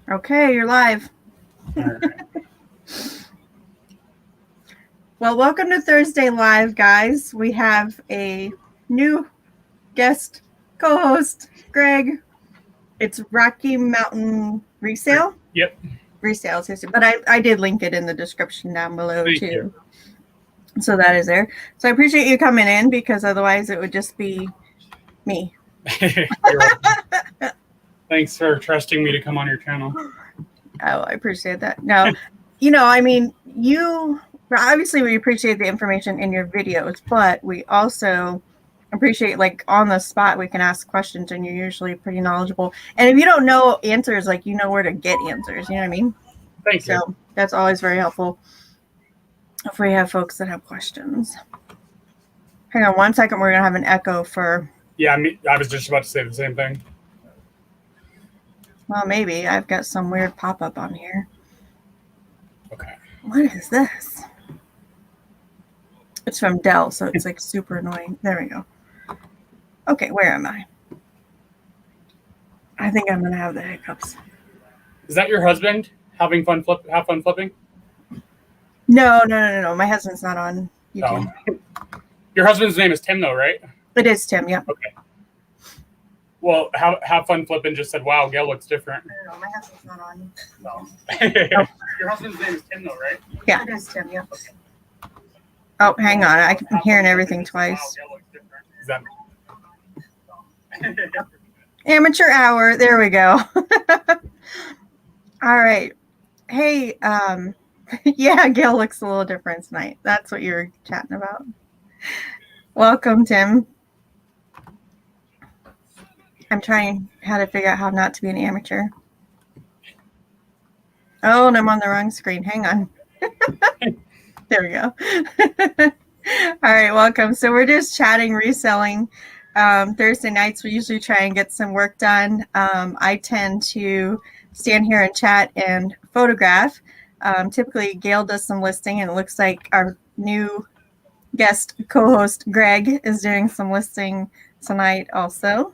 Okay, you're live. All right. Well, welcome to Thursday Live, guys. We have a new guest co-host, Greg. It's Rocky Mountain Resale. Yep. Resales history, but I did link it in the description down below Thank too. you. So that is there. So I appreciate you coming in because otherwise it would just be me. You're welcome. Thanks for trusting me to come on your channel. Oh, I appreciate that. No, I mean, obviously we appreciate the information in your videos, but we also appreciate, like, on the spot we can ask questions, and you're usually pretty knowledgeable. And if you don't know answers, like, you know where to get answers. You know what I mean? Thank you. So that's always very helpful if we have folks that have questions. Hang on one second. We're gonna have an echo for. Yeah, I was just about to say the same thing. Well, maybe I've got some weird pop-up on here. Okay. What is this? It's from Dell, so it's like super annoying. There we go. Okay, where am I? I think I'm gonna have the hiccups. Is that your husband having fun have fun flipping? No. My husband's not on YouTube. Oh. Your husband's name is Tim, though, right? It is Tim, yeah. Okay. Well, have fun flipping just said, "Wow, Gayle looks different." No, my husband's not on. No. Your husband's name is Tim, though, right? Yeah, it is Tim, yeah. Okay. Oh, hang on. I'm hearing everything twice. Wow, Gayle looks different. Amateur hour. There we go. All right. Hey, yeah, Gayle looks a little different tonight. That's what you were chatting about. Welcome, Tim. I'm trying how to figure out how not to be an amateur. Oh, and I'm on the wrong screen. Hang on. There we go. All right, welcome. So we're just chatting reselling. Thursday nights, we usually try and get some work done. I tend to stand here and chat and photograph. Typically, Gayle does some listing, and it looks like our new guest co-host, Greg, is doing some listing tonight also.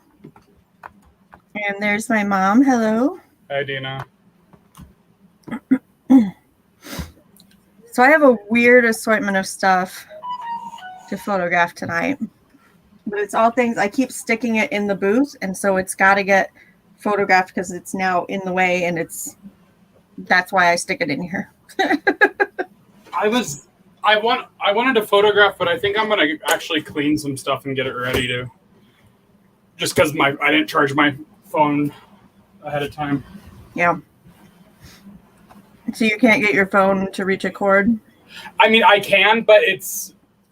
And there's my mom. Hello. Hi, Dina. So I have a weird assortment of stuff to photograph tonight. But it's all things, I keep sticking it in the booth, and so it's got to get photographed because it's now in the way, and that's why I stick it in here. I wanted to photograph, but I think I'm gonna actually clean some stuff and get it ready to. Just because I didn't charge my phone ahead of time. Yeah. So you can't get your phone to reach a cord? I mean, I can, but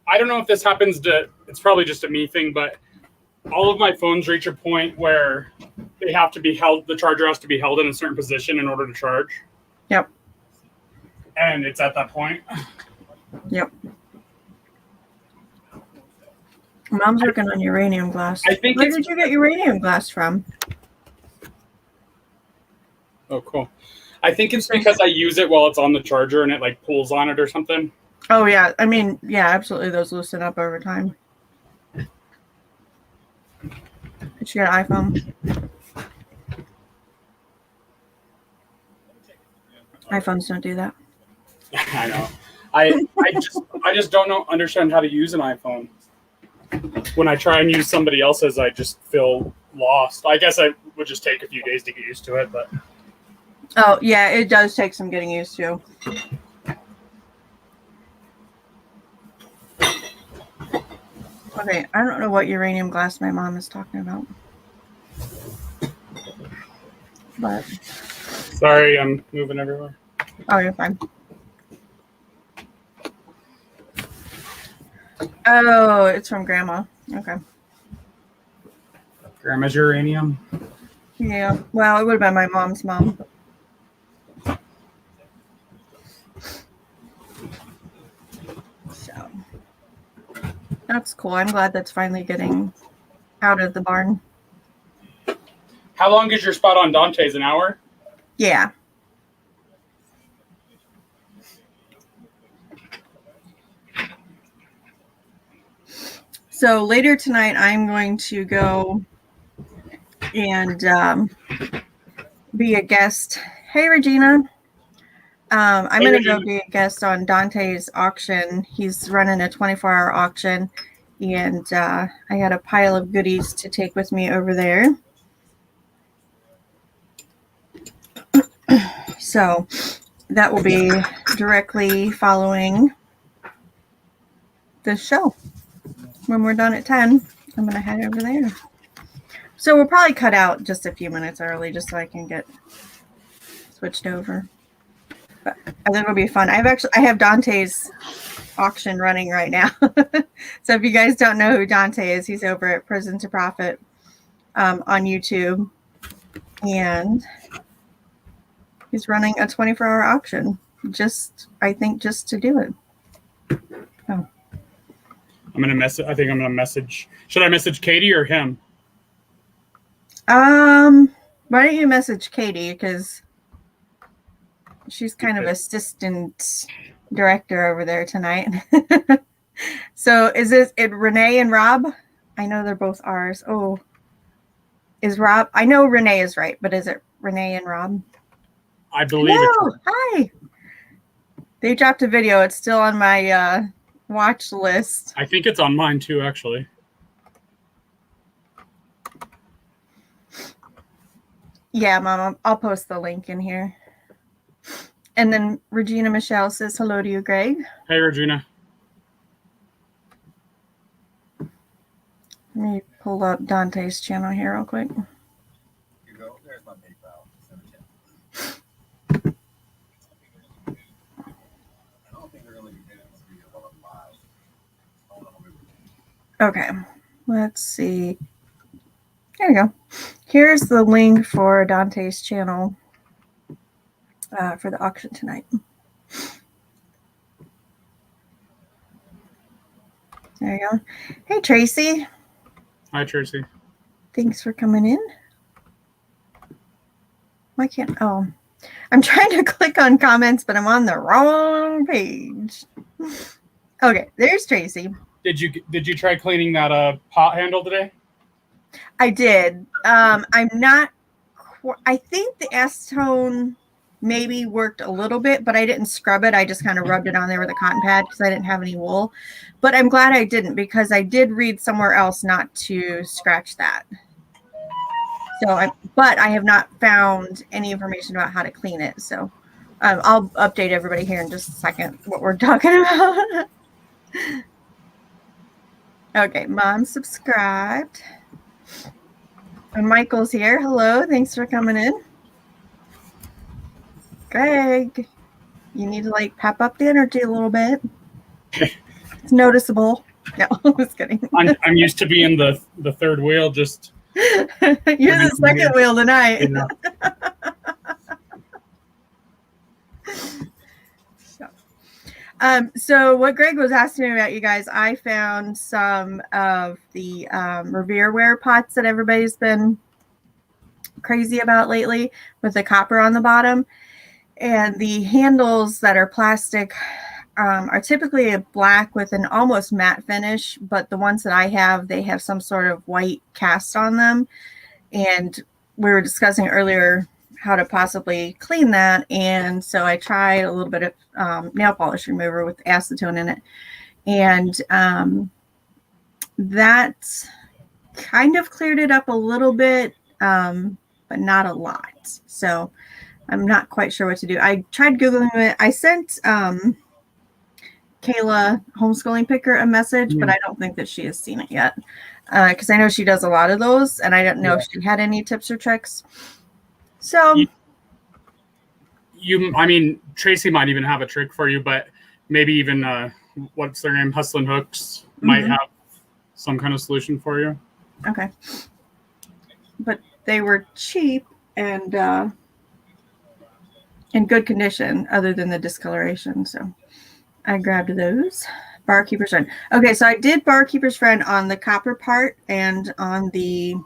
I don't know if this happens it's probably just a me thing, but all of my phones reach a point where they have to be held, the charger has to be held in a certain position in order to charge. Yep. And it's at that point. Yep. Mom's working on uranium glass. I think Where did you get uranium glass from? Oh, cool. I think it's because I use it while it's on the charger and it like pulls on it or something. Oh, yeah. I mean, yeah, absolutely. Those loosen up over time. She got an iPhone. iPhones don't do that. I know. I just don't understand how to use an iPhone. When I try and use somebody else's, I just feel lost. I guess I would just take a few days to get used to it, but. Oh, yeah, it does take some getting used to. Okay, I don't know what uranium glass my mom is talking about. But. Sorry, I'm moving everywhere. Oh, you're fine. Oh, it's from Grandma. Okay. Grandma's uranium? Yeah, well, it would have been my mom's mom. So, that's cool. I'm glad that's finally getting out of the barn. How long is your spot on Dante's? An hour? Yeah. So later tonight, I'm going to go and be a guest. Hey, Regina. I'm going to go Regina. be a guest on Dante's auction. He's running a 24-hour auction, and I got a pile of goodies to take with me over there. So that will be directly following the show. When we're done at 10, I'm going to head over there. So we'll probably cut out just a few minutes early just so I can get switched over. But I think it'll be fun. I have Dante's auction running right now. So if you guys don't know who Dante is, he's over at Prison to Profit on YouTube. And he's running a 24-hour auction. I think just to do it. Oh. I'm gonna message. I think I'm gonna message. Should I message Katie or him? Why don't you message Katie, because she's kind of assistant director over there tonight. So is it Renee and Rob? I know they're both R's. Oh, is Rob? I know Renee is right, but is it Renee and Rob? I believe it's hi. They dropped a video. It's still on my watch list. I think it's on mine too, actually. Yeah, Mom, I'll post the link in here. And then Regina Michelle says hello to you, Greg. Hey, Regina. Let me pull up Dante's channel here real quick. You go. There's my PayPal. I don't think they're going to be doing this video while I'm live. Okay, let's see. There we go. Here's the link for Dante's channel for the auction tonight. There you go. Hey, Tracy. Hi, Tracy. Thanks for coming in. Why can't... Oh, I'm trying to click on comments, but I'm on the wrong page. Okay, there's Tracy. Did you try cleaning that pot handle today? I did. I'm not... I think the acetone maybe worked a little bit, but I didn't scrub it. I just kind of rubbed it on there with a cotton pad because I didn't have any wool. But I'm glad I didn't, because I did read somewhere else not to scratch that. So, but I have not found any information about how to clean it. So I'll update everybody here in just a second what we're talking about. Okay, Mom subscribed. And Michael's here. Hello, thanks for coming in. Greg, you need to like pep up the energy a little bit. It's noticeable. No, I was kidding. I'm used to being the third wheel. Just you're the second wheel tonight. Yeah. So what Greg was asking me about, you guys, I found some of the Revereware pots that everybody's been crazy about lately with the copper on the bottom. And the handles that are plastic are typically a black with an almost matte finish, but the ones that I have, they have some sort of white cast on them. And we were discussing earlier how to possibly clean that. And so I tried a little bit of nail polish remover with acetone in it. And that kind of cleared it up a little bit, but not a lot. So I'm not quite sure what to do. I tried Googling it. I sent Kayla, Homeschooling Picker, a message, but I don't think that she has seen it yet, because I know she does a lot of those, and I don't know if she had any tips or tricks. So I mean, Tracy might even have a trick for you, but maybe even what's their name, Hustlin' Hooks, might have some kind of solution for you. Okay, but they were cheap and in good condition, other than the discoloration. So I grabbed those. Barkeeper's Friend. Okay, so I did Barkeeper's Friend on the copper part and on the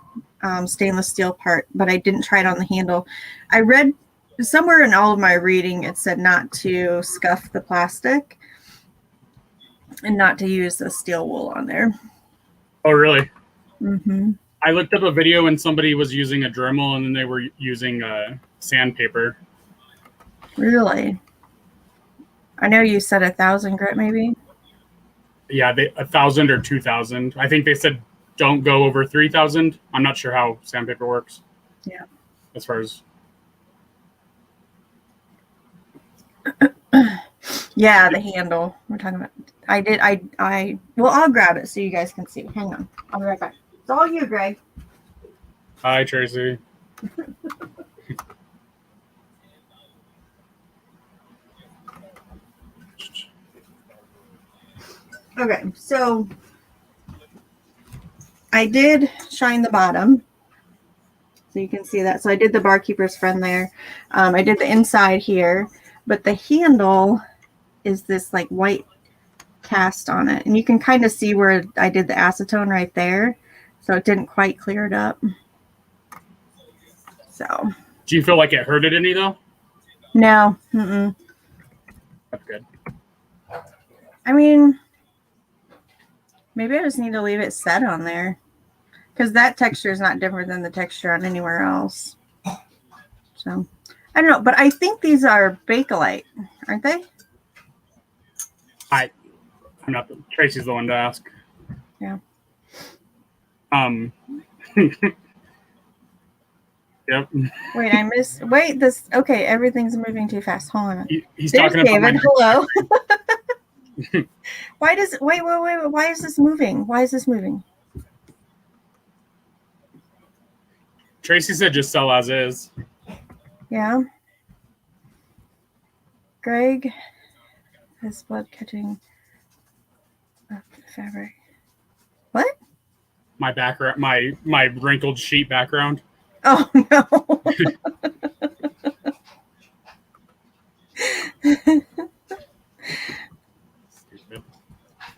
stainless steel part, but I didn't try it on the handle. I read somewhere in all of my reading, it said not to scuff the plastic and not to use the steel wool on there. Oh, really? Mm-hmm. I looked up a video and somebody was using a Dremel and then they were using sandpaper. Really? I know you said 1,000 grit, maybe. Yeah, 1,000 or 2,000. I think they said don't go over 3,000. I'm not sure how sandpaper works. Yeah. As far as. Yeah, the handle we're talking about. Well, I'll grab it so you guys can see. Hang on. I'll be right back. It's all you, Greg. Hi, Tracy. Okay, so I did shine the bottom. So you can see that. So I did the barkeeper's friend there. I did the inside here, but the handle is this like white cast on it. And you can kind of see where I did the acetone right there. So it didn't quite clear it up. So. Do you feel like it hurted any though? No. Mm-mm. That's good. I mean, maybe I just need to leave it set on there. Because that texture is not different than the texture on anywhere else. So, I don't know. But I think these are Bakelite, aren't they? I'm not. Tracy's the one to ask. Yeah. Yep. Wait, this. Okay, everything's moving too fast. Hold on. He's There's talking about David. Hello. Wait. Why is this moving? Why is this moving? Tracy said just sell as is. Yeah. Greg has blood catching up the fabric. What? My background, my wrinkled sheet background. Oh no.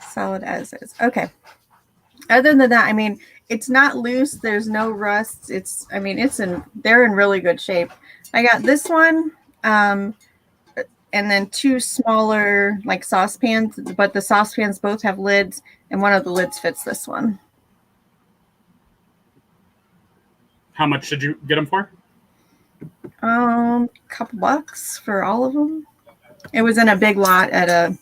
Solid as is. Okay. Other than that, I mean, it's not loose. There's no rust. They're in really good shape. I got this one, and then two smaller like saucepans, but the saucepans both have lids, and one of the lids fits this one. How much did you get them for? Couple bucks for all of them. It was in a big lot at a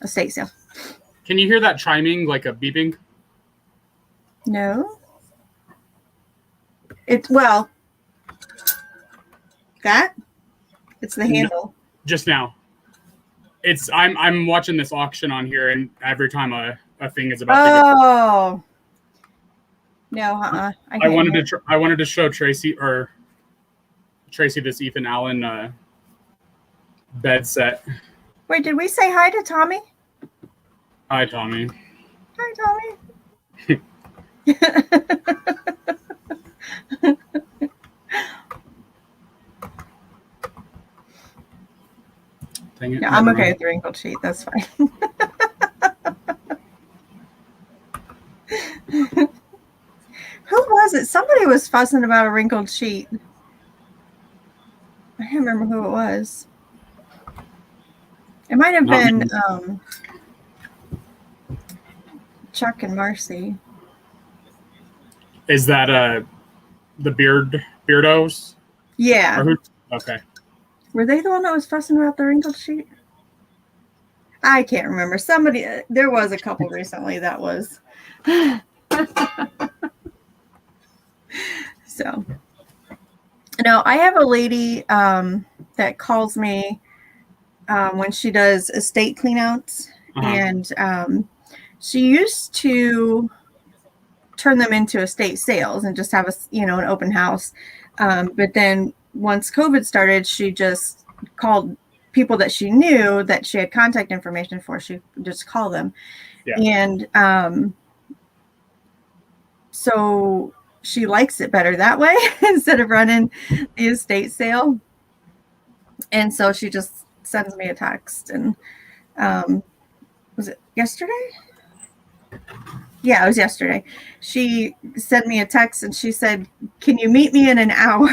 estate sale. Can you hear that chiming, like a beeping? No. It's the handle. Just now. I'm watching this auction on here, and every time a thing is about to go. No, I wanted to show Tracy this Ethan Allen bed set. Wait, did we say hi to Tommy? Hi, Tommy. Hi, Tommy. Dang it, Yeah, I'm okay with the wrinkled sheet. That's fine. Who was it? Somebody was fussing about a wrinkled sheet. I can't remember who it was. It might have been Chuck and Marcy. Is that the Beardos? Yeah. Okay. Were they the one that was fussing about the wrinkled sheet? I can't remember. There was a couple recently that was. So, no, I have a lady that calls me when she does estate cleanouts, and she used to turn them into estate sales and just have an open house. But then once COVID started, she just called people that she knew that she had contact information for. She just called them. Yeah. And so she likes it better that way instead of running the estate sale. And so she just sends me a text. And was it yesterday? Yeah, it was yesterday. She sent me a text and she said, "Can you meet me in an hour?"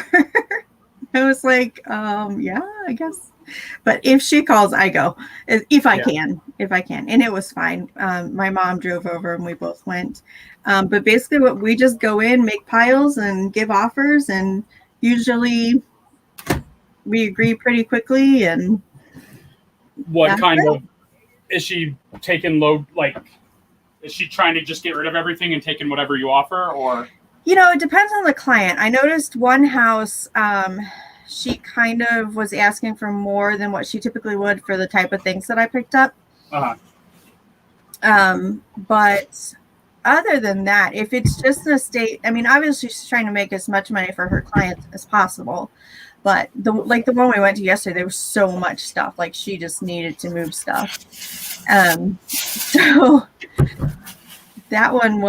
I was like, yeah, I guess. But if she calls, I go. If I can. And it was fine. My mom drove over and we both went. But basically what we just go in, make piles and give offers, and usually we agree pretty quickly. And What that's kind it. of is she taking low? Like, is she trying to just get rid of everything and taking whatever you offer, or? It depends on the client. I noticed one house, she kind of was asking for more than what she typically would for the type of things that I picked up. Uh-huh. But other than that, if it's just an estate, I mean, obviously she's trying to make as much money for her clients as possible. But the one we went to yesterday, there was so much stuff. Like she just needed to move stuff. So that one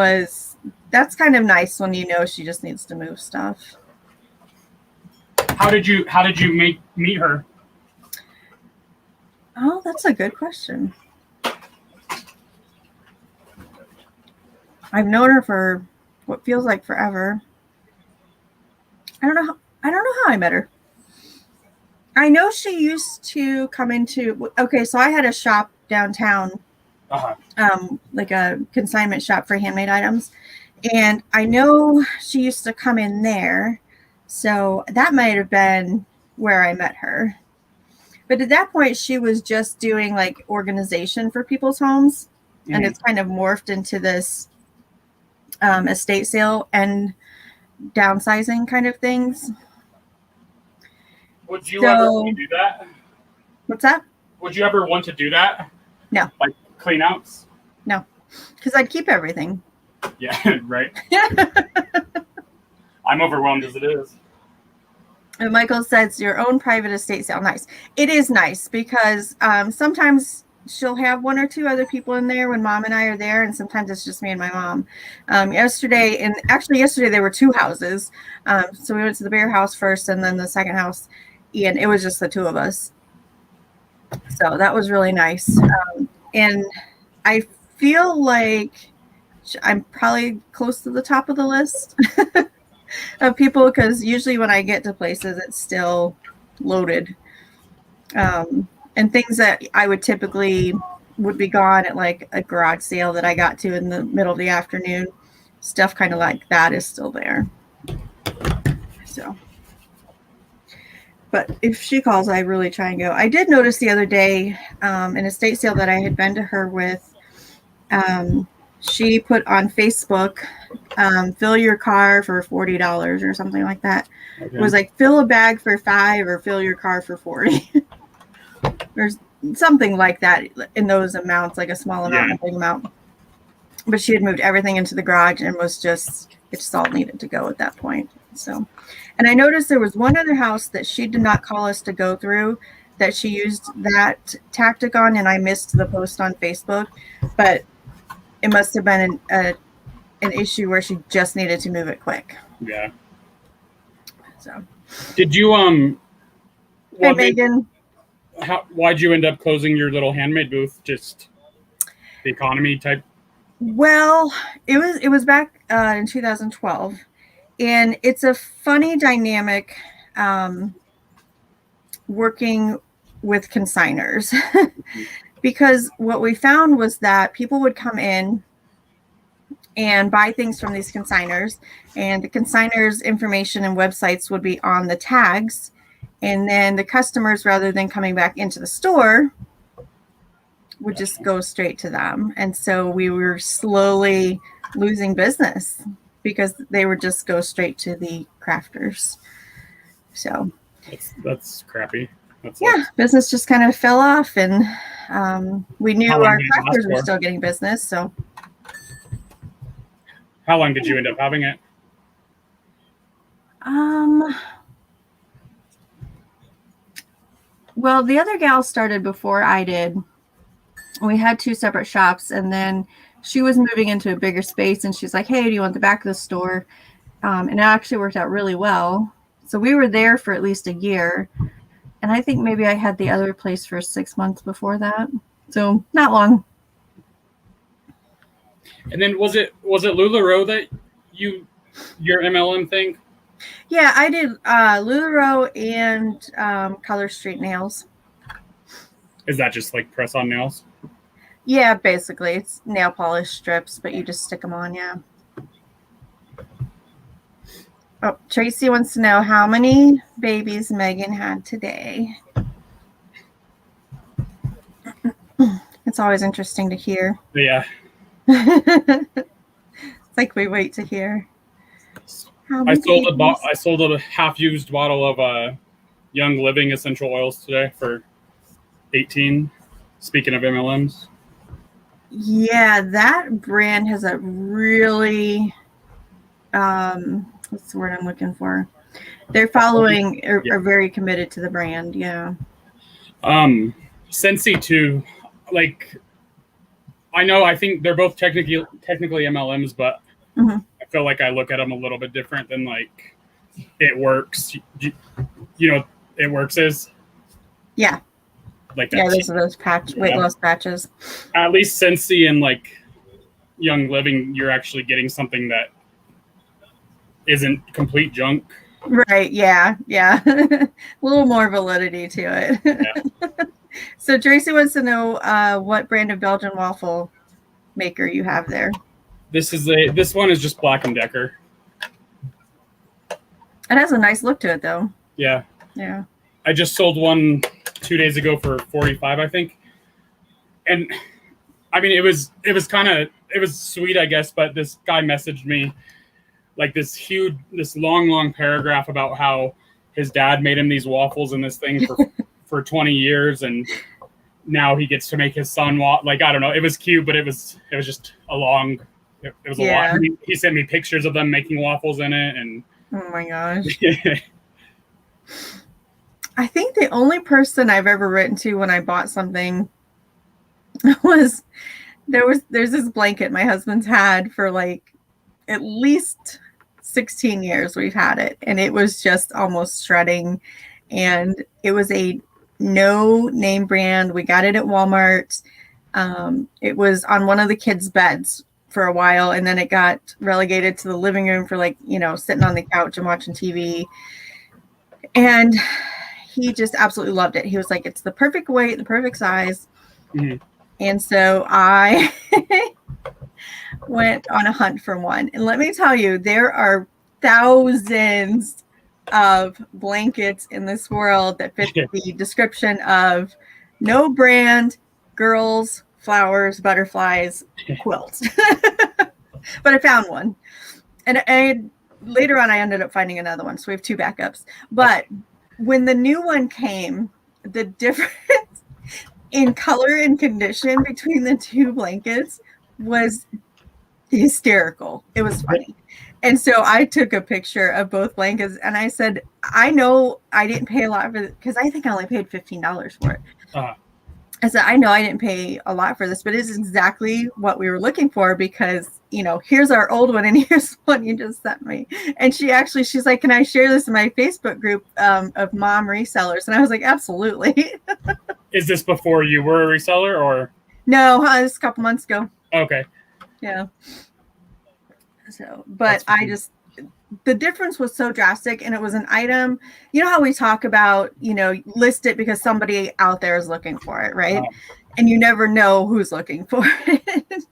that's kind of nice when she just needs to move stuff. How did you meet her? Oh, that's a good question. I've known her for what feels like forever. I don't know how I met her. I know she used to come into. Okay, so I had a shop downtown, like a consignment shop for handmade items, and I know she used to come in there. So that might have been where I met her. But at that point, she was just doing like organization for people's homes, and it's kind of morphed into this estate sale and downsizing kind of things. Would you ever want to do that? What's that? Would you ever want to do that? No. Like clean outs? No, because I'd keep everything. Yeah, right. I'm overwhelmed as it is. And Michael says your own private estate sale. Nice. It is nice because sometimes she'll have one or two other people in there when mom and I are there, and sometimes it's just me and my mom. Yesterday there were two houses. So we went to the bear house first and then the second house, and it was just the two of us. So that was really nice. And I feel like I'm probably close to the top of the list of people, because usually when I get to places, it's still loaded. And things that I would typically would be gone at like a garage sale that I got to in the middle of the afternoon, stuff kind of like that is still there. So, but if she calls, I really try and go. I did notice the other day, an estate sale that I had been to her with, she put on Facebook, fill your car for $40 or something like that. Okay. It was like fill a bag for $5 or fill your car for $40. Or something like that in those amounts, like a small amount, a big amount. But she had moved everything into the garage and it just all needed to go at that point. So, and I noticed there was one other house that she did not call us to go through that she used that tactic on, and I missed the post on Facebook, but it must have been an issue where she just needed to move it quick. Yeah. So. Did you Hey, Megan. Why'd you end up closing your little handmade booth? Just the economy type? Well, it was back in 2012, and it's a funny dynamic working with consigners because what we found was that people would come in and buy things from these consigners, and the consigners' information and websites would be on the tags. And then the customers, rather than coming back into the store, would just go straight to them. And so we were slowly losing business because they would just go straight to the crafters. So that's crappy. Business just kind of fell off, and we knew our crafters were still getting business. So how long did you end up having it? Well, the other gal started before I did. We had two separate shops, and then she was moving into a bigger space, and she's like, hey, do you want the back of the store? And it actually worked out really well. So we were there for at least a year, and I think maybe I had the other place for 6 months before that. So not long. And then was it LuLaRoe that your MLM thing? Yeah, I did LuLaRoe and Color Street Nails. Is that just like press-on nails? Yeah, basically. It's nail polish strips, but you just stick them on, yeah. Oh, Tracy wants to know how many babies Megan had today. It's always interesting to hear. Yeah. It's like we wait to hear. I sold a half-used bottle of Young Living essential oils today for $18. Speaking of MLMs. Yeah, that brand has a really what's the word I'm looking for? They're following are very committed to the brand. Yeah. Scentsy too. Like, I think they're both technically MLMs, but Mm-hmm. I feel like I look at them a little bit different than like It Works. It Works is. Yeah. Like that. Yeah, those are those weight loss patches. At least Scentsy and like Young Living, you're actually getting something that isn't complete junk. Right. Yeah. Yeah. A little more validity to it. Yeah. So Tracy wants to know what brand of Belgian waffle maker you have there. This one is just Black & Decker. It has a nice look to it though. Yeah. Yeah. I just sold one 2 days ago for $45, I think. And I mean, it was sweet, I guess, but this guy messaged me like this long paragraph about how his dad made him these waffles and this thing for 20 years, and now he gets to make his son like, I don't know. It was cute, but it was just a long. It was a lot. He sent me pictures of them making waffles in it, and oh my gosh. I think the only person I've ever written to when I bought something was there's this blanket my husband's had for like at least 16 years we've had it, and it was just almost shredding, and it was a no name brand. We got it at Walmart. It was on one of the kids' beds for a while, and then it got relegated to the living room for like, sitting on the couch and watching TV. And he just absolutely loved it. He was like, it's the perfect weight, the perfect size. Mm-hmm. And so I went on a hunt for one. And let me tell you, there are thousands of blankets in this world that fit the description of no brand, girls, flowers, butterflies, quilt. But I found one. And later on, I ended up finding another one. So we have 2 backups. But when the new one came, the difference in color and condition between the 2 blankets was hysterical. It was funny. And so I took a picture of both blankets and I said, I know I didn't pay a lot for it because I think I only paid $15 for it. Uh-huh. I said, I know I didn't pay a lot for this, but it's exactly what we were looking for because, here's our old one and here's one you just sent me. And she's like, can I share this in my Facebook group of mom resellers? And I was like, absolutely. Is this before you were a reseller or? No, this a couple months ago. Okay. Yeah. So, but the difference was so drastic, and it was an item, how we talk about, list it because somebody out there is looking for it, right? Oh. And you never know who's looking for it.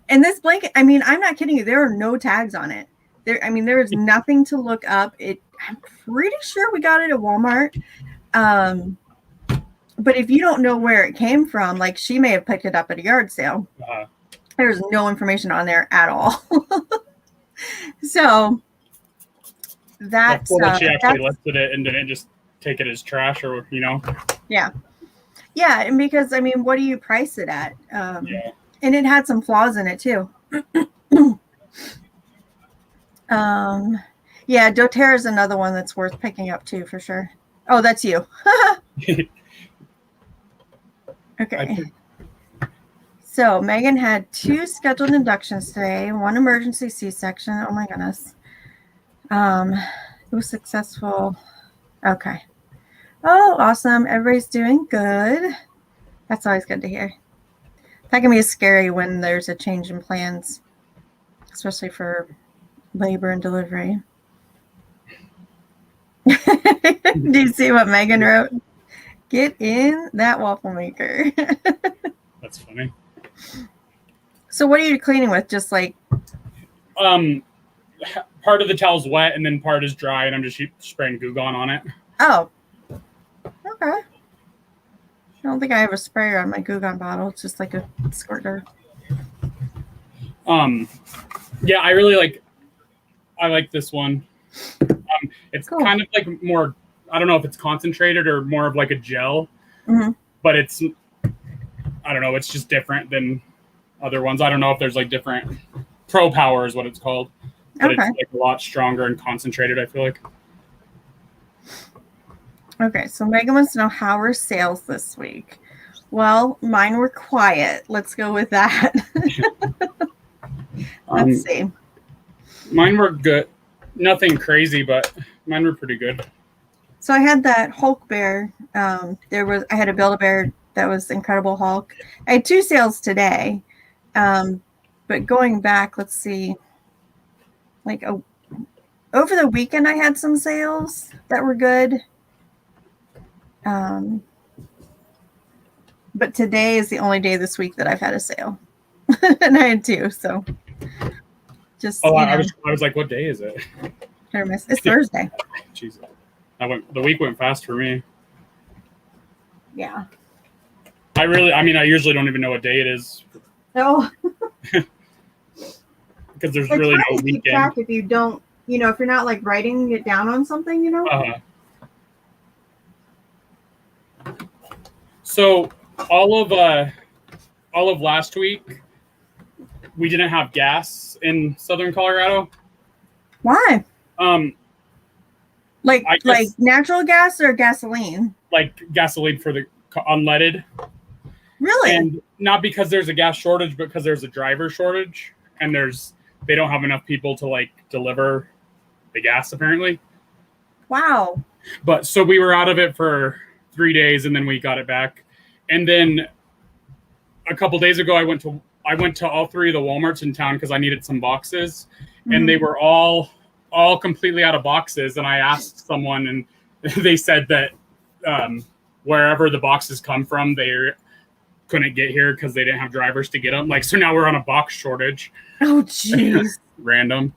And this blanket, I'm not kidding you, there are no tags on it. There is nothing to look up. I'm pretty sure we got it at Walmart. But if you don't know where it came from, like she may have picked it up at a yard sale. Uh-huh. There's no information on there at all. So that's cool that she actually listed it and didn't just take it as trash or Yeah, and because what do you price it at? And it had some flaws in it too. Yeah, doTERRA is another one that's worth picking up too, for sure. Oh, that's you. Okay. So Megan had 2 scheduled inductions today, 1 emergency C-section. Oh my goodness. It was successful. Okay. Oh, awesome. Everybody's doing good. That's always good to hear. That can be scary when there's a change in plans, especially for labor and delivery. Do you see what Megan wrote? Get in that waffle maker. That's funny. So what are you cleaning with? Just like part of the towel's wet and then part is dry, and I'm just spraying Goo Gone on it. Oh, okay. I don't think I have a sprayer on my Goo Gone bottle. It's just like a squirter. Yeah, I like this one. It's Cool. kind of like more, I don't know if it's concentrated or more of like a gel, but it's, I don't know, it's just different than other ones. I don't know if there's like different, Pro Power is what it's called, but it's like a lot stronger and concentrated, I feel like. Okay, so Megan wants to know how were sales this week. Well, mine were quiet. Let's go with that. Let's see. Mine were good. Nothing crazy, but mine were pretty good. So I had that Hulk bear. I had a Build-A-Bear that was Incredible Hulk. I had 2 sales today. But going back, let's see. Like over the weekend, I had some sales that were good. But today is the only day this week that I've had a sale. And I had 2, so just I was like, what day is it? It's Thursday. Jesus. The week went fast for me. Yeah. I usually don't even know what day it is. No. Because there's really no weekend. Track if you don't, if you're not like writing it down on something, So all of last week, we didn't have gas in Southern Colorado. Why? Like natural gas or gasoline? Like gasoline for the unleaded. Really? And not because there's a gas shortage, but because there's a driver shortage, and they don't have enough people to like deliver the gas apparently. Wow. But so we were out of it for 3 days, and then we got it back. And then a couple days ago, I went to all 3 of the Walmarts in town because I needed some boxes, and they were all completely out of boxes. And I asked someone, and they said that wherever the boxes come from, they couldn't get here because they didn't have drivers to get them. Like, so now we're on a box shortage. Oh, jeez. Random.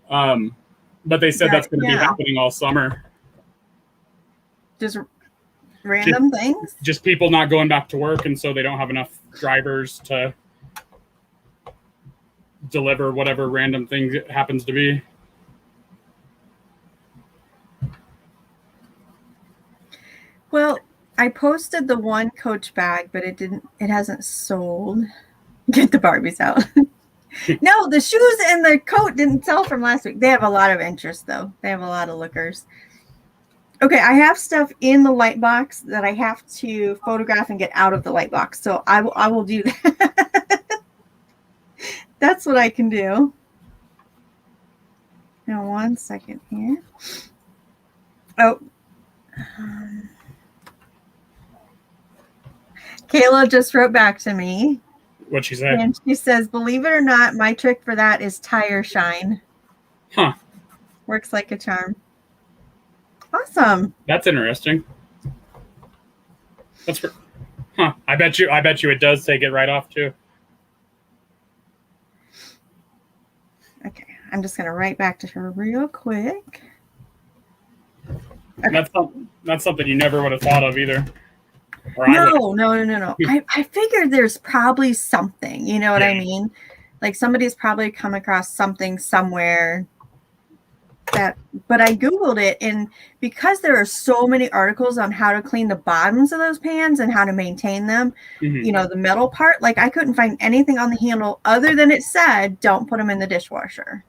But they said that's going to be happening all summer. Just random things? Just people not going back to work, and so they don't have enough drivers to deliver whatever random thing it happens to be. Well, I posted the one Coach bag, but it hasn't sold. Get the Barbies out. No, the shoes and the coat didn't sell from last week. They have a lot of interest, though. They have a lot of lookers. Okay, I have stuff in the light box that I have to photograph and get out of the light box. So I will do that. That's what I can do. Now, 1 second here. Oh. Kayla just wrote back to me. What'd she say? And she says, believe it or not, my trick for that is tire shine. Huh. Works like a charm. Awesome. That's interesting. I bet you it does take it right off too. Okay, I'm just gonna write back to her real quick. Okay. That's something you never would have thought of either. No. I figured there's probably something, you know what I mean? Like somebody's probably come across something somewhere but I Googled it, and because there are so many articles on how to clean the bottoms of those pans and how to maintain them, the metal part, like I couldn't find anything on the handle other than it said, don't put them in the dishwasher.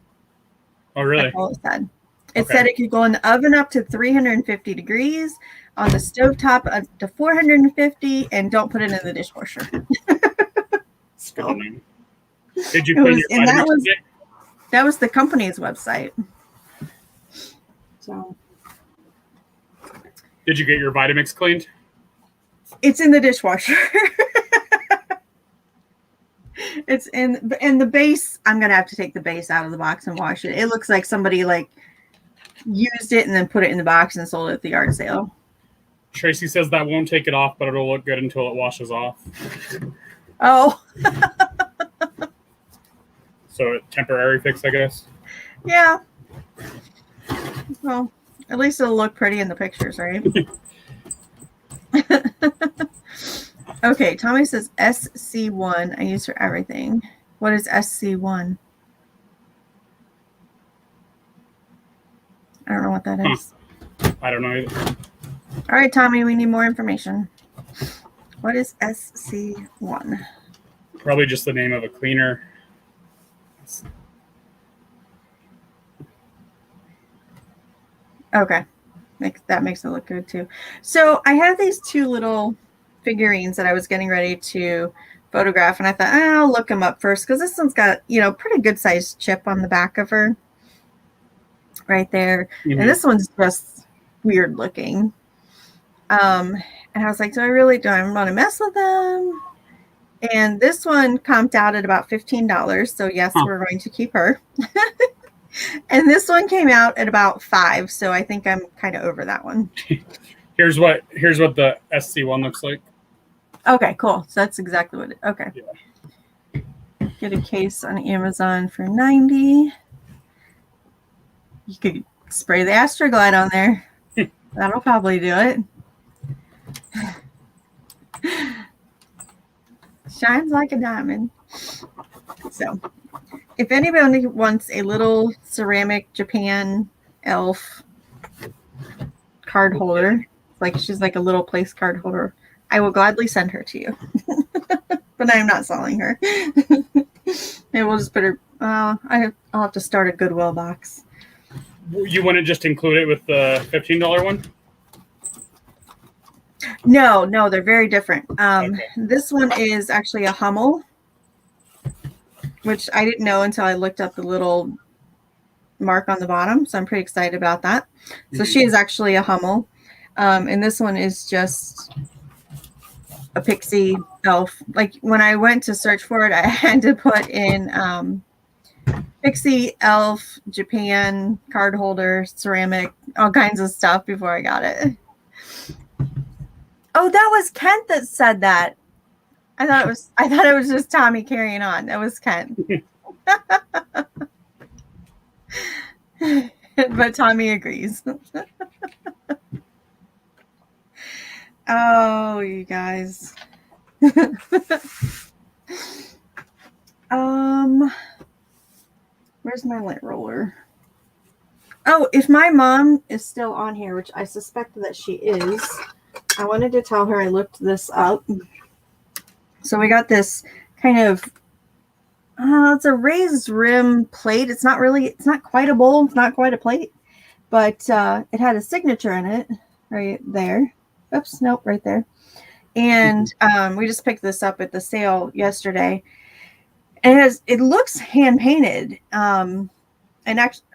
Oh, really? That's all it said. It said it could go in the oven up to 350 degrees, on the stovetop up to 450, and don't put it in the dishwasher. Stunning. Did you clean your Vitamix? That was the company's website. So, did you get your Vitamix cleaned? It's in the dishwasher. It's in the base. I'm gonna have to take the base out of the box and wash it. It looks like somebody used it and then put it in the box and sold it at the yard sale. Tracy says that won't take it off, but it'll look good until it washes off. Oh. So a temporary fix, I guess. Yeah. Well, at least it'll look pretty in the pictures, right? Okay, Tommy says SC1 I use for everything. What is SC1? I don't know what that is. I don't know either. All right, Tommy, we need more information. What is SC1? Probably just the name of a cleaner. Okay. That makes it look good too. So I have these two little figurines that I was getting ready to photograph, and I thought, I'll look them up first because this one's got, pretty good sized chip on the back of her right there. Mm-hmm. And this one's just weird looking. And I was like, do I want to mess with them? And this one comped out at about $15. So yes, we're going to keep her. And this one came out at about $5. So I think I'm kind of over that one. Here's what the SC1 looks like. Okay, cool. So that's exactly what okay. Yeah. Get a case on Amazon for $90. You could spray the Astroglide on there. That'll probably do it. Shines like a diamond. So, if anybody wants a little ceramic Japan elf card holder, like she's like a little place card holder, I will gladly send her to you. But I am not selling her. And we'll just put her. I'll have to start a Goodwill box. You wouldn't just include it with the $15 one? No, they're very different. Okay. This one is actually a Hummel, which I didn't know until I looked up the little mark on the bottom. So I'm pretty excited about that. So she is actually a Hummel. And this one is just a pixie elf. Like when I went to search for it, I had to put in pixie elf, Japan, card holder, ceramic, all kinds of stuff before I got it. Oh, that was Kent that said that. I thought it was just Tommy carrying on. That was Kent. But Tommy agrees. Oh, you guys. Where's my lint roller? Oh, if my mom is still on here, which I suspect that she is, I wanted to tell her I looked this up. So we got this kind of, it's a raised rim plate. It's not quite a bowl. It's not quite a plate, but it had a signature in it right there. Oops, nope, right there. And we just picked this up at the sale yesterday. And it looks hand painted. And actually,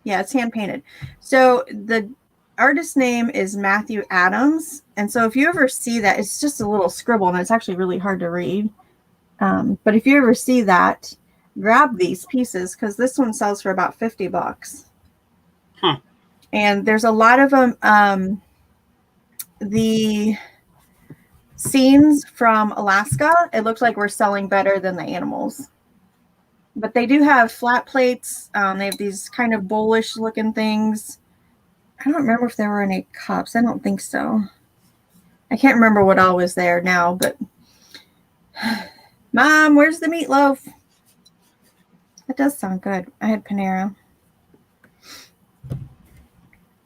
yeah, it's hand painted. So the artist name is Matthew Adams. And so if you ever see that, it's just a little scribble and it's actually really hard to read. But if you ever see that, grab these pieces because this one sells for about $50. Huh. And there's a lot of them. The scenes from Alaska, it looks like we're selling better than the animals. But they do have flat plates. They have these kind of bowlish looking things. I don't remember if there were any cups. I don't think so. I can't remember what all was there now, but Mom, where's the meatloaf? That does sound good. I had Panera.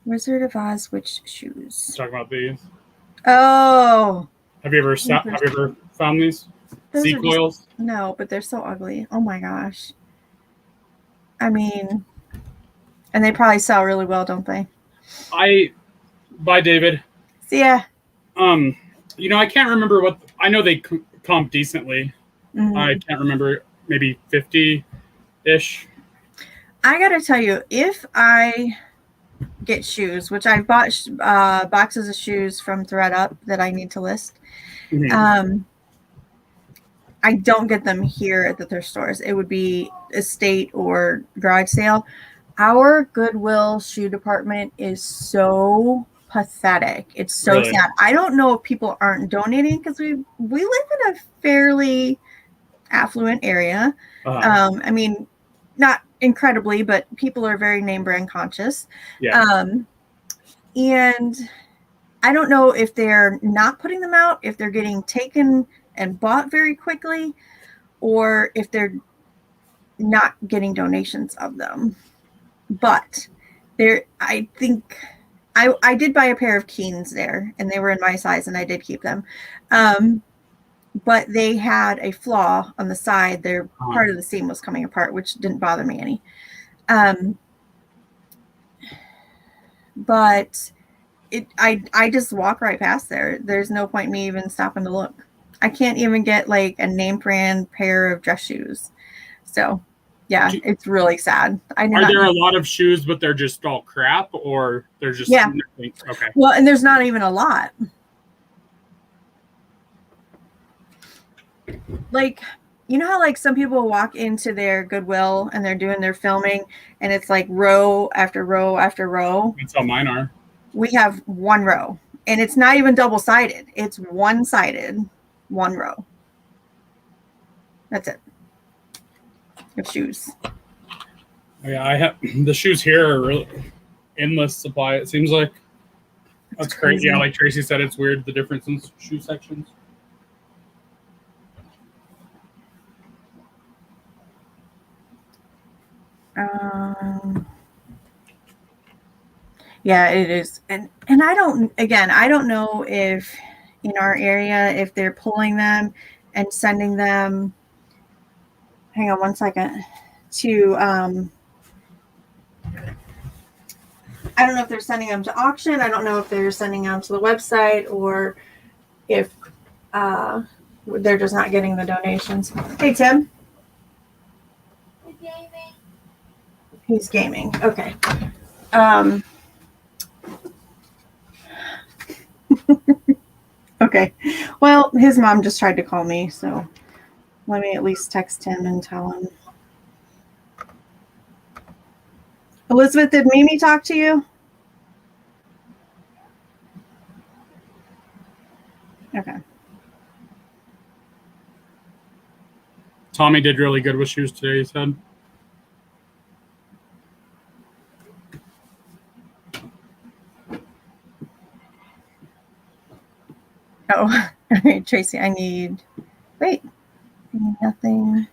Wizard of Oz, which shoes? Talking about these. Oh. Have you ever found these? Sea coils? No, but they're so ugly. Oh my gosh. I mean, and they probably sell really well, don't they? Bye, David. See ya. I can't remember I know they comp decently. Mm-hmm. I can't remember, maybe 50-ish. I gotta tell you, if I get shoes, which I bought boxes of shoes from ThreadUp that I need to list. Mm-hmm. I don't get them here at the thrift stores. It would be estate or garage sale. Our Goodwill shoe department is so pathetic. It's so really sad. I don't know if people aren't donating because we live in a fairly affluent area. I mean, not incredibly, but people are very name brand conscious. Yeah. And I don't know if they're not putting them out, if they're getting taken and bought very quickly, or if they're not getting donations of them. But I think I did buy a pair of Keens there, and they were in my size, and I did keep them. But they had a flaw on the side. Their part of the seam was coming apart, which didn't bother me any. But I just walk right past there. There's no point in me even stopping to look. I can't even get like a name brand pair of dress shoes. So yeah, it's really sad. Are there a lot of shoes, but they're just all crap, or they're just nothing? Okay. Well, and there's not even a lot. Like, you know how like some people walk into their Goodwill and they're doing their filming, and it's like row after row after row. That's how mine are. We have one row, and it's not even double-sided. It's one-sided, one row. That's it. Of shoes. Yeah, I have the shoes here are really endless supply. It seems like that's crazy. Yeah, like Tracy said, it's weird the difference in shoe sections. Yeah, it is, and I don't know if in our area if they're pulling them and sending them. Hang on one second. To I don't know if they're sending them to auction. I don't know if they're sending them to the website, or if they're just not getting the donations. Hey, Tim. He's gaming. Okay. Okay. Well, his mom just tried to call me, so let me at least text him and tell him. Elizabeth, did Mimi talk to you? Okay. Tommy did really good with shoes today, he said. Oh, all right, Tracy, I need nothing.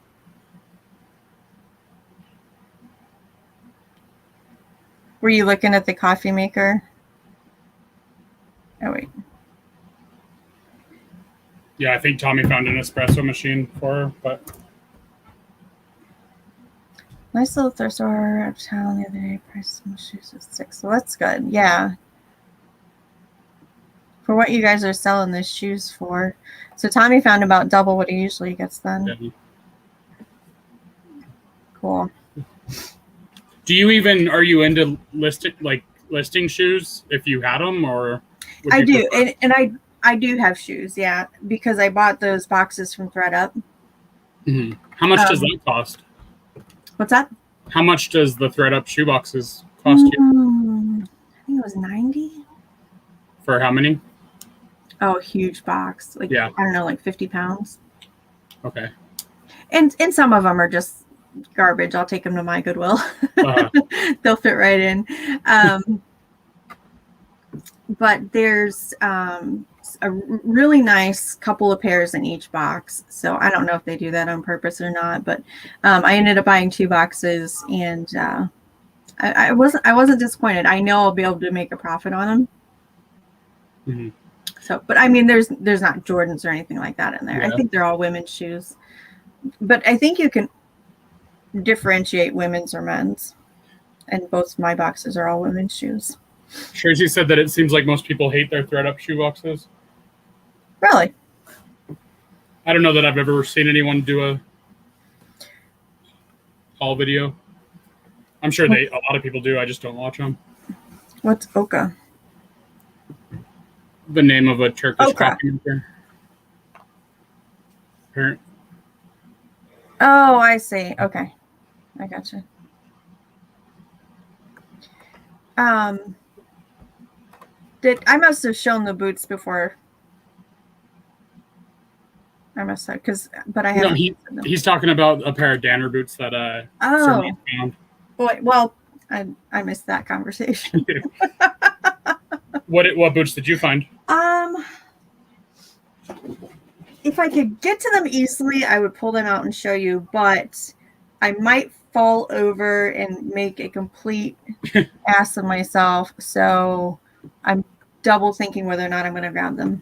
Were you looking at the coffee maker? Oh, wait. Yeah, I think Tommy found an espresso machine for her, but Nice little thrift store uptown the other day. Price of shoes is $6. So that's good. Yeah. For what you guys are selling these shoes for. So Tommy found about double what he usually gets then. yeah. Cool. Are you into listing shoes if you had them, or? I do. And I do have shoes. Yeah. Because I bought those boxes from ThreadUp. Mm-hmm. How much does that cost? What's that? How much does the ThreadUp shoe boxes cost you? I think it was $90. For how many? Oh, huge box. Like, yeah. I don't know, like 50 pounds. Okay. And some of them are just garbage. I'll take them to my Goodwill. They'll fit right in. But there's a really nice couple of pairs in each box. So I don't know if they do that on purpose or not, but I ended up buying 2 boxes, and I wasn't disappointed. I know I'll be able to make a profit on them. Mm-hmm. So, but I mean, there's not Jordans or anything like that in there. Yeah. I think they're all women's shoes, but I think you can differentiate women's or men's, and both my boxes are all women's shoes. Tracy said that it seems like most people hate their ThreadUp shoe boxes. Really? I don't know that I've ever seen anyone do a haul video. I'm sure a lot of people do. I just don't watch them. What's Oka? The name of a Turkish coffee maker. Oh, I see. Okay. I gotcha. I must have shown the boots before. I must have but I No, haven't. he's talking about a pair of Danner boots that Oh, found. boy. Well, I missed that conversation. What boots did you find? If I could get to them easily, I would pull them out and show you, but I might fall over and make a complete ass of myself. So I'm double thinking whether or not I'm going to grab them.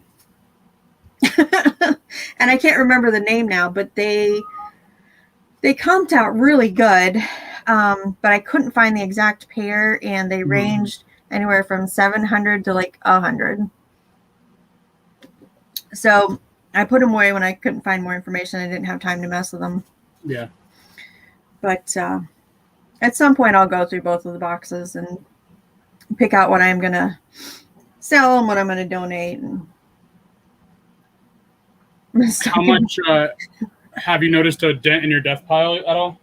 And I can't remember the name now, but they comped out really good. But I couldn't find the exact pair, and they ranged anywhere from 700 to like 100. So I put them away when I couldn't find more information. I didn't have time to mess with them. Yeah. But at some point, I'll go through both of the boxes and pick out what I'm going to sell and what I'm going to donate. And how much have you noticed a dent in your death pile at all?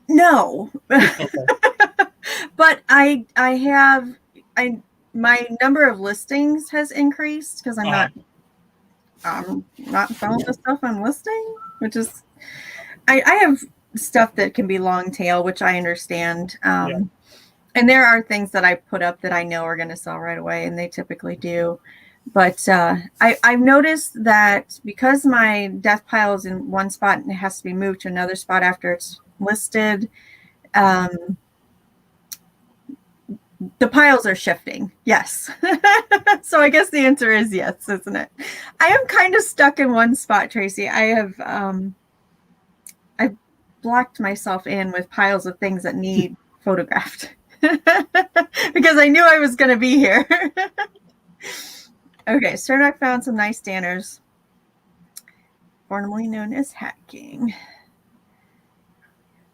No. Okay. But I my number of listings has increased because I'm not selling the stuff I'm listing, which is I have stuff that can be long tail, which I understand. And there are things that I put up that I know are going to sell right away, and they typically do. But I've noticed that because my death pile is in one spot and it has to be moved to another spot after it's listed, the piles are shifting. Yes. So I guess the answer is yes, isn't it? I am kind of stuck in one spot, Tracy. I've blocked myself in with piles of things that need photographed because I knew I was going to be here. Okay, Cernak found some nice Danners, formerly known as Hat King.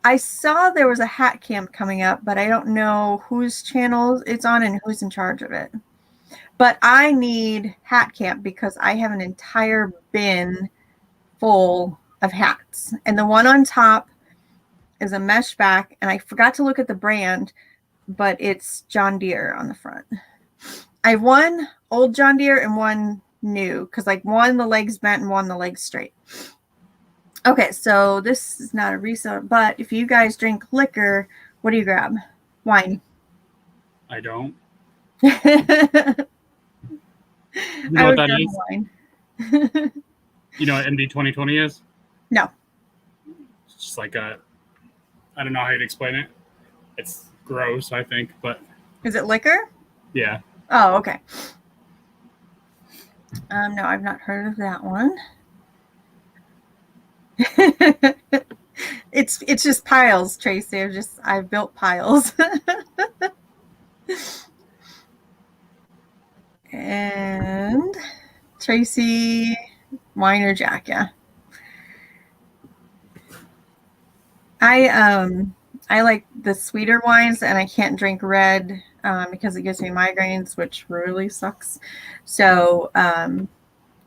I saw there was a hat camp coming up, but I don't know whose channel it's on and who's in charge of it. But I need hat camp because I have an entire bin full of hats. And the one on top is a mesh back, and I forgot to look at the brand, but it's John Deere on the front. I have one old John Deere and one new because like one the leg's bent and one the leg's straight. Okay, so this is not a resale, but if you guys drink liquor, what do you grab? Wine. I don't. You know what that is? Wine. You know what MD 2020 is? No. It's just like I don't know how you'd explain it. It's gross, I think, but. Is it liquor? Yeah. Oh, okay. No, I've not heard of that one. It's just piles, Tracy. I've built piles. And Tracy, wine or Jack, yeah. I like the sweeter wines, and I can't drink red because it gives me migraines, which really sucks. So,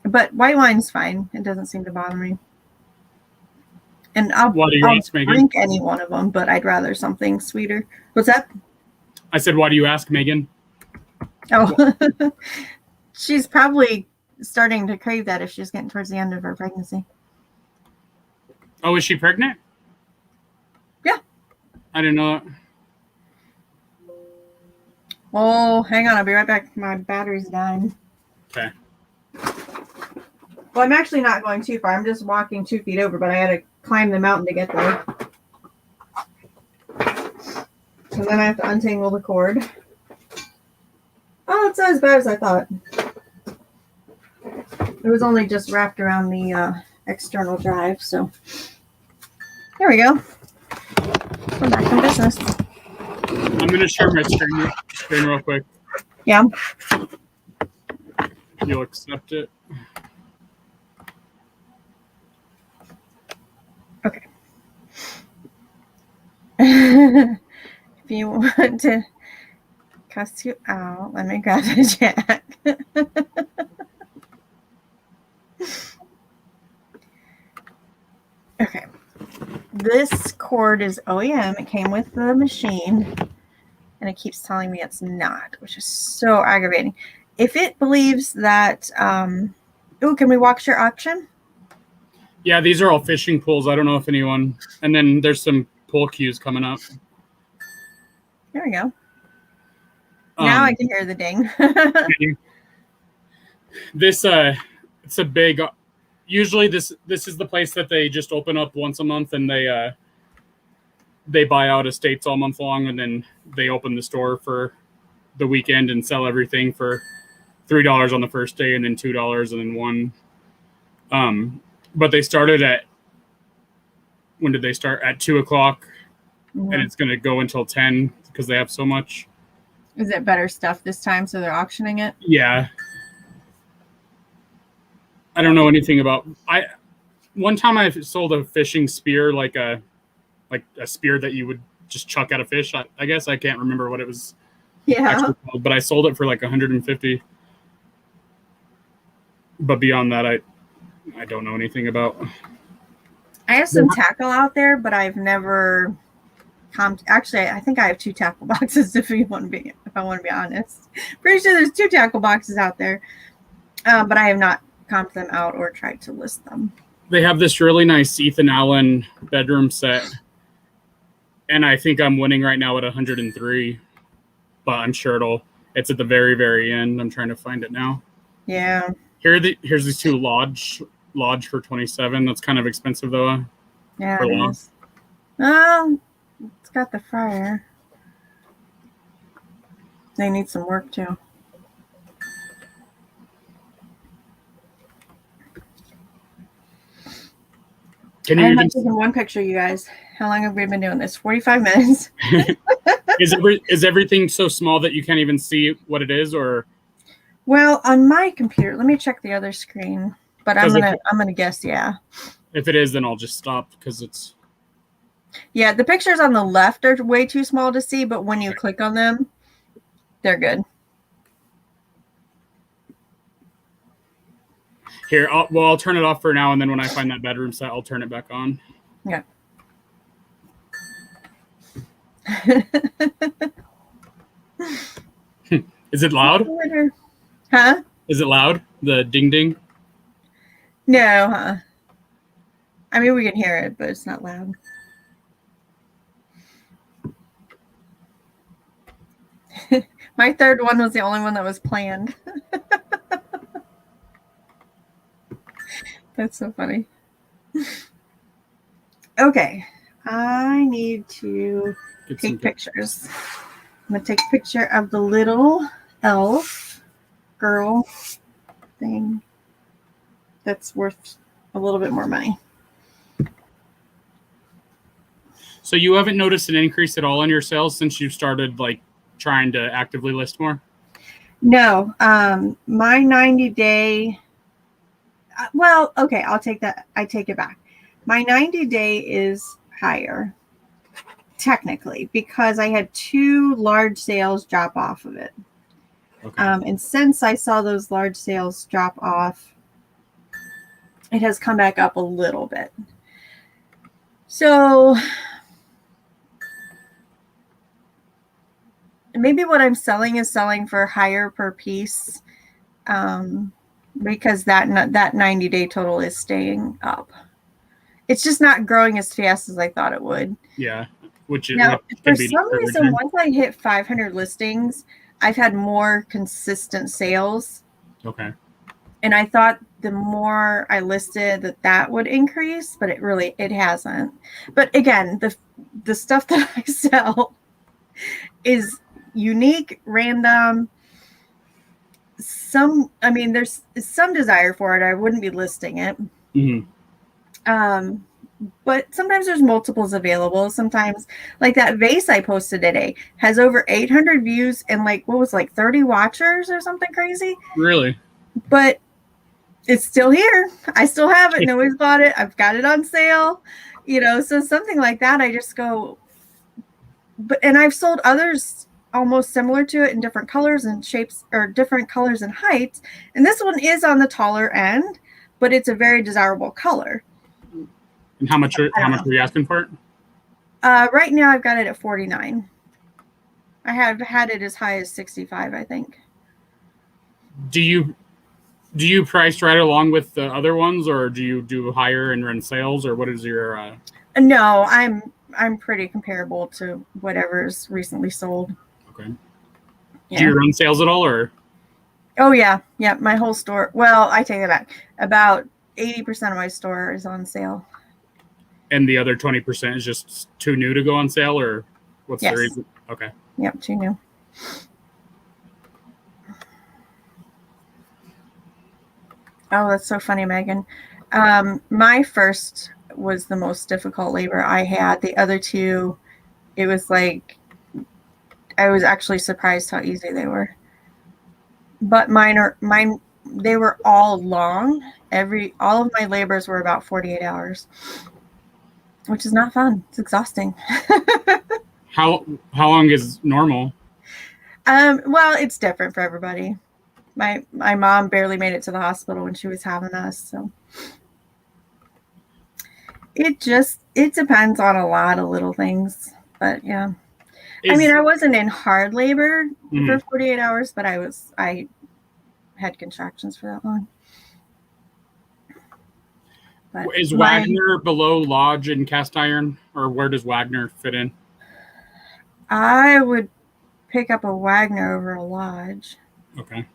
but white wine's fine. It doesn't seem to bother me. And I'll drink any one of them, but I'd rather something sweeter. What's that? I said, why do you ask, Megan? Oh, she's probably starting to crave that if she's getting towards the end of her pregnancy. Oh, is she pregnant? Yeah. I didn't know that. Oh, hang on. I'll be right back. My battery's dying. Okay. Well, I'm actually not going too far. I'm just walking 2 feet over, but I had to climb the mountain to get there. So then I have to untangle the cord. Oh, it's not as bad as I thought. It was only just wrapped around the external drive, so there we go. We're back in business. I'm going to share my screen real quick. Yeah. You'll accept it. Okay. If you want to cuss you out, let me grab the jack. Okay. This cord is OEM. It came with the machine, and it keeps telling me it's not, which is so aggravating. if it believes that, can we watch your auction? Yeah, these are all fishing pools. I don't know if anyone. And then there's some pool cues coming up. There we go. Now I can hear the ding. This it's a big. Usually this is the place that they just open up once a month, and they buy out estates all month long, and then they open the store for the weekend and sell everything for $3 on the first day, and then $2, and then $1. But they started at, when did they start? At 2:00, and it's going to go until 10 because they have so much. Is it better stuff this time, so they're auctioning it? Yeah. I don't know anything about. One time I sold a fishing spear, like a spear that you would just chuck at a fish. I guess I can't remember what it was actually called, but I sold it for like 150. But beyond that, I don't know anything about. I have some tackle out there, but I've never actually, I think I have 2 tackle boxes if I want to be honest. Pretty sure there's 2 tackle boxes out there. But I have not comped them out or tried to list them. They have this really nice Ethan Allen bedroom set, and I think I'm winning right now at 103, but I'm sure it's at the very, very end. I'm trying to find it now. Yeah. Here's these 2 lodge for 27. That's kind of expensive though. Yeah, it is. Well, it's got the fryer. They need some work too. Can you I'm even taking one picture, you guys? How long have we been doing this? 45 minutes. Is everything so small that you can't even see what it is, or? Well, on my computer, let me check the other screen. But I'm gonna guess, yeah. If it is, then I'll just stop because it's. Yeah, the pictures on the left are way too small to see, but when you click on them, they're good. Here, I'll turn it off for now, and then when I find that bedroom set, I'll turn it back on. Yeah. Is it loud? Huh? Is it loud? The ding ding? No, huh? I mean, we can hear it, but it's not loud. My third one was the only one that was planned. That's so funny. Okay. I need to take pictures. I'm going to take a picture of the little elf girl thing that's worth a little bit more money. So you haven't noticed an increase at all in your sales since you started trying to actively list more? No. My 90-day... Well, okay, I'll take that. I take it back. My 90-day is higher, technically, because I had 2 large sales drop off of it. Okay. And since I saw those large sales drop off, it has come back up a little bit. So maybe what I'm selling is selling for higher per piece. Because that 90-day total is staying up. It's just not growing as fast as I thought it would. Yeah. For some reason, once I hit 500 listings, I've had more consistent sales. Okay. And I thought the more I listed that would increase, but it hasn't. But again, the stuff that I sell is unique, random. There's some desire for it. I wouldn't be listing it. Mm-hmm. But sometimes there's multiples available. Sometimes, like that vase I posted today has over 800 views and 30 watchers or something crazy. Really? But it's still here. I still have it. Nobody's bought it. I've got it on sale. So something like that, I just go. And I've sold others almost similar to it in different colors and shapes, or different colors and heights. And this one is on the taller end, but it's a very desirable color. And how much are you asking for it? Right now I've got it at 49. I have had it as high as 65, I think. Do you price right along with the other ones, or do you do higher and run sales, or what is your? No, I'm pretty comparable to whatever's recently sold. Okay. Yeah. Do you run sales at all, or? Oh yeah, yeah. My whole store. Well, I take it back. About 80% of my store is on sale. And the other 20% is just too new to go on sale, or what's the Yes. reason? Okay. Yep, too new. Oh, that's so funny, Megan. My first was the most difficult labor I had. The other two, it was like I was actually surprised how easy they were. But mine they were all long. All of my labors were about 48 hours, which is not fun. It's exhausting. How long is normal? Well, it's different for everybody. My mom barely made it to the hospital when she was having us, so it depends on a lot of little things. But yeah. I mean, I wasn't in hard labor for 48 hours, but I had contractions for that long. But is Wagner below Lodge and Cast Iron, or where does Wagner fit in? I would pick up a Wagner over a Lodge. Okay.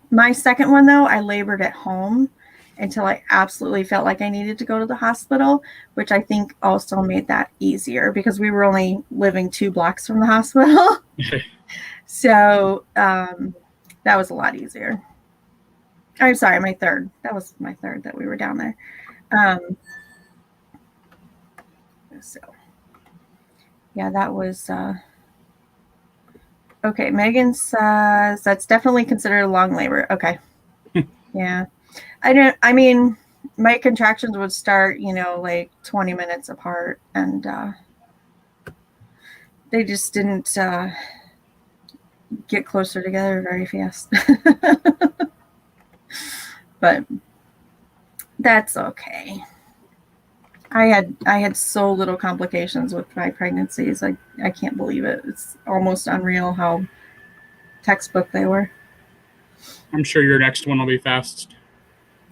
My second one, though, I labored at home until I absolutely felt like I needed to go to the hospital, which I think also made that easier because we were only living 2 blocks from the hospital. So that was a lot easier. I'm sorry, my third. That was my third that we were down there. So yeah, that was okay. Megan says that's definitely considered a long labor. Okay. Yeah. I mean, my contractions would start, like 20 minutes apart, and they just didn't get closer together very fast. But that's okay. I had so little complications with my pregnancies. I can't believe it. It's almost unreal how textbook they were. I'm sure your next one will be fast.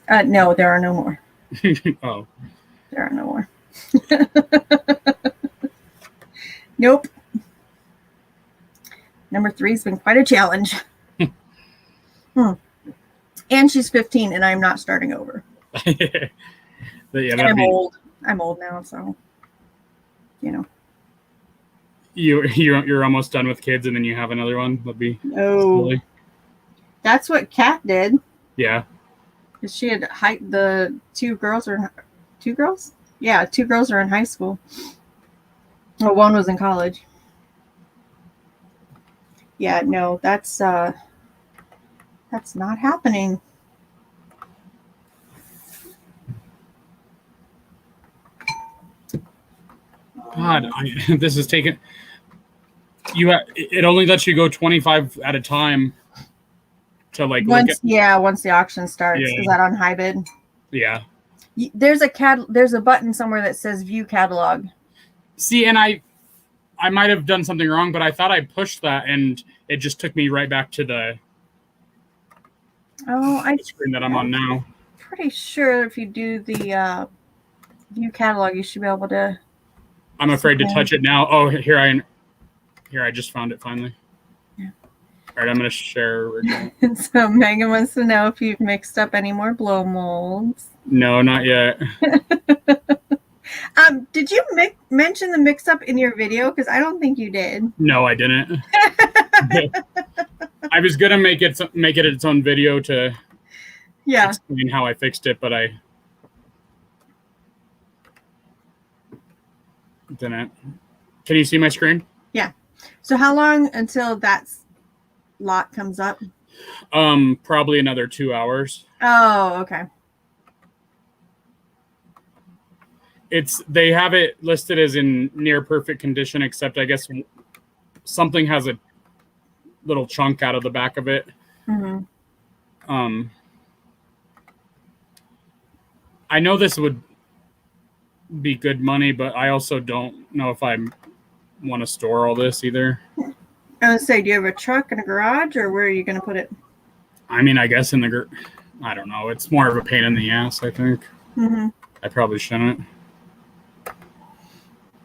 No, there are no more. Oh. There are no more. Nope. Number 3's been quite a challenge. And she's 15, and I'm not starting over. Yeah, and I'm old. I'm old now, so You're almost done with kids, and then you have another one. That'd be silly. That's what Kat did. Yeah. Because she had the 2 girls are 2 girls. Yeah, 2 girls are in high school. Well, one was in college. Yeah, no, that's not happening. God, this is taking. It only lets you go 25 at a time. To once the auction starts. Yeah. Is that on high bid? Yeah. There's a button somewhere that says view catalog. See, and I might have done something wrong, but I thought I pushed that, and it just took me right back to the screen that I'm on now. Pretty sure if you do the view catalog, you should be able to. I'm afraid to touch it now. Oh, here I just found it finally. Yeah. All right, I'm going to share. So Megan wants to know if you've mixed up any more blow molds. No, not yet. Did you mention the mix-up in your video? Because I don't think you did. No, I didn't. I was gonna make it its own video to explain how I fixed it, but I didn't. Can you see my screen? Yeah. So how long until that lot comes up? Probably another 2 hours. Oh, okay. They have it listed as in near perfect condition, except I guess something has a little chunk out of the back of it. Mm-hmm. I know this would be good money, but I also don't know if I want to store all this either. I was say, do you have a truck and a garage, or where are you going to put it? I mean, I guess I don't know. It's more of a pain in the ass, I think. Mm-hmm. I probably shouldn't.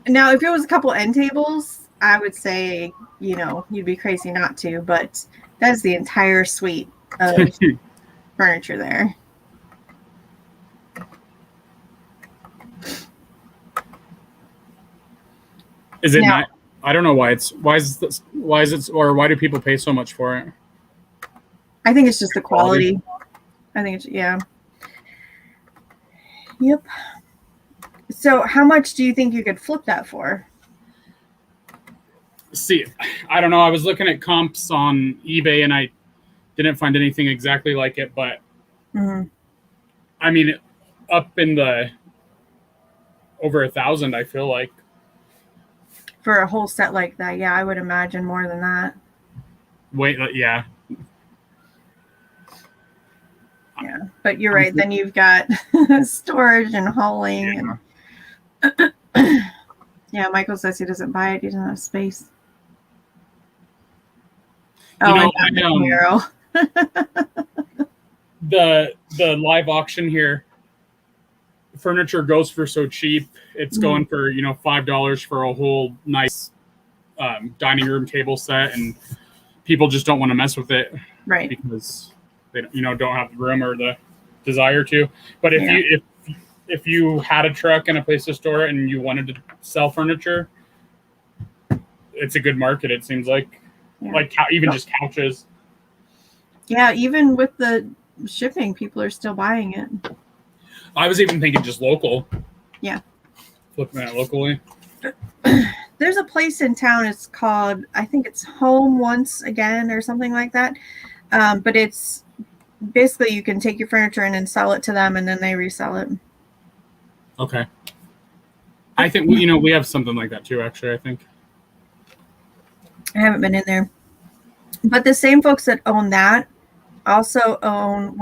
Now, if it was a couple end tables, I would say, you'd be crazy not to, but that's the entire suite of furniture there. Is it Now- not? I don't know why why do people pay so much for it? I think it's just the quality. I think it's, yeah. Yep. So how much do you think you could flip that for? See, I don't know. I was looking at comps on eBay and I didn't find anything exactly like it, but Mm-hmm. I mean, up in the over 1,000, I feel like. For a whole set like that, yeah, I would imagine more than that. Wait, yeah. Yeah, but you're right. Then you've got storage and hauling. Yeah. And yeah, Michael says he doesn't buy it. He doesn't have space. You know, and that the live auction here, furniture goes for so cheap. It's going for $5 for a whole nice dining room table set, and people just don't want to mess with it, right? Because they don't have the room or the desire to. But if you had a truck and a place to store it and you wanted to sell furniture, it's a good market. It seems like, even just couches. Yeah, even with the shipping, people are still buying it. I was even thinking just local. Yeah. Flipping it locally. There's a place in town. It's called, I think it's Home Once Again or something like that. But it's basically you can take your furniture in and sell it to them, and then they resell it. Okay. I think we have something like that too. Actually, I think. I haven't been in there, but the same folks that own that also own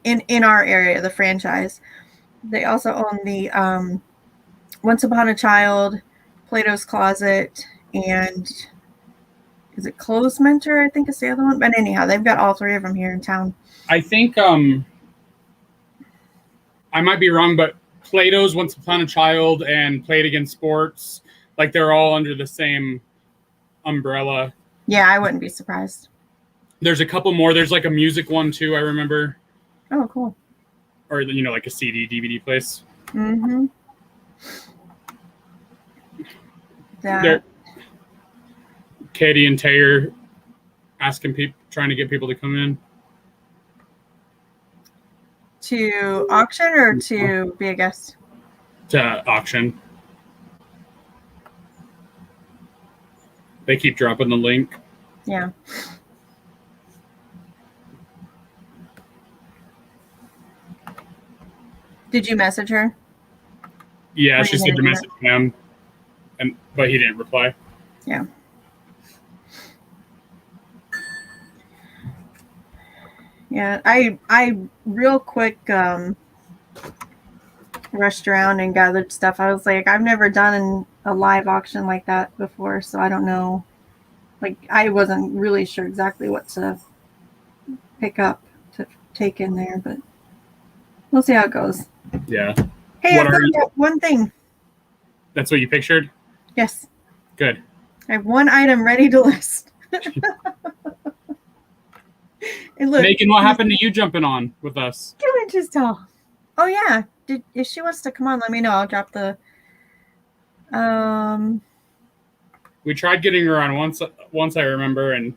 in our area, the franchise. They also own the Once Upon a Child, Plato's Closet, and is it Clothes Mentor? I think is the other one. But anyhow, they've got all three of them here in town. I think I might be wrong, but Plato's Once Upon a Child and Play It Again Sports, like they're all under the same umbrella. Yeah, I wouldn't be surprised. There's a couple more. There's like a music one too, I remember. Oh, cool. Or like a CD, DVD place. Mm-hmm. That. Katie and Taylor asking people, trying to get people to come in. To auction or to be a guest? To auction. They keep dropping the link. Yeah. Did you message her? Yeah, she said to message him, but he didn't reply. Yeah. Yeah, I real quick rushed around and gathered stuff. I was like, I've never done a live auction like that before, so I don't know. Like, I wasn't really sure exactly what to pick up to take in there, but we'll see how it goes. Yeah. Hey, I found out one thing. That's what you pictured? Yes. Good. I have one item ready to list. And look, Megan, what happened to you jumping on with us? 2 inches tall. Oh yeah. If she wants to come on, let me know. I'll drop the. We tried getting her on once I remember, and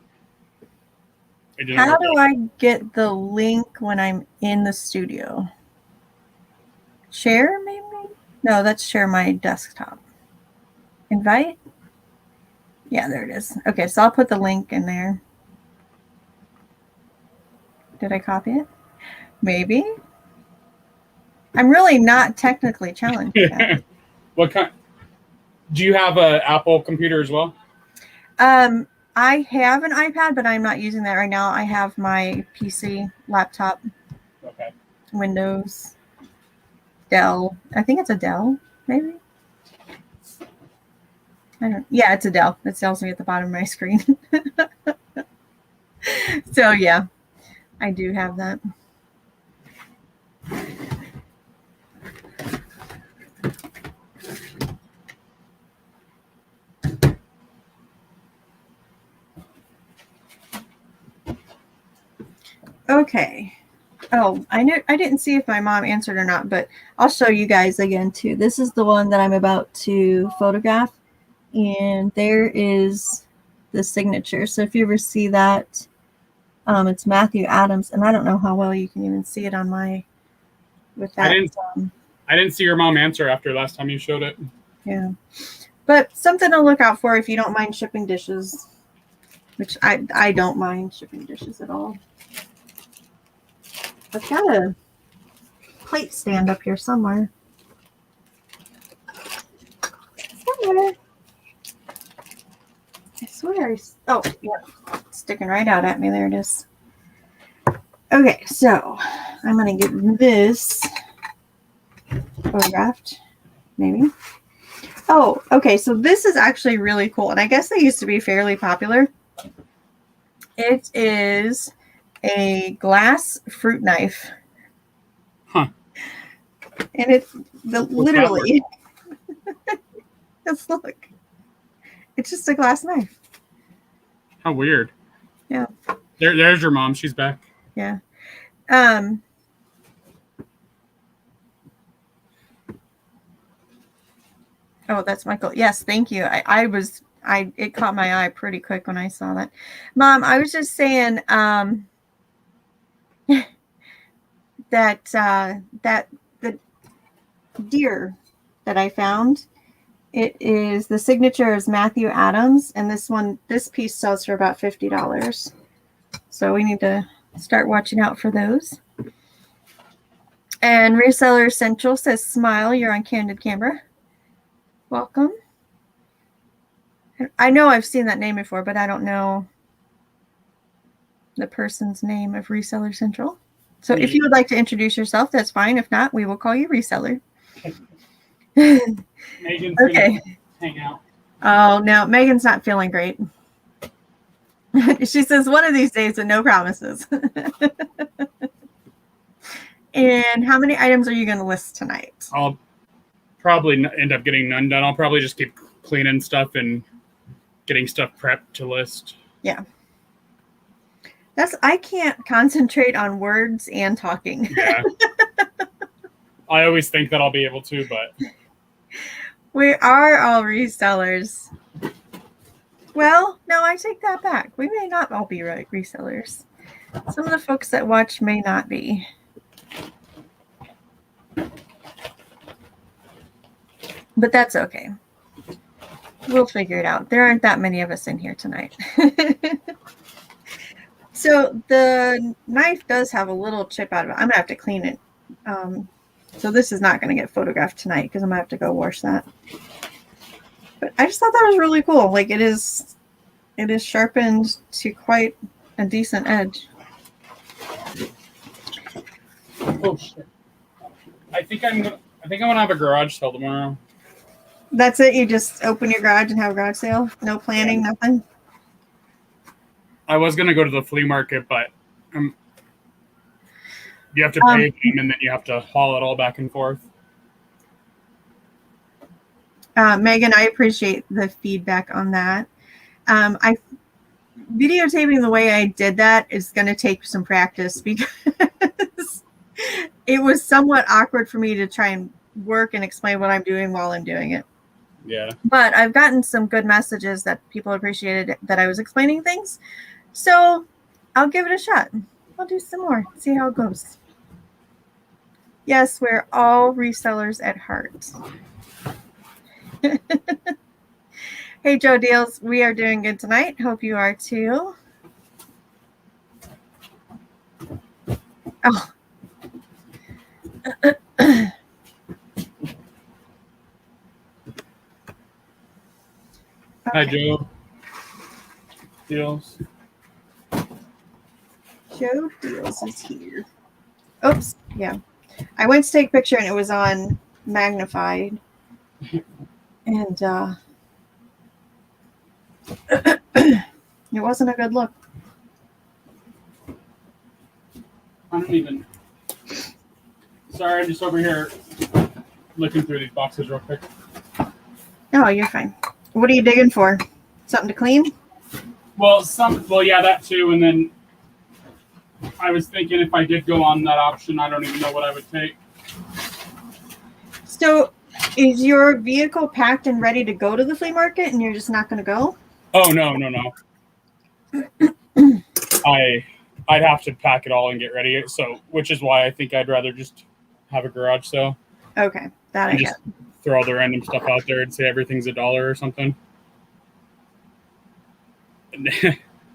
it didn't How work do out. I get the link when I'm in the studio? Share, maybe? No, that's share my desktop. Invite? Yeah, there it is. Okay, so I'll put the link in there. Did I copy it? Maybe. I'm really not technically challenged yet. What kind? Do you have an Apple computer as well? I have an iPad, but I'm not using that right now. I have my PC, laptop, Okay. Windows, Dell. I think it's a Dell, maybe. Yeah, it's Adele. It tells me at the bottom of my screen. So yeah, I do have that. Okay. Oh, I didn't see if my mom answered or not, but I'll show you guys again too. This is the one that I'm about to photograph, and there is the signature. So if you ever see that, it's Matthew Adams, and I don't know how well you can even see it on my with that. I didn't see your mom answer after last time you showed it. Yeah, but something to look out for if you don't mind shipping dishes, which I don't mind shipping dishes at all. I've got a plate stand up here somewhere. I swear. Oh, yeah. It's sticking right out at me. There it is. Okay, so I'm going to get this photographed, maybe. Oh, okay. So this is actually really cool. And I guess they used to be fairly popular. It is a glass fruit knife. Huh. And it's literally, just look. It's just a glass knife. How weird. Yeah. There's your mom. She's back. Yeah. Oh, that's Michael. Yes, thank you. It caught my eye pretty quick when I saw that. Mom, I was just saying that the deer that I found, the signature is Matthew Adams, and this piece sells for about $50. So we need to start watching out for those. And Reseller Central says, "Smile, you're on Candid Camera. Welcome." I know I've seen that name before, but I don't know the person's name of Reseller Central. So if you would like to introduce yourself, that's fine. If not, we will call you Reseller. Megan's okay. Hang out. Oh, no, Megan's not feeling great. She says one of these days, but no promises. And how many items are you going to list tonight? I'll probably end up getting none done. I'll probably just keep cleaning stuff and getting stuff prepped to list. Yeah. I can't concentrate on words and talking. Yeah. I always think that I'll be able to, but we are all resellers. Well, no, I take that back. We may not all be resellers. Some of the folks that watch may not be. But that's okay. We'll figure it out. There aren't that many of us in here tonight. So the knife does have a little chip out of it. I'm going to have to clean it. So this is not going to get photographed tonight because I'm going to have to go wash that. But I just thought that was really cool. Like it is sharpened to quite a decent edge. oh shit! I think I'm gonna have a garage sale tomorrow. That's it. You just open your garage and have a garage sale. No planning, nothing. I was gonna go to the flea market, but you have to pay them and then you have to haul it all back and forth. Megan, I appreciate the feedback on that. Videotaping the way I did that is going to take some practice because it was somewhat awkward for me to try and work and explain what I'm doing while I'm doing it. Yeah. But I've gotten some good messages that people appreciated that I was explaining things. So I'll give it a shot. I'll do some more, see how it goes. Yes, we're all resellers at heart. Hey, Joe Deals, we are doing good tonight. Hope you are too. Oh. Hi, Joe Deals. Joe Deals is here. Oops. Yeah. I went to take a picture and it was on magnified. And It wasn't a good look. I don't even. Sorry, I'm just over here looking through these boxes real quick. No, you're fine. What are you digging for? Something to clean? Well, yeah, that too. And then I was thinking if I did go on that option, I don't even know what I would take. So, is your vehicle packed and ready to go to the flea market, and you're just not going to go? Oh no. I'd have to pack it all and get ready. So, which is why I think I'd rather just have a garage sale. Okay, that I And get. just throw all the random stuff out there and say everything's $1 or something.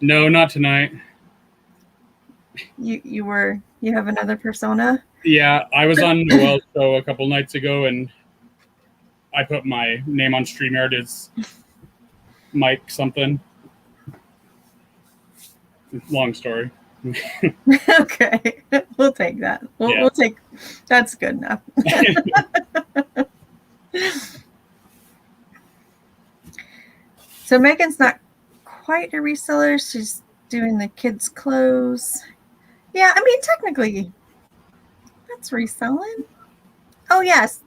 No, not tonight. You have another persona? Yeah, I was on Noel's show a couple nights ago, and I put my name on StreamYard as Mike something. Long story. Okay, we'll take that. We'll take. That's good enough. So Megan's not quite a reseller. She's doing the kids' clothes. Yeah, I mean technically, that's reselling. Oh yes,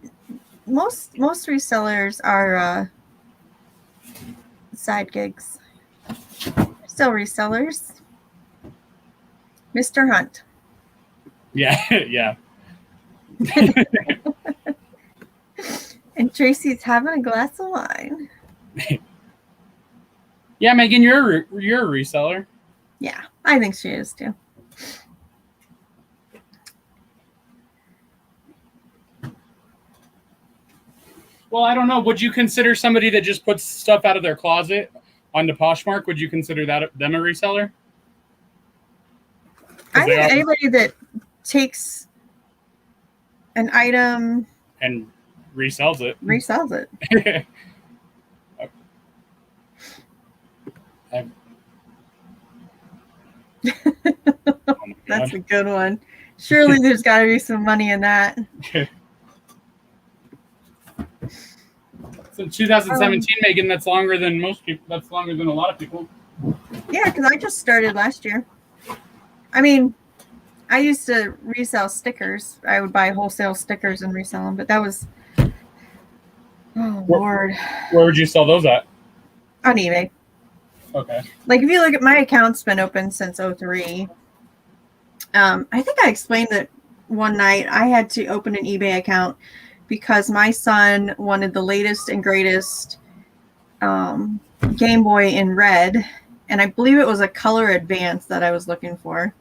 most resellers are side gigs. Still resellers. Mr. Hunt. Yeah, yeah. And Tracy's having a glass of wine. Yeah, Megan, you're a reseller. Yeah, I think she is too. Well, I don't know. Would you consider somebody that just puts stuff out of their closet on the Poshmark? Would you consider them a reseller? I think anybody that takes an item and resells it. That's a good one. Surely there's got to be some money in that. So 2017, Megan, that's longer than most people. That's longer than a lot of people. Yeah, because I just started last year. I mean, I used to resell stickers. I would buy wholesale stickers and resell them, but that was, Lord. Where would you sell those at? On eBay. Okay. Like if you look at my account's been open since 2003. I think I explained that one night I had to open an eBay account because my son wanted the latest and greatest Game Boy in red, and I believe it was a color advance that I was looking for.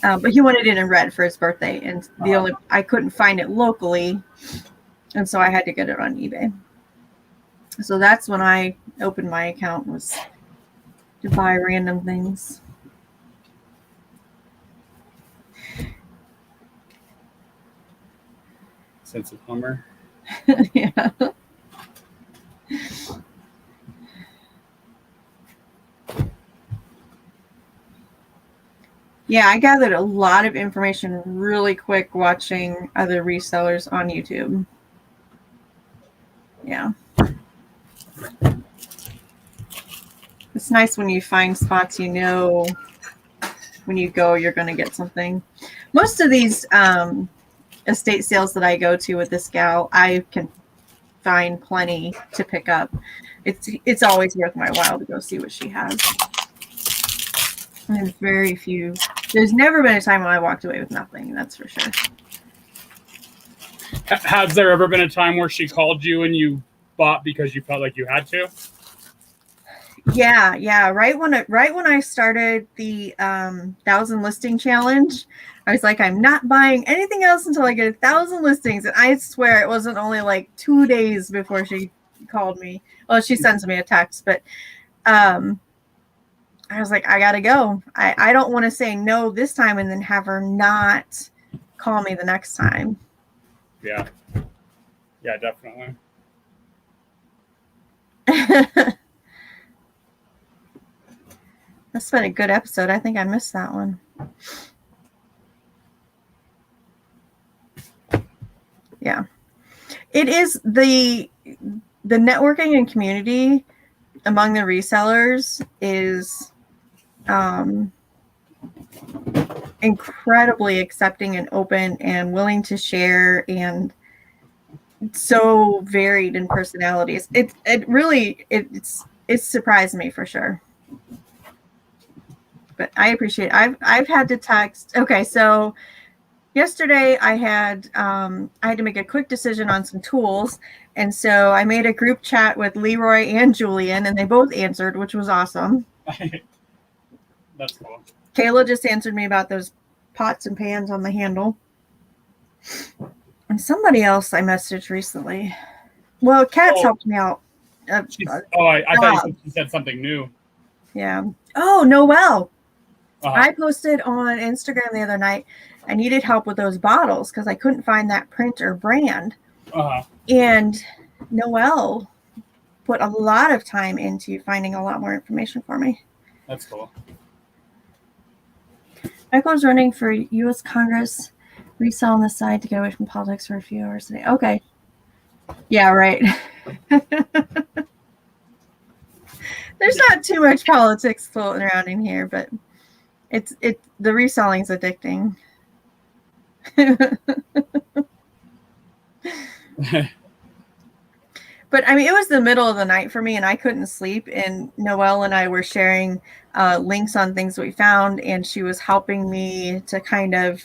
But he wanted it in red for his birthday, and I couldn't find it locally, and so I had to get it on eBay. So that's when I opened my account, was to buy random things. Sense of humor. Yeah. Yeah, I gathered a lot of information really quick watching other resellers on YouTube. Yeah. It's nice when you find spots you know when you go you're going to get something. Most of these estate sales that I go to with this gal, I can find plenty to pick up. It's always worth my while to go see what she has. And there's never been a time when I walked away with nothing, that's for sure. Has there ever been a time where she called you and you bought because you felt like you had to? Yeah. Right when I started the 1,000 listing challenge, I was like, I'm not buying anything else until I get 1,000 listings. And I swear it wasn't only like 2 days before she called me. Well, she sends me a text, but I was like, I gotta go. I don't want to say no this time and then have her not call me the next time. Yeah, definitely. That's been a good episode. I think I missed that one. Yeah. It is the networking and community among the resellers is incredibly accepting and open and willing to share, and so varied in personalities. It's surprised me for sure. But I appreciate it. I've had to text. Okay, so yesterday I had to make a quick decision on some tools, and so I made a group chat with Leroy and Julian, and they both answered, which was awesome. That's cool. Kayla just answered me about those pots and pans on the handle. And somebody else I messaged recently. Well, Kat's helped me out. I thought you said something new. Yeah. Oh, Noelle. Uh-huh. I posted on Instagram the other night. I needed help with those bottles because I couldn't find that print or brand. Uh-huh. And Noelle put a lot of time into finding a lot more information for me. That's cool. Michael's running for U.S. Congress. Resell on the side to get away from politics for a few hours a day. Okay. Yeah, right. There's not too much politics floating around in here, but the reselling's addicting. But I mean, it was the middle of the night for me, and I couldn't sleep. And Noelle and I were sharing links on things we found, and she was helping me to kind of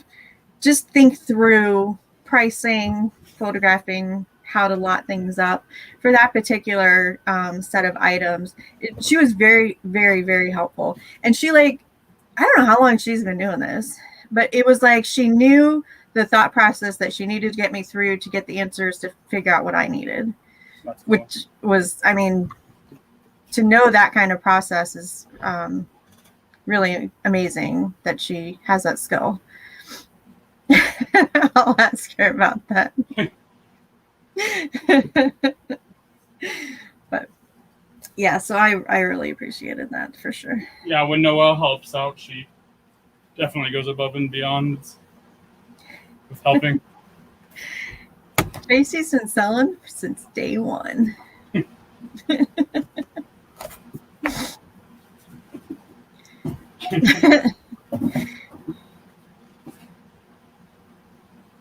just think through pricing, photographing, how to lot things up for that particular set of items. She was very, very, very helpful. And she, like, I don't know how long she's been doing this, but it was like she knew the thought process that she needed to get me through to get the answers to figure out what I needed. That's cool. Which was, I mean, to know that kind of process is really amazing that she has that skill. I'll ask her about that. But yeah, so I really appreciated that for sure. Yeah, when Noelle helps out, she definitely goes above and beyond with helping. Tracy's been selling since day one.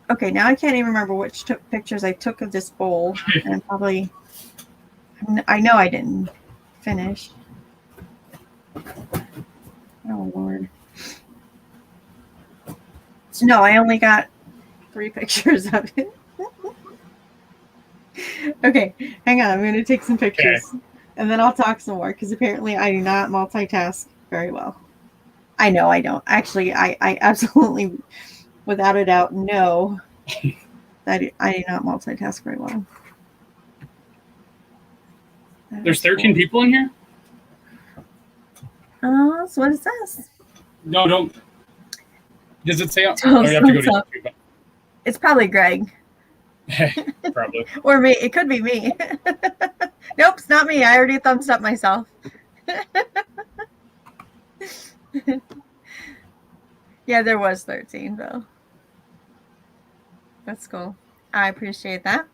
Okay, now I can't even remember which pictures I took of this bowl, and I know I didn't finish. Oh Lord! No, I only got 3 pictures of it. Okay, hang on. I'm going to take some pictures, and then I'll talk some more, because apparently I do not multitask very well. I know I don't. Actually, I absolutely, without a doubt, know that I do not multitask very well. There's 13 people in here? So what is this? No, don't. Does it say? You have to go to YouTube. It's probably Greg. Probably. Or me. It could be me. Nope, it's not me. I already thumbs up myself. Yeah, there was 13 though. That's cool. I appreciate that.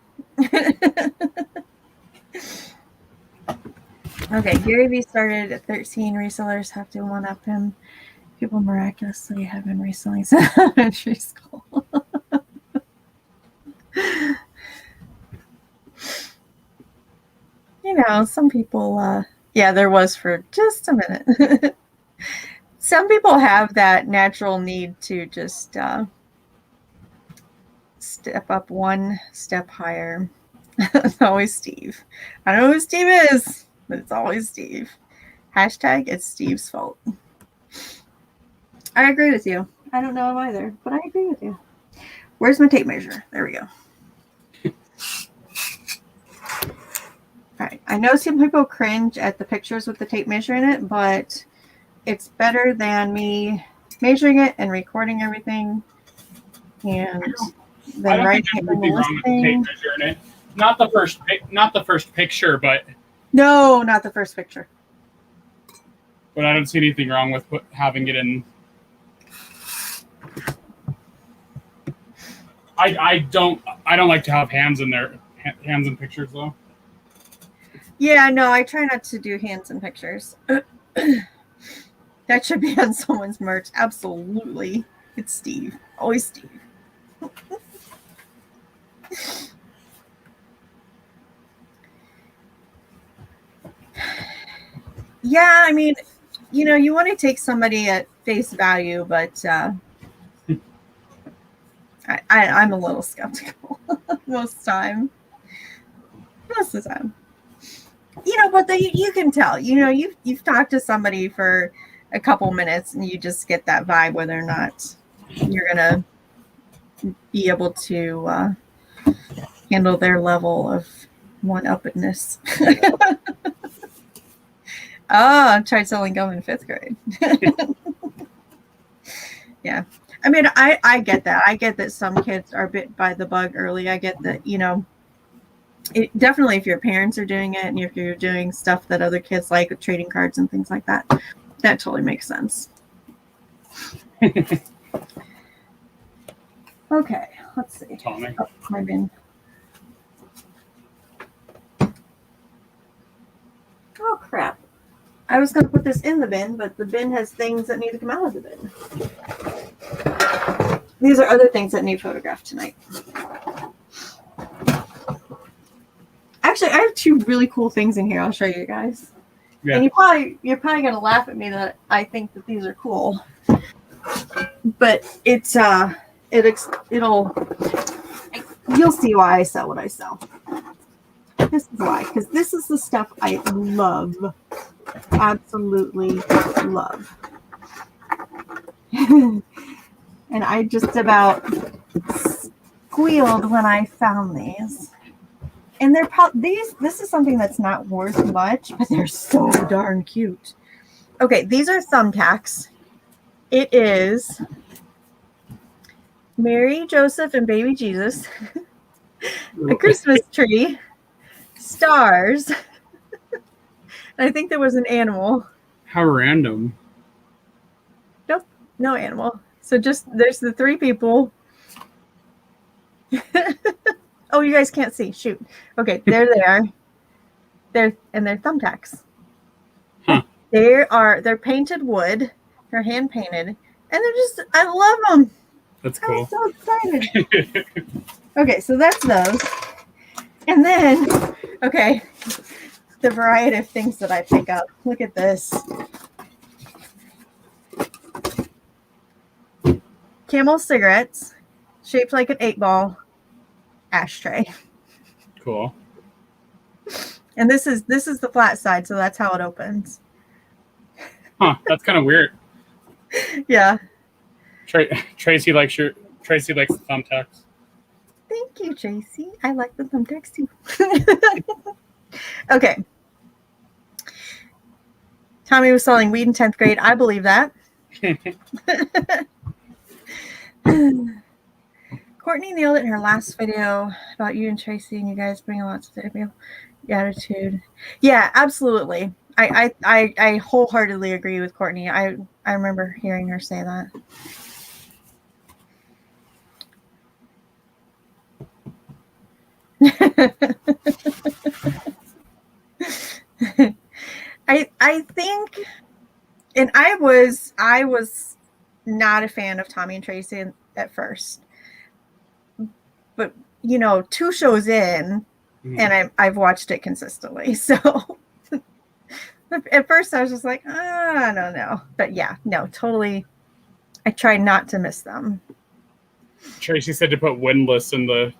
Okay, Gary Vee started at 13. Resellers have to one-up him. People miraculously have been reselling since elementary school. You know, some people, yeah, there was for just a minute. Some people have that natural need to just step up one step higher. It's always Steve. I don't know who Steve is, but it's always Steve. Hashtag it's Steve's fault. I agree with you. I don't know him either, but I agree with you. Where's my tape measure? There we go. All right. I know some people cringe at the pictures with the tape measure in it, but it's better than me measuring it and recording everything and then writing it in the listing. It. Not the first picture, but no, not the first picture. But I don't see anything wrong with having it in. I don't like to have hands in pictures though. Yeah, no, I try not to do hands in pictures. That should be on someone's merch. Absolutely. It's Steve. Always Steve. Yeah, I mean, you want to take somebody at face value, but I'm a little skeptical most of the time. Most of the time. But you can tell. You've talked to somebody for a couple minutes, and you just get that vibe whether or not you're gonna be able to handle their level of one-uppedness. I tried selling gum in 5th grade. Yeah. I mean, I get that. I get that some kids are bit by the bug early. I get that, definitely if your parents are doing it and if you're doing stuff that other kids like with trading cards and things like that, that totally makes sense. Okay, let's see. Tommy. Oh, my bin. Oh, crap. I was going to put this in the bin, but the bin has things that need to come out of the bin. These are other things that need photographed tonight. Actually, I have 2 really cool things in here. I'll show you guys. Yeah. And you're probably going to laugh at me that I think that these are cool. But you'll see why I sell what I sell. This is why, because this is the stuff I love. Absolutely love. And I just about squealed when I found these. And they're this is something that's not worth much, but they're so darn cute. Okay, these are thumbtacks. It is Mary, Joseph, and baby Jesus, a Christmas tree, stars. I think there was an animal. How random. Nope, no animal. So there's the 3 people. Oh, you guys can't see. Shoot. Okay, there they are. They're thumbtacks. Huh. They're painted wood. They're hand painted, and I love them. That's cool. I'm so excited. Okay, so that's those. And then, okay, the variety of things that I pick up. Look at this. Camel cigarettes, shaped like an 8-ball ashtray. Cool. And this is the flat side, so that's how it opens. Huh, that's kind of weird. Yeah. Tracy likes the thumbtacks. Thank you, Tracy. I like the thumbtacks too. Okay. Tommy was selling weed in 10th grade. I believe that. Courtney nailed it in her last video about you and Tracy, and you guys bring a lot to the attitude. Yeah, absolutely. I wholeheartedly agree with Courtney. I remember hearing her say that. I think, and I was not a fan of Tommy and Tracy at first, but 2 shows in, and I've watched it consistently. So at first I was just like, I don't know, but yeah, no, totally. I try not to miss them. Tracy said to put windless in the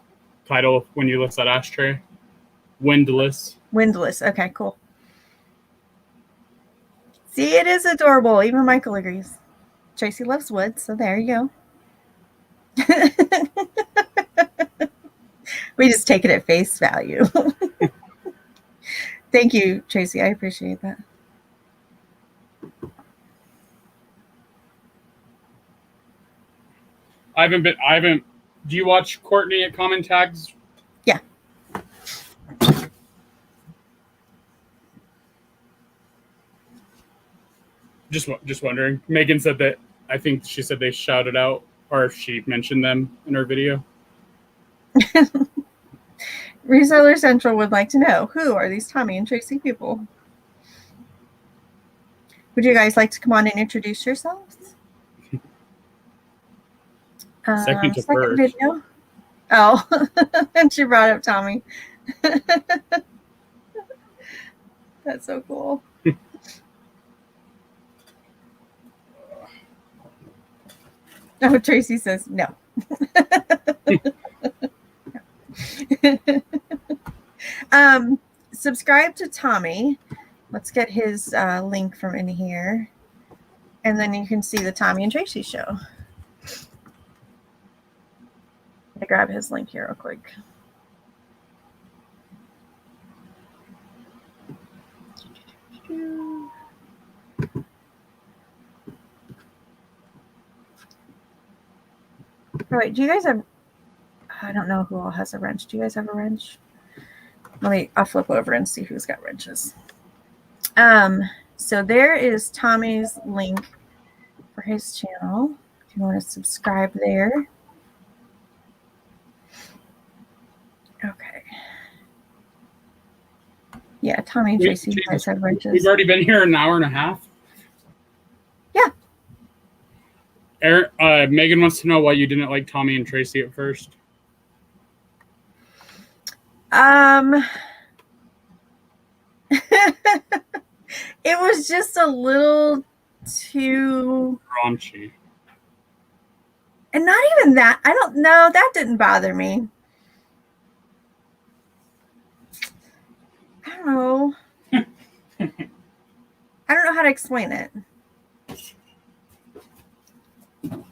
title when you list that ashtray. Windless. Okay, cool. See, it is adorable. Even Michael agrees. Tracy loves wood, so there you go. We just take it at face value. Thank you, Tracy. I appreciate that. I haven't. Do you watch Courtney at Common Tags? Yeah. Just wondering. Megan said that. I think she said they shouted out, or she mentioned them in her video. Reseller Central would like to know, who are these Tommy and Tracy people? Would you guys like to come on and introduce yourselves? Second to first. Video. Oh, and she brought up Tommy. That's so cool. Oh, Tracy says no. Subscribe to Tommy. Let's get his link from in here. And then you can see the Tommy and Tracy show. I'm gonna grab his link here real quick. All right, do you guys have, I don't know who all has a wrench. Do you guys have a wrench? I'll flip over and see who's got wrenches. So there is Tommy's link for his channel. If you want to subscribe there. Okay. Yeah, Tommy and Tracy, you guys have wrenches. We've already been here an hour and a half. Yeah. Megan wants to know why you didn't like Tommy and Tracy at first. It was just a little too raunchy. And not even that. I don't know. That didn't bother me. I don't know. I don't know how to explain it. And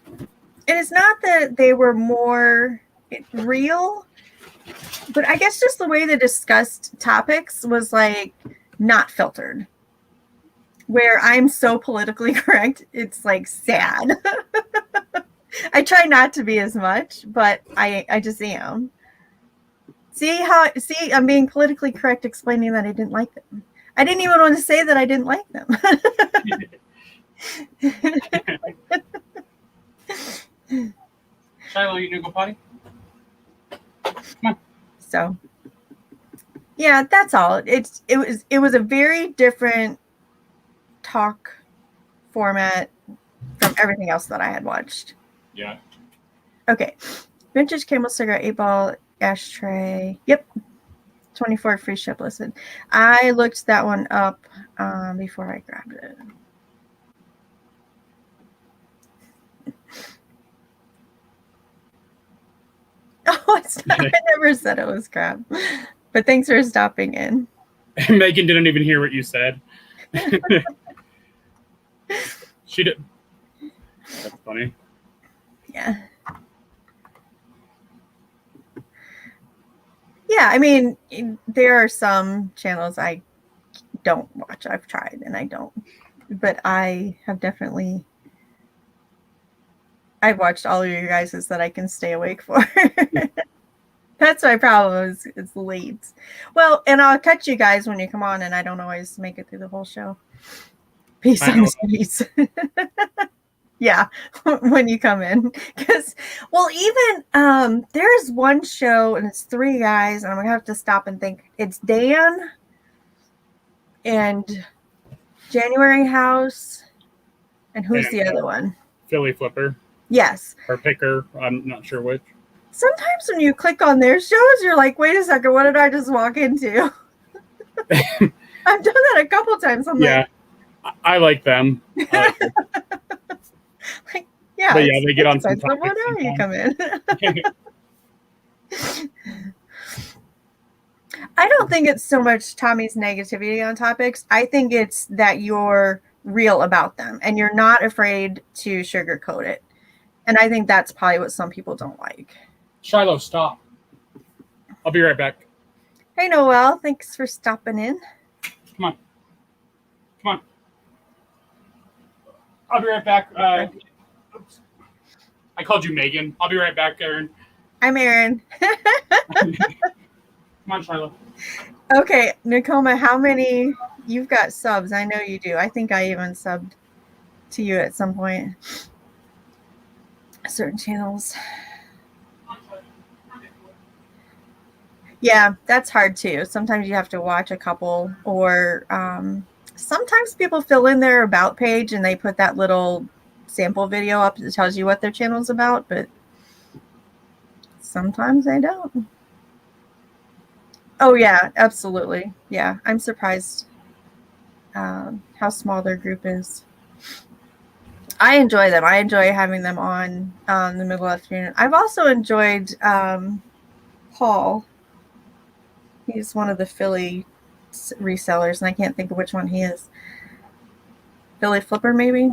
it's not that they were more real, but I guess just the way they discussed topics was like not filtered. Where I'm so politically correct, it's like sad. I try not to be as much, but I just am. See, I'm being politically correct explaining that I didn't like them. I didn't even want to say that I didn't like them. Shiloh, you gonna go potty? Come on. So, yeah, that's all. It was a very different talk format from everything else that I had watched. Yeah. Okay. Vintage Camel cigarette, 8-ball ashtray. Yep. 24 free ship listed. I looked that one up before I grabbed it. Oh, it's not. I never said it was crap. But thanks for stopping in. Megan didn't even hear what you said. She did. That's funny. Yeah. Yeah, I mean, there are some channels I don't watch. I've tried and I don't. But I have definitely... I've watched all of you guys' that I can stay awake for. That's my problem, is it's late. Well, and I'll catch you guys when you come on, and I don't always make it through the whole show. Peace on the streets. Yeah, when you come in. Because, well, even there's one show, and it's 3 guys, and I'm going to have to stop and think. It's Dan and January House, and who's the other one? Philly Flipper. Yes. Or Picker. I'm not sure which. Sometimes when you click on their shows, you're like, wait a second, what did I just walk into? I've done that a couple times. I'm yeah, like, I like them. Like, yeah. But yeah, they get on some topics. Whenever you come in. I don't think it's so much Tommy's negativity on topics. I think it's that you're real about them and you're not afraid to sugarcoat it. And I think that's probably what some people don't like. Shiloh, stop. I'll be right back. Hey, Noel. Thanks for stopping in. Come on. Come on. I'll be right back. Oops. I called you Megan. I'll be right back, Aaron. I'm Aaron. Come on, Shiloh. Okay, Nakoma, how many? You've got subs. I know you do. I think I even subbed to you at some point. Certain channels. Yeah, that's hard too. Sometimes you have to watch a couple, or sometimes people fill in their about page and they put that little sample video up that tells you what their channel's about, but sometimes they don't. Oh yeah, absolutely. Yeah, I'm surprised how small their group is. I enjoy them. I enjoy having them on the middle afternoon. I've also enjoyed Paul. He's one of the Philly resellers, and I can't think of which one he is. Philly Flipper, maybe.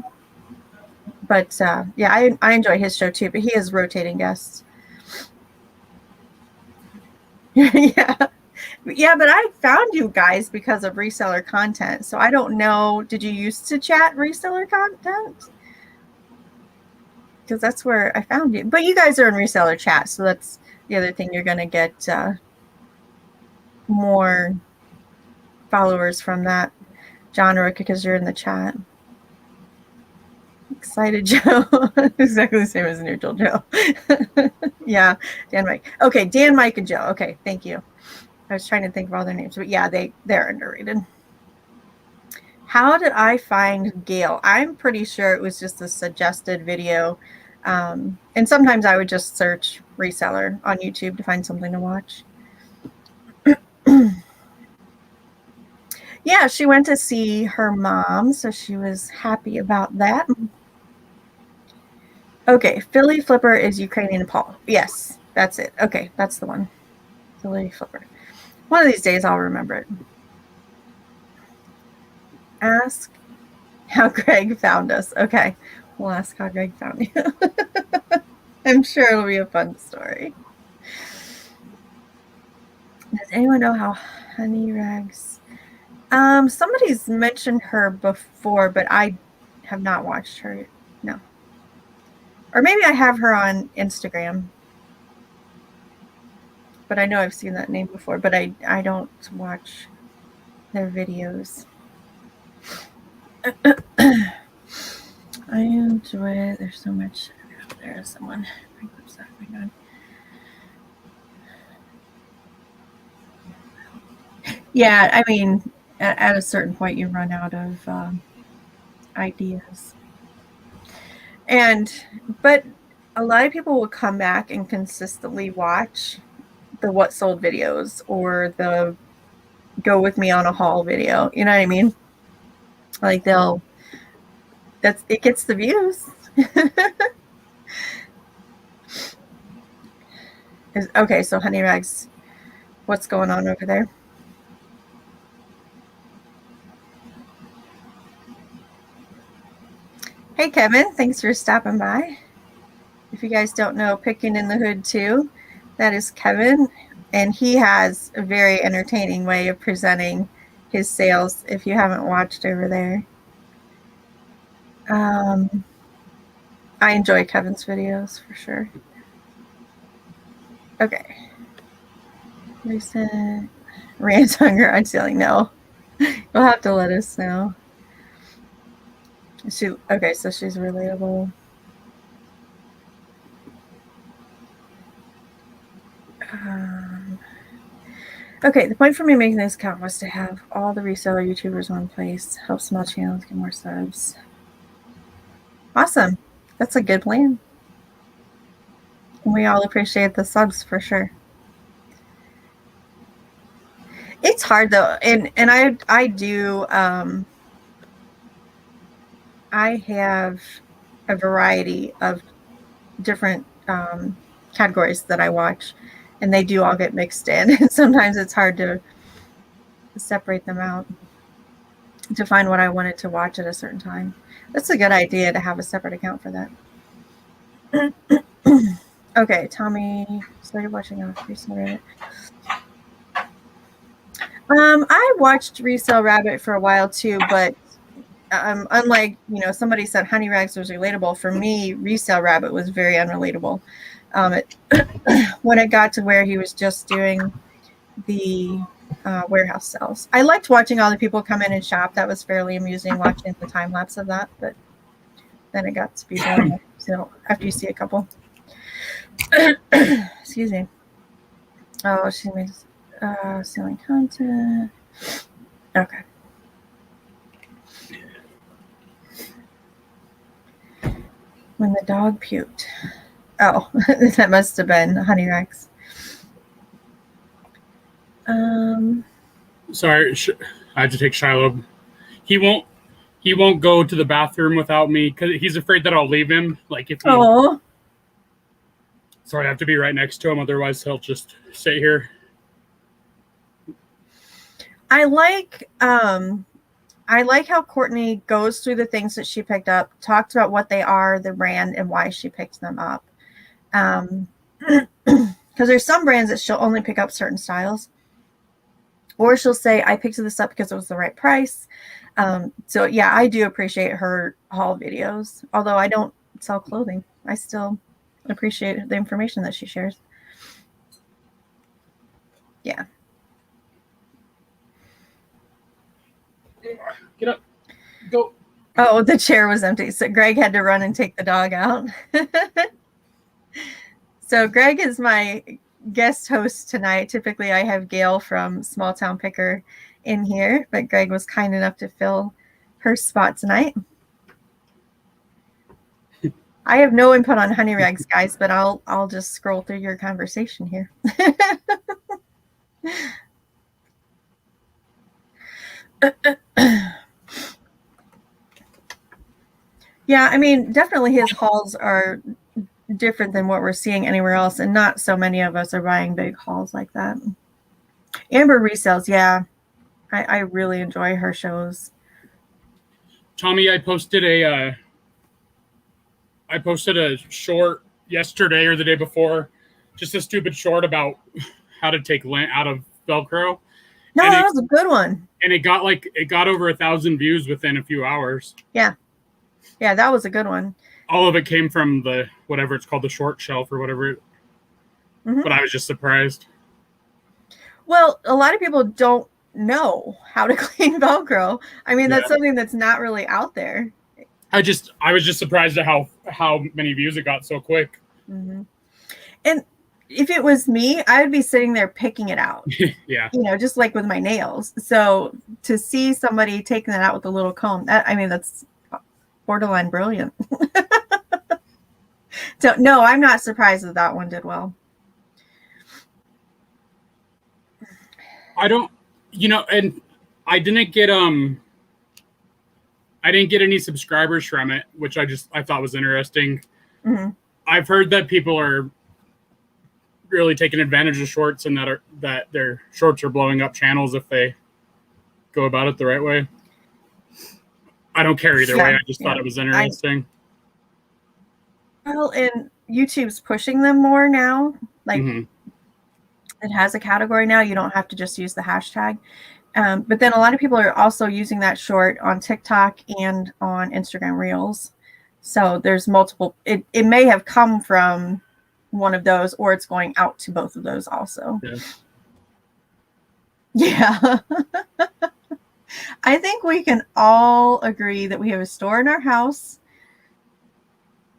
But yeah, I enjoy his show too. But he has rotating guests. Yeah, yeah. But I found you guys because of reseller content. So I don't know. Did you used to chat reseller content? Because that's where I found you. But you guys are in reseller chat, so that's the other thing. You're going to get more followers from that genre because you're in the chat. Excited Joe. Exactly the same as Neutral Joe. Yeah, Dan Mike. Okay, Dan Mike and Joe. Okay, thank you. I was trying to think of all their names, but yeah, they're underrated. How did I find Gayle? I'm pretty sure it was just a suggested video. And sometimes I would just search reseller on YouTube to find something to watch. Yeah, she went to see her mom, so she was happy about that. Okay, Philly Flipper is Ukrainian Paul. Yes, that's it. Okay, that's the one. Philly Flipper. One of these days I'll remember it. Ask how Greg found us. Okay, we'll ask how Greg found you. I'm sure it'll be a fun story. Does anyone know how Honey Rags? Somebody's mentioned her before, but I have not watched her. No. Or maybe I have her on Instagram. But I know I've seen that name before, but I don't watch their videos. I enjoy it. There's so much. There's someone. Yeah, I mean, at a certain point, you run out of ideas. But a lot of people will come back and consistently watch the what sold videos or the go with me on a haul video. You know what I mean? Like it gets the views. Okay, so Honey Rags, what's going on over there? Hey Kevin, thanks for stopping by. If you guys don't know Picking in the Hood 2, that is Kevin, and he has a very entertaining way of presenting his sales if you haven't watched over there. I enjoy Kevin's videos for sure. Okay. Recent rant on garage selling. No. You'll have to let us know. Okay, so she's relatable. Okay, the point for me making this account was to have all the reseller YouTubers in one place, help small channels get more subs. Awesome. That's a good plan. We all appreciate the subs for sure. It's hard though, and I do I have a variety of different categories that I watch, and they do all get mixed in. And sometimes it's hard to separate them out to find what I wanted to watch at a certain time. That's a good idea to have a separate account for that. Okay, Tommy started watching on Resale Rabbit. I watched Resale Rabbit for a while too, but unlike somebody said Honey Rags was relatable. For me, Resale Rabbit was very unrelatable. When it got to where he was just doing the warehouse sales, I liked watching all the people come in and shop. That was fairly amusing watching the time lapse of that. But then it got to be boring. So after you see a couple. Excuse me. Oh, she made Selling content. Okay. When the dog puked. Oh, that must have been Honey Rex. Sorry, I had to take Shiloh. He won't go to the bathroom without me because he's afraid that I'll leave him. Like if he, Oh, so I have to be right next to him. Otherwise, he'll just stay here. I like how Courtney goes through the things that she picked up, talks about what they are, the brand, and why she picked them up. Because there's some brands that she'll only pick up certain styles, or she'll say, I picked this up because it was the right price. So yeah, I do appreciate her haul videos. Although I don't sell clothing, I still appreciate the information that she shares. Yeah. Get up. Go. Oh, the chair was empty. So Greg had to run and take the dog out. So Greg is my guest host tonight. Typically I have Gayle from Small Town Picker in here, but Greg was kind enough to fill her spot tonight. I have no input on Honey Rags, guys, but I'll just scroll through your conversation here. Yeah, I mean, definitely his hauls are different than what we're seeing anywhere else, and not so many of us are buying big hauls like that. Amber resells, yeah. I really enjoy her shows. Tommy, I posted a short yesterday or the day before, just a stupid short about how to take lint out of Velcro. No, that was a good one. And it got over 1,000 views within a few hours. Yeah, that was a good one. All of it came from the whatever it's called, the short shelf or whatever. Mm-hmm. But I was just surprised. Well, a lot of people don't know how to clean Velcro. I mean, that's something that's not really out there. I was just surprised at how many views it got so quick. Mm-hmm. And if it was me, I would be sitting there picking it out. Yeah. You know, just like with my nails. So to see somebody taking that out with a little comb, that's borderline brilliant. So no, I'm not surprised that one did well. And I didn't get any subscribers from it, which I thought was interesting. Mm-hmm. I've heard that people are really taking advantage of shorts, and that their shorts are blowing up channels if they go about it the right way. I don't care either way. I just thought it was interesting. Well, and YouTube's pushing them more now. Like, It has a category now. You don't have to just use the hashtag. But then a lot of people are also using that short on TikTok and on Instagram Reels. So there's multiple. It may have come from one of those, or it's going out to both of those also. Yeah. I think we can all agree that we have a store in our house.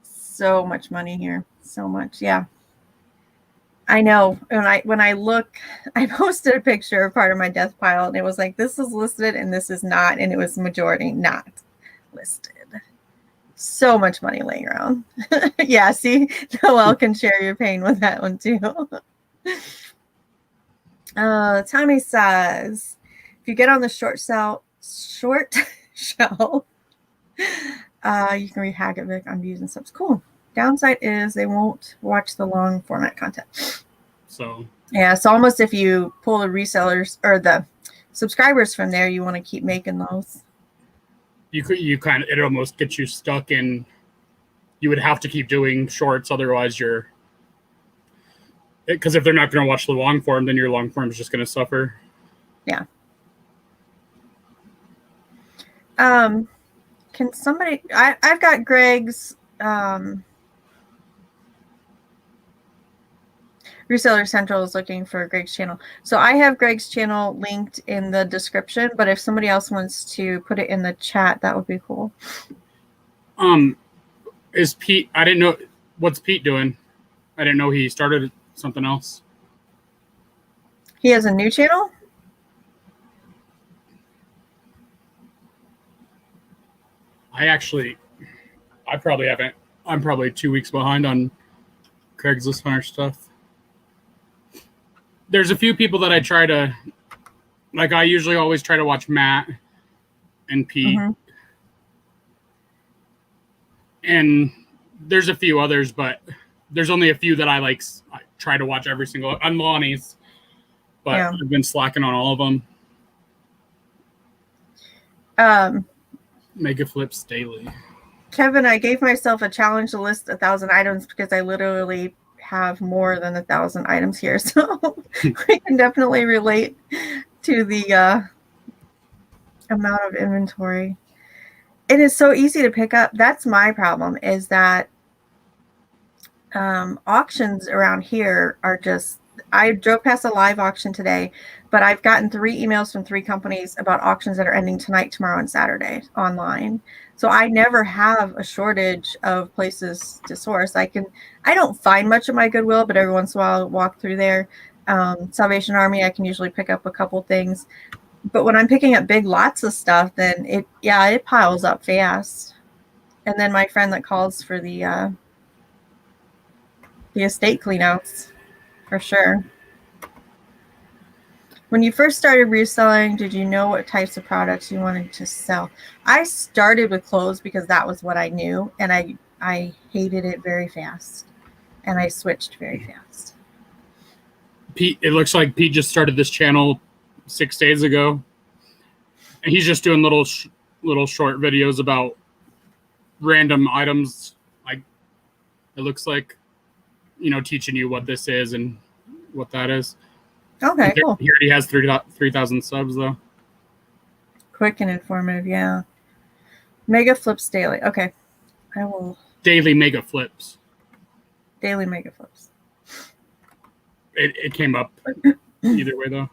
So much money here. So much. Yeah. I know. When I look, I posted a picture of part of my death pile, and it was like, this is listed and this is not, and it was majority not listed. So much money laying around. Yeah, see, Noelle can share your pain with that one too. Tommy says, if you get on the short shelf, you can rehack it on views and subs. Cool. Downside is they won't watch the long format content. So yeah, so almost if you pull the resellers or the subscribers from there, you want to keep making those. It almost gets you stuck in. You would have to keep doing shorts, otherwise because if they're not going to watch the long form, then your long form is just going to suffer. Yeah. Can somebody? I've got Greg's. Reseller Central is looking for Greg's channel. So I have Greg's channel linked in the description, but if somebody else wants to put it in the chat, that would be cool. Is Pete, I didn't know, what's Pete doing? I didn't know he started something else. He has a new channel? I probably haven't. I'm probably 2 weeks behind on Craigslist Hunter stuff. There's a few people that I try to, like, I usually always try to watch Matt and Pete. Mhm. And there's a few others, but there's only a few that I try to watch every single. I'm Lonnie's, but Yeah. I've been slacking on all of them. Mega flips daily. Kevin, I gave myself a challenge to list 1,000 items because I literally have more than 1,000 items here. So I can definitely relate to the amount of inventory. It is so easy to pick up. That's my problem, is that auctions around here are just, I drove past a live auction today, but I've gotten 3 emails from 3 companies about auctions that are ending tonight, tomorrow, and Saturday online. So I never have a shortage of places to source. I don't find much of my Goodwill, but every once in a while I'll walk through there. Salvation Army, I can usually pick up a couple things. But when I'm picking up big lots of stuff, then it piles up fast. And then my friend that calls for the estate cleanouts, for sure. When you first started reselling, did you know what types of products you wanted to sell? I started with clothes because that was what I knew, and I hated it very fast, and I switched very fast. Pete, it looks like Pete just started this channel 6 days ago, and he's just doing little short videos about random items. Like, it looks like, teaching you what this is and what that is. Okay, cool. He already has 3,000 subs, though. Quick and informative, yeah. Mega flips daily. Okay, I will. Daily mega flips. Daily mega flips. It came up either way, though.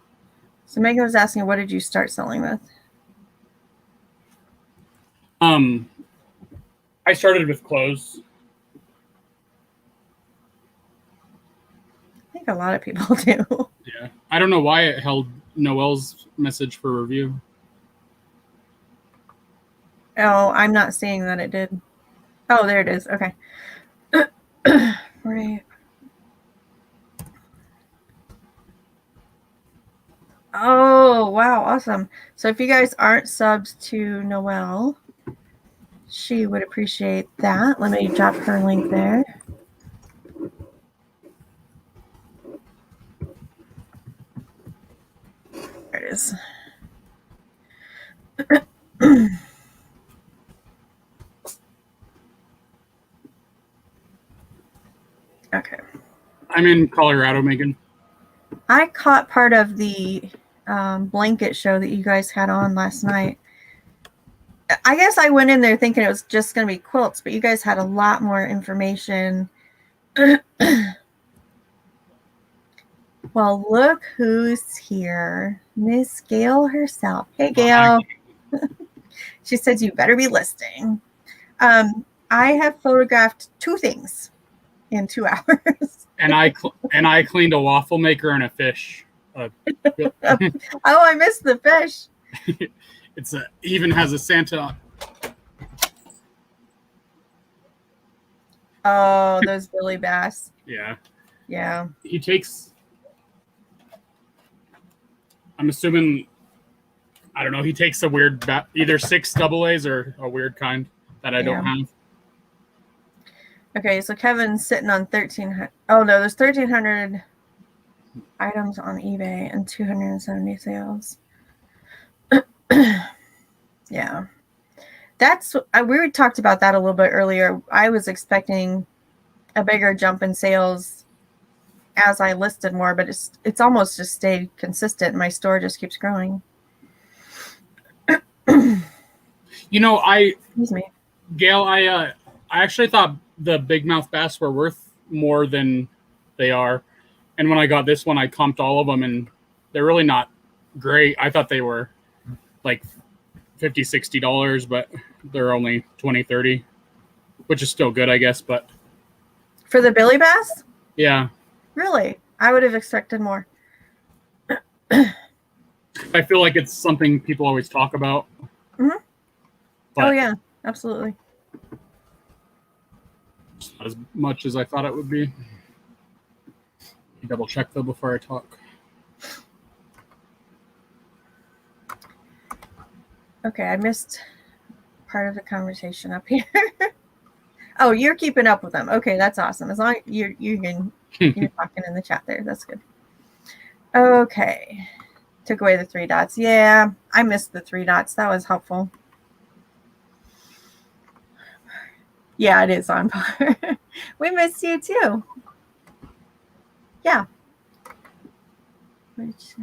So Megan was asking, what did you start selling with? I started with clothes. I think a lot of people do. Yeah. I don't know why it held Noelle's message for review. Oh, I'm not seeing that it did. Oh, there it is. Okay. Right. Oh, wow. Awesome. So if you guys aren't subbed to Noelle, she would appreciate that. Let me drop her link there. There it is. Okay. I'm in Colorado, Megan. I caught part of the blanket show that you guys had on last night. I guess I went in there thinking it was just going to be quilts, but you guys had a lot more information. Well, look who's here. Miss Gayle herself. Hey, Gayle. She says you better be listing. I have photographed 2 things in 2 hours. And I cleaned a waffle maker and a fish. Oh, I missed the fish. Even has a Santa. Oh, those Billy Bass. Yeah. Yeah. He takes. I'm assuming. I don't know. He takes a weird either 6 double A's or a weird kind that I don't have. Okay, so Kevin's sitting on 1,300. Oh no, there's 1,300 items on eBay and 270 sales. Yeah, we talked about that a little bit earlier. I was expecting a bigger jump in sales as I listed more, but it's almost just stayed consistent. My store just keeps growing. Excuse me, Gayle, I actually thought the big mouth bass were worth more than they are, and when I got this one, I comped all of them, and they're really not great. I thought they were like $50, $60, but they're only $20, $30, which is still good, I guess. But for the Billy Bass, yeah, really, I would have expected more. I feel like it's something people always talk about. Mhm. But Oh yeah, absolutely. it's not as much as I thought it would be. Double check though before I talk. Okay, I missed part of the conversation up here. Oh, you're keeping up with them. Okay, that's awesome. As long as you're talking in the chat there, that's good. Okay, took away the 3 dots. Yeah, I missed the 3 dots. That was helpful. Yeah, it is on par. We missed you too. Yeah. Which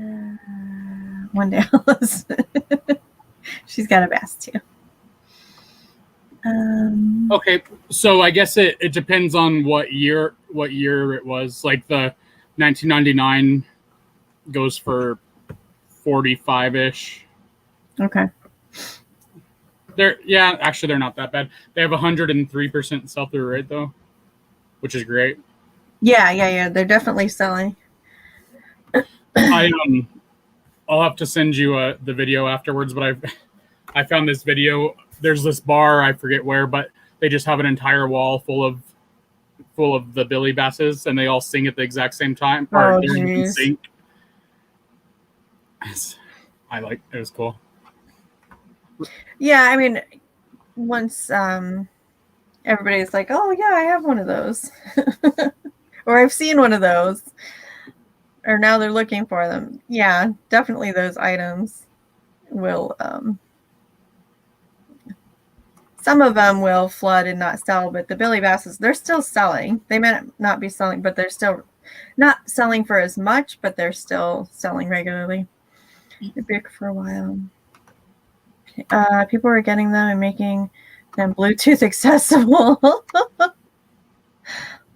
one day Alice. She's got a bass too. Okay, so I guess it depends on what year it was. Like the 1999 goes for 45-ish. Okay. They're not that bad. They have 103% sell-through rate though, which is great. Yeah. They're definitely selling. I'll have to send you the video afterwards, but I found this video. There's this bar, I forget where, but they just have an entire wall full of the Billy Basses, and they all sing at the exact same time. Oh, they're in geez. sync. It was cool. Yeah, I mean, once everybody's like, oh yeah, I have one of those. Or I've seen one of those. Or now they're looking for them. Yeah, definitely those items will some of them will flood and not sell, but the Billy Basses, they're still selling. They may not be selling, but they're still not selling for as much, but they're still selling regularly. They're big for a while. People are getting them and making them Bluetooth accessible.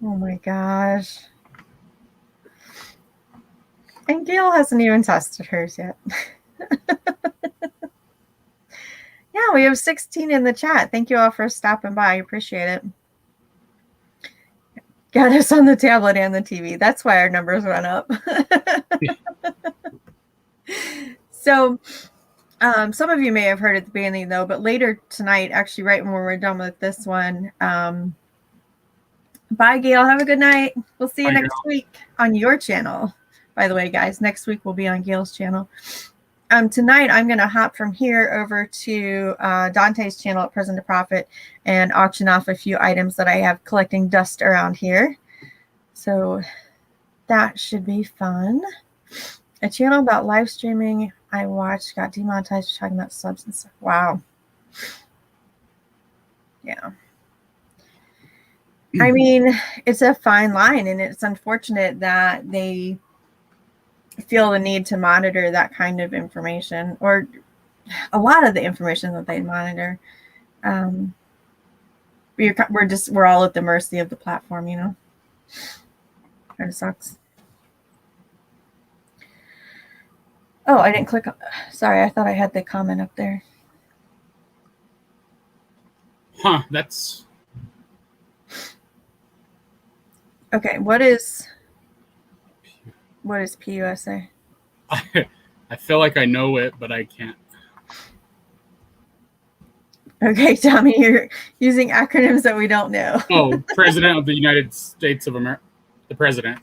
Oh my gosh. And Gayle hasn't even tested hers yet. Yeah, we have 16 in the chat. Thank you all for stopping by. I appreciate it. Got us on the tablet and the TV. That's why our numbers went up. So, some of you may have heard at the beginning, though, but later tonight, actually, right when we're done with this one, bye, Gayle. Have a good night. We'll see you next week on your channel. By the way, guys, next week we'll be on Gayle's channel. Tonight, I'm going to hop from here over to Dante's channel at Prison to Profit and auction off a few items that I have collecting dust around here. So that should be fun. A channel about live streaming I watched got demonetized for talking about subs and stuff. Wow. Yeah. I mean, it's a fine line, and it's unfortunate that they feel the need to monitor that kind of information, or a lot of the information that they monitor. We're all at the mercy of the platform, you know. Kind of sucks. Oh, I didn't click on. Sorry, I thought I had the comment up there. Huh, that's okay. What is PUSA? I feel like I know it, but I can't. Okay, Tommy, you're using acronyms that we don't know. Oh, President of the United States of America. The President.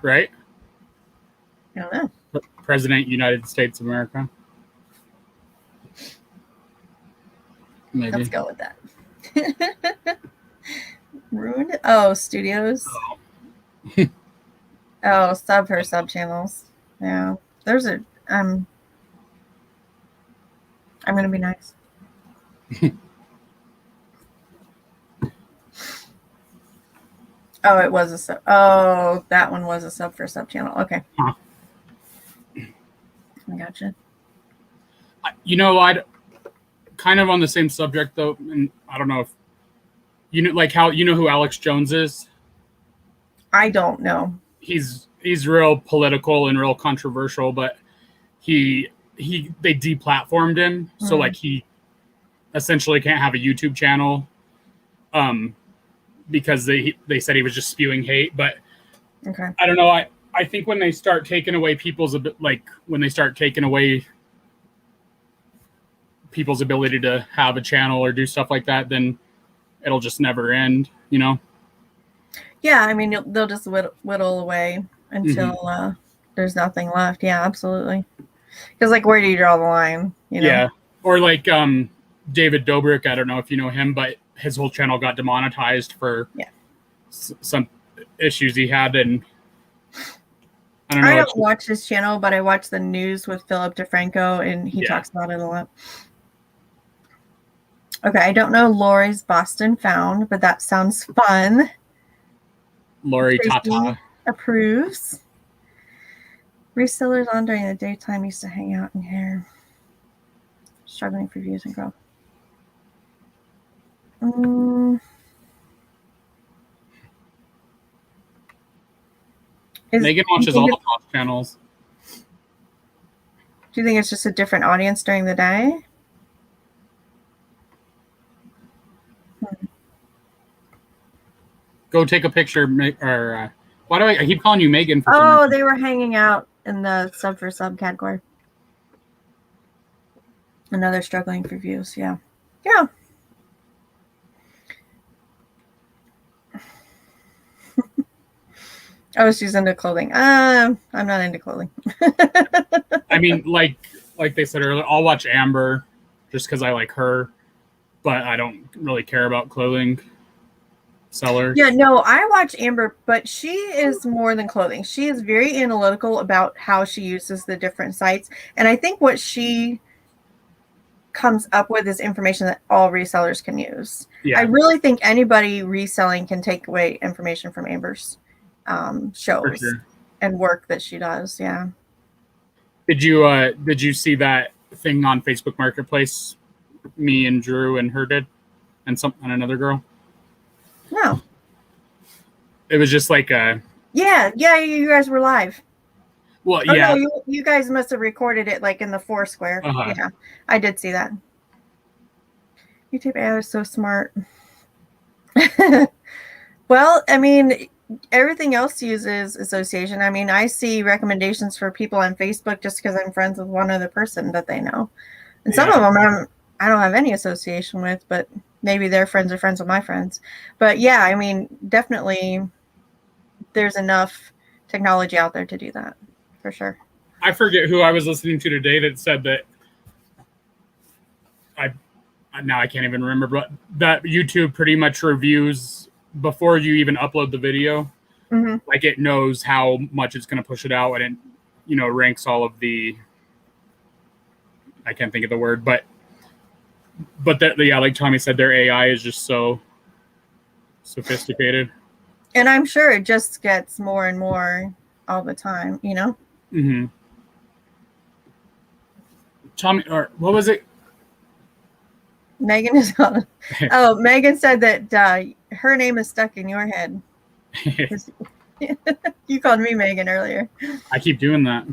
Right? I don't know. President, United States of America. Maybe. Let's go with that. Ruined? Oh, studios. Oh, sub channels. Yeah. There's a I'm gonna be nice. Oh, it was a sub. Oh, that one was a sub for sub channel. Okay. Huh. I gotcha. You know, I'd kind of on the same subject though, and I don't know if you know, like how you know who Alex Jones is. I don't know. He's real political and real controversial, but they deplatformed him, so like he essentially can't have a YouTube channel, because they said he was just spewing hate. But okay, I don't know. I I think when they start taking away when they start taking away people's ability to have a channel or do stuff like that, then it'll just never end, you know? Yeah, I mean, they'll just whittle away until there's nothing left. Yeah, absolutely. Because, like, where do you draw the line? You know? Yeah. Or like David Dobrik, I don't know if you know him, but his whole channel got demonetized for some issues he had. And I don't watch his channel, but I watch the news with Philip DeFranco, and he talks about it a lot. Okay, I don't know Lori's Boston Found, but that sounds fun. Lori Tata approves. Resellers on during the daytime used to hang out in here. Struggling for views and growth. Megan watches all the pop channels. Do you think it's just a different audience during the day? Go take a picture, or why do I keep calling you Megan? For they were hanging out in the sub for sub category. Another struggling for views. Yeah. Oh, she's into clothing. I'm not into clothing. I mean, like they said earlier, I'll watch Amber just because I like her, but I don't really care about clothing sellers. Yeah, no, I watch Amber, but she is more than clothing. She is very analytical about how she uses the different sites. And I think what she comes up with is information that all resellers can use. Yeah. I really think anybody reselling can take away information from Amber's shows and work that she does. Yeah. Did you see that thing on Facebook Marketplace? Me and Drew and her did, and another girl. No. It was just like a. Yeah, you guys were live. Well, yeah. No, you guys must have recorded it like in the Foursquare. Yeah, I did see that. YouTube AI is so smart. Well, I mean, everything else uses association. I mean, I see recommendations for people on Facebook just because I'm friends with one other person that they know. And some of them I don't have any association with, but maybe their friends are friends with my friends. But yeah, I mean, definitely there's enough technology out there to do that, for sure. I forget who I was listening to today that said that now I can't even remember, but that YouTube pretty much reviews before you even upload the video. Mm-hmm. Like it knows how much it's going to push it out, and it, ranks all of the. I can't think of the word, but that, yeah, like Tommy said, their AI is just so sophisticated. And I'm sure it just gets more and more all the time, Mm-hmm. Tommy, or what was it? Megan is on. Oh, Megan said that her name is stuck in your head. You called me Megan earlier. I keep doing that.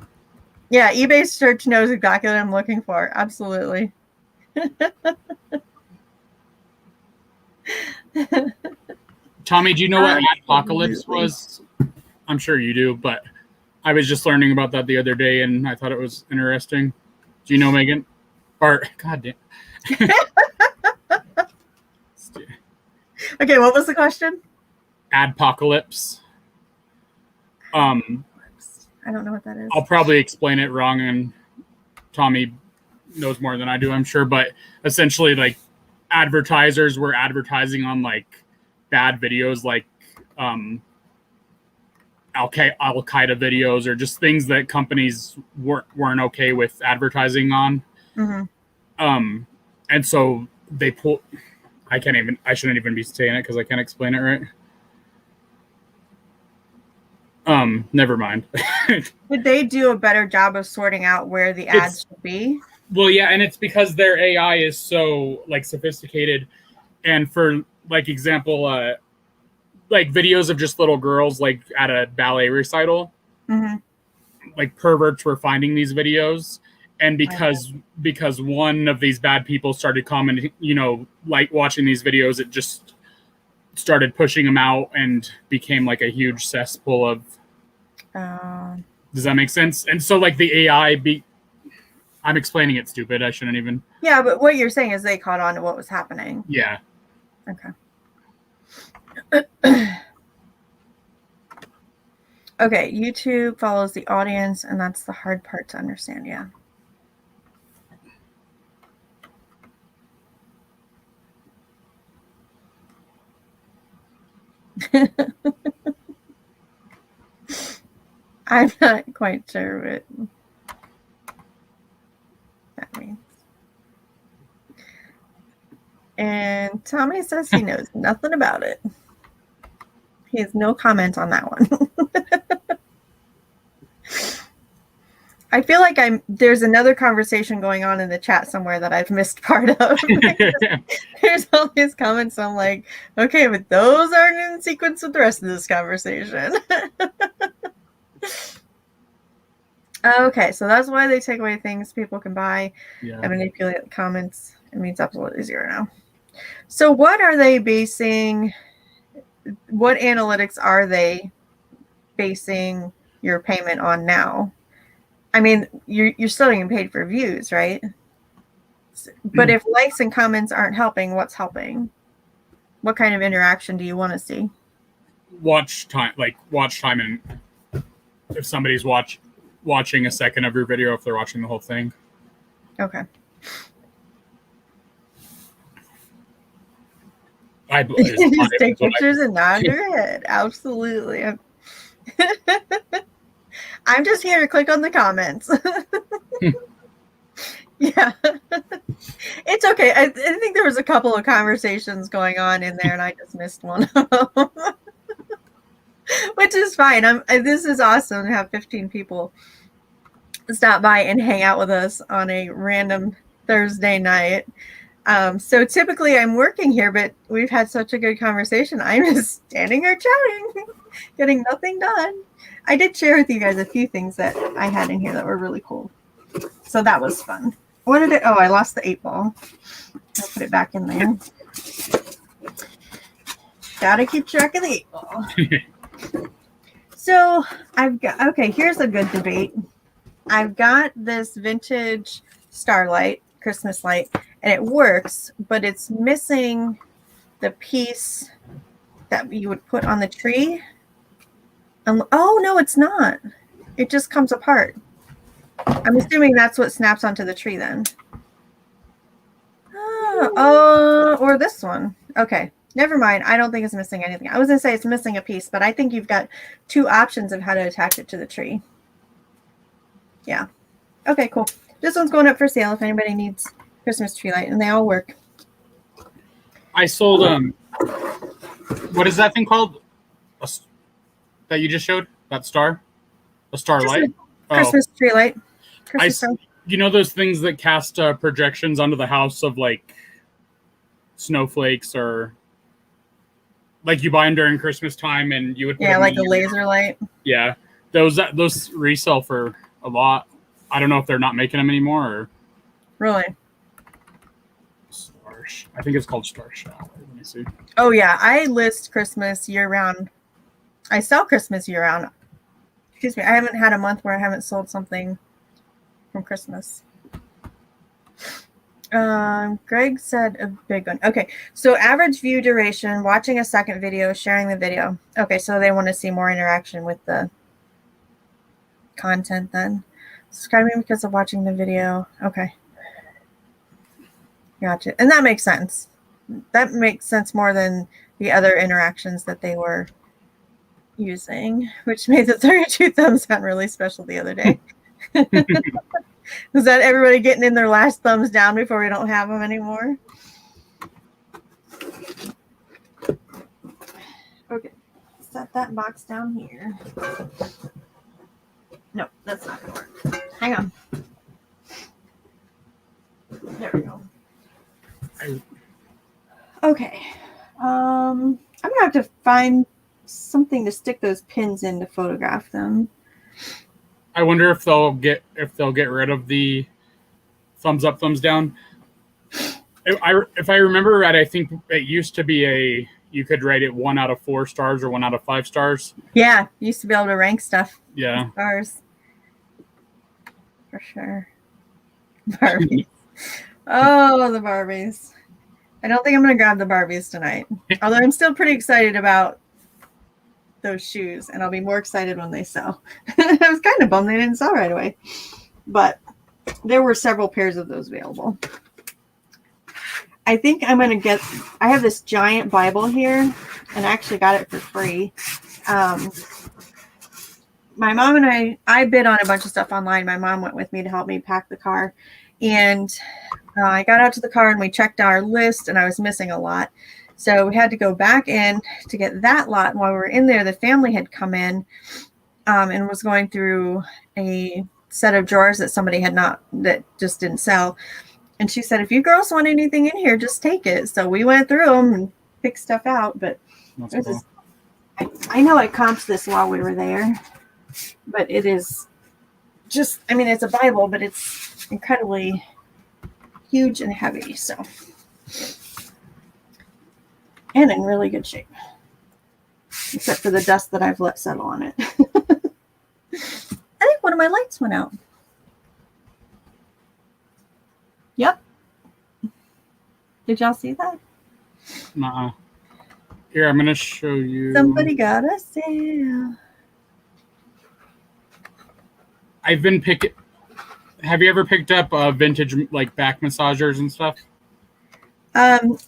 Yeah, eBay search knows exactly what I'm looking for. Absolutely. Tommy, do you know what Adpocalypse was? I'm sure you do, but I was just learning about that the other day, and I thought it was interesting. Do you know, Megan? Or, God damn. Okay, what was the question? Adpocalypse. I don't know what that is. I'll probably explain it wrong, and Tommy knows more than I do, I'm sure. But essentially, like, advertisers were advertising on like bad videos, like Al Qaeda videos, or just things that companies weren't okay with advertising on. Mm-hmm. And so they pull. I shouldn't even be saying it because I can't explain it right. Never mind. Would they do a better job of sorting out where the ads should be? Well, yeah, and it's because their AI is so like sophisticated, and for like example, like videos of just little girls like at a ballet recital, mm-hmm. like perverts were finding these videos, and because one of these bad people started commenting, like watching these videos, it just started pushing them out and became like a huge cesspool of Does that make sense? And so like the AI I'm explaining it stupid. I shouldn't even. Yeah, but what you're saying is they caught on to what was happening. Yeah. Okay. Okay, YouTube follows the audience, and that's the hard part to understand, yeah. I'm not quite sure what that means. And Tommy says he knows nothing about it. He has no comment on that one. I feel like there's another conversation going on in the chat somewhere that I've missed part of. There's all these comments. So I'm like, okay, but those aren't in sequence with the rest of this conversation. Okay, so that's why they take away things people can buy and manipulate the comments. It means absolutely zero now. So what are they basing? What analytics are they basing your payment on now? I mean, you're still getting paid for views, right? But if likes and comments aren't helping, what's helping? What kind of interaction do you want to see? Watch time, and if somebody's watching a second of your video, if they're watching the whole thing. Okay. Just take pictures and nod your head. Absolutely. I'm just here to click on the comments. Yeah. It's okay. I think there was a couple of conversations going on in there and I just missed one of them. Which is fine. This is awesome to have 15 people stop by and hang out with us on a random Thursday night. So typically I'm working here, but we've had such a good conversation. I'm just standing here chatting, getting nothing done. I did share with you guys a few things that I had in here that were really cool. So that was fun. What did it? Oh, I lost the 8-ball. I'll put it back in there. Gotta keep track of the 8-ball. So I've got, okay, here's a good debate. I've got this vintage starlight, Christmas light, and it works, but it's missing the piece that you would put on the tree. Oh, no, it's not. It just comes apart. I'm assuming that's what snaps onto the tree then. Oh, or this one. Okay, never mind. I don't think it's missing anything. I was going to say it's missing a piece, but I think you've got 2 options of how to attach it to the tree. Yeah. Okay, cool. This one's going up for sale if anybody needs Christmas tree light, and they all work. I sold what is that thing called? That you just showed? That star? A starlight? Christmas tree light. You know those things that cast projections onto the house of like snowflakes, or like you buy them during Christmas time and you would put like a laser light. Yeah. Those resell for a lot. I don't know if they're not making them anymore or really. I think it's called Star Shower. Let me see. Oh yeah, I list Christmas year round. I sell Christmas year round. Excuse me, I haven't had a month where I haven't sold something from Christmas. Greg said a big one. Okay, so average view duration, watching a second video, sharing the video. Okay, so they want to see more interaction with the content then. Subscribing because of watching the video. Okay. Gotcha. And that makes sense. That makes sense more than the other interactions that they were using, which made the 32 thumbs sound really special the other day. Is that everybody getting in their last thumbs down before we don't have them anymore? Okay. Set that box down here. No, that's not going to work. Hang on. There we go. Okay. I'm gonna have to find something to stick those pins in to photograph them. I wonder if they'll get rid of the thumbs up, thumbs down. If I remember right, I think it used to be you could rate it 1 out of 4 stars or 1 out of 5 stars. Yeah, used to be able to rank stuff. Yeah. Stars. For sure. Barbies. Oh, the Barbies. I don't think I'm going to grab the Barbies tonight. Although I'm still pretty excited about those shoes, and I'll be more excited when they sell. I was kind of bummed they didn't sell right away. But there were several pairs of those available. I think I'm going to get, I have this giant Bible here, and I actually got it for free. My mom and I bid on a bunch of stuff online. My mom went with me to help me pack the car. And I got out to the car and we checked our list, and I was missing a lot. So we had to go back in to get that lot. And while we were in there, the family had come in and was going through a set of drawers that somebody had not, that just didn't sell. And she said, if you girls want anything in here, just take it. So we went through them and picked stuff out. But cool. I know I comped this while we were there, but it is just, I mean, it's a Bible, but it's incredibly huge and heavy. So, and in really good shape, except for the dust that I've let settle on it. I think one of my lights went out. Yep. Did y'all see that? Nuh-uh. Here, I'm going to show you. Somebody got a sale. I've been picking. Have you ever picked up vintage like back massagers and stuff?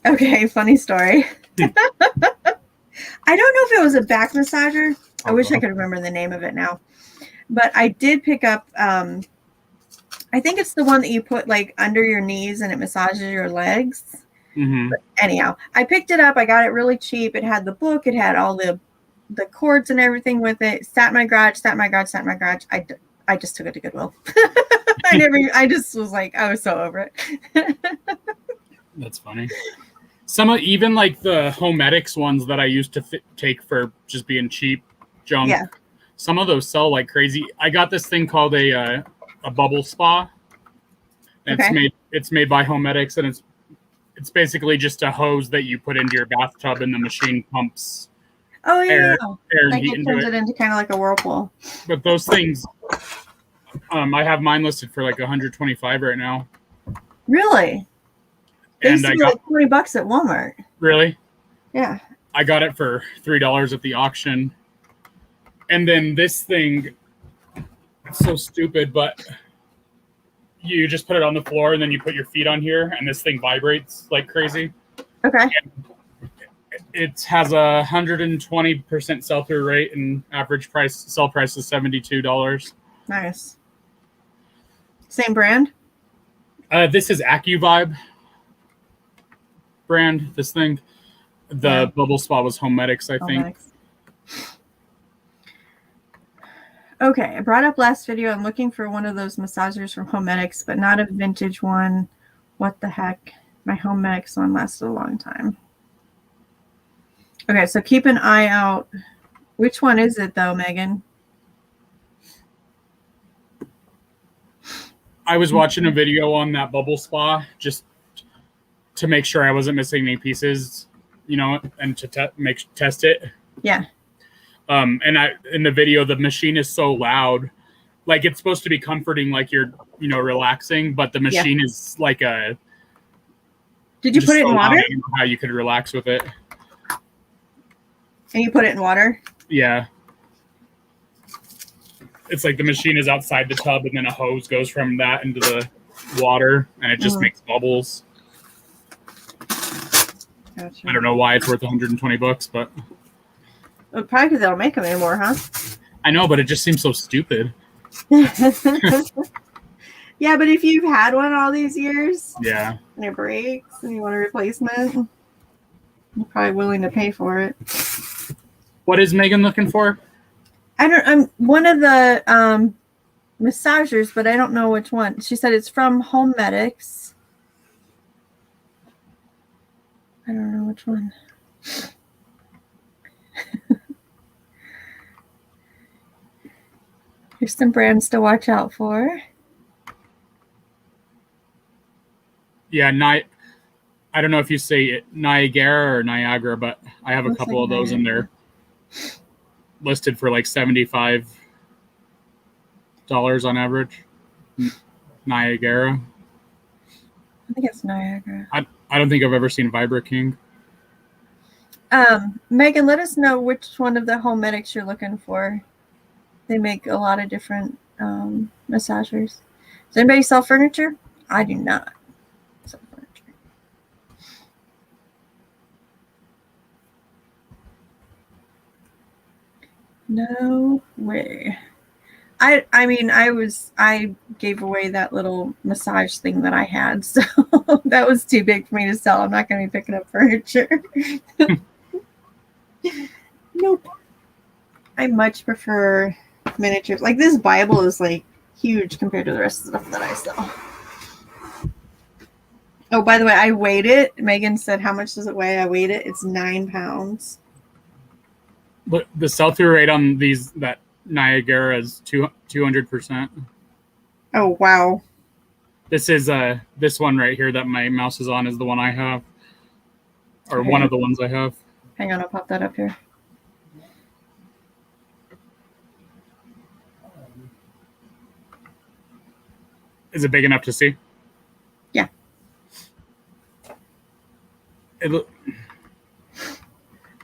Okay, funny story. I don't know if it was a back massager. I wish I could remember the name of it now. But I did pick up, I think it's the one that you put like under your knees and it massages your legs. Mm-hmm. But anyhow, I picked it up. I got it really cheap. It had the book. It had all the cords and everything with it. Sat in my garage. I just took it to Goodwill. I just was like, I was so over it. That's funny. Even like the Homedics ones that I used to take for just being cheap junk. Yeah. Some of those sell like crazy. I got this thing called a bubble spa. It's made by Homedics, and it's basically just a hose that you put into your bathtub, and the machine pumps air and like heat it into turns it. it into kind of like a whirlpool. But those things, I have mine listed for like 125 right now. Really? They used to be like $20 at Walmart. Really? Yeah. I got it for $3 at the auction. And then this thing, it's so stupid, but you just put it on the floor and then you put your feet on here, and this thing vibrates like crazy. Okay. And it has a 120% sell-through rate, and average sell price is $72. Nice. Same brand? This is AccuVibe brand. This thing, the bubble spa was Homedics, I think. Okay, I brought up last video. I'm looking for one of those massagers from Homedics, but not a vintage one. What the heck? My Homedics one lasted a long time. Okay, so keep an eye out. Which one is it though, Megan? I was watching a video on that bubble spa just to make sure I wasn't missing any pieces, and to test it. Yeah. And in the video, the machine is so loud, like it's supposed to be comforting, like you're, relaxing, but the machine is like a. Did you put it in water? I don't know how you could relax with it. And you put it in water? Yeah. It's like the machine is outside the tub, and then a hose goes from that into the water, and it just makes bubbles. Gotcha. I don't know why it's worth $120, but. Well, probably because they don't make them anymore, huh? I know, but it just seems so stupid. Yeah, but if you've had one all these years, and it breaks, and you want a replacement, you're probably willing to pay for it. What is Megan looking for? I'm one of the massagers, but I don't know which one. She said it's from Homedics. I don't know which one. Here's some brands to watch out for. Yeah, I don't know if you say it, Niagara or Niagara, but I have a couple of those in there listed for like $75. on average. Niagara. I think it's Niagara. I don't think I've ever seen Vibra King. Megan, let us know which one of the Homedics you're looking for. They make a lot of different massagers. Does anybody sell furniture? I do not sell furniture. No way. I mean, I gave away that little massage thing that I had, so that was too big for me to sell. I'm not going to be picking up furniture. Nope. I much prefer miniatures. Like this Bible is like huge compared to the rest of the stuff that I sell. Oh, by the way, I weighed it. Megan said, how much does it weigh? I weighed it. It's 9 pounds. But the sell-through rate on that Niagara is 200%. Oh, wow. This is this one right here that my mouse is on is the one I have, or Okay. one of the ones I have. Hang on, I'll pop that up here. Is it big enough to see? Yeah. And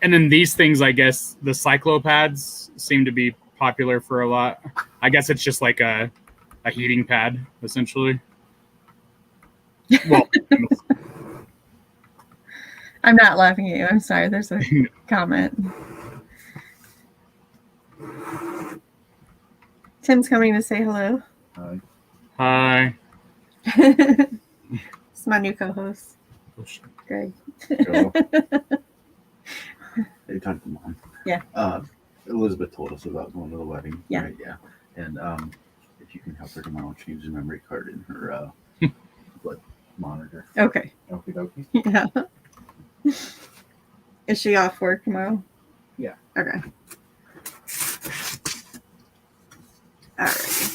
then these things, I guess, the cyclopads seem to be popular for a lot. I guess it's just like a heating pad, essentially. Well, I'm not laughing at you. I'm sorry. There's a comment. Tim's coming to say hello. hi. It's my new co-host, Greg. Go. Hey, talk to Mom. Yeah. Elizabeth told us about going to the wedding. Yeah. Right? Yeah. And if you can help her tomorrow, change the memory card in her blood monitor. Okay. Okie dokie. Yeah. Is she off work tomorrow? Yeah. Okay. All right.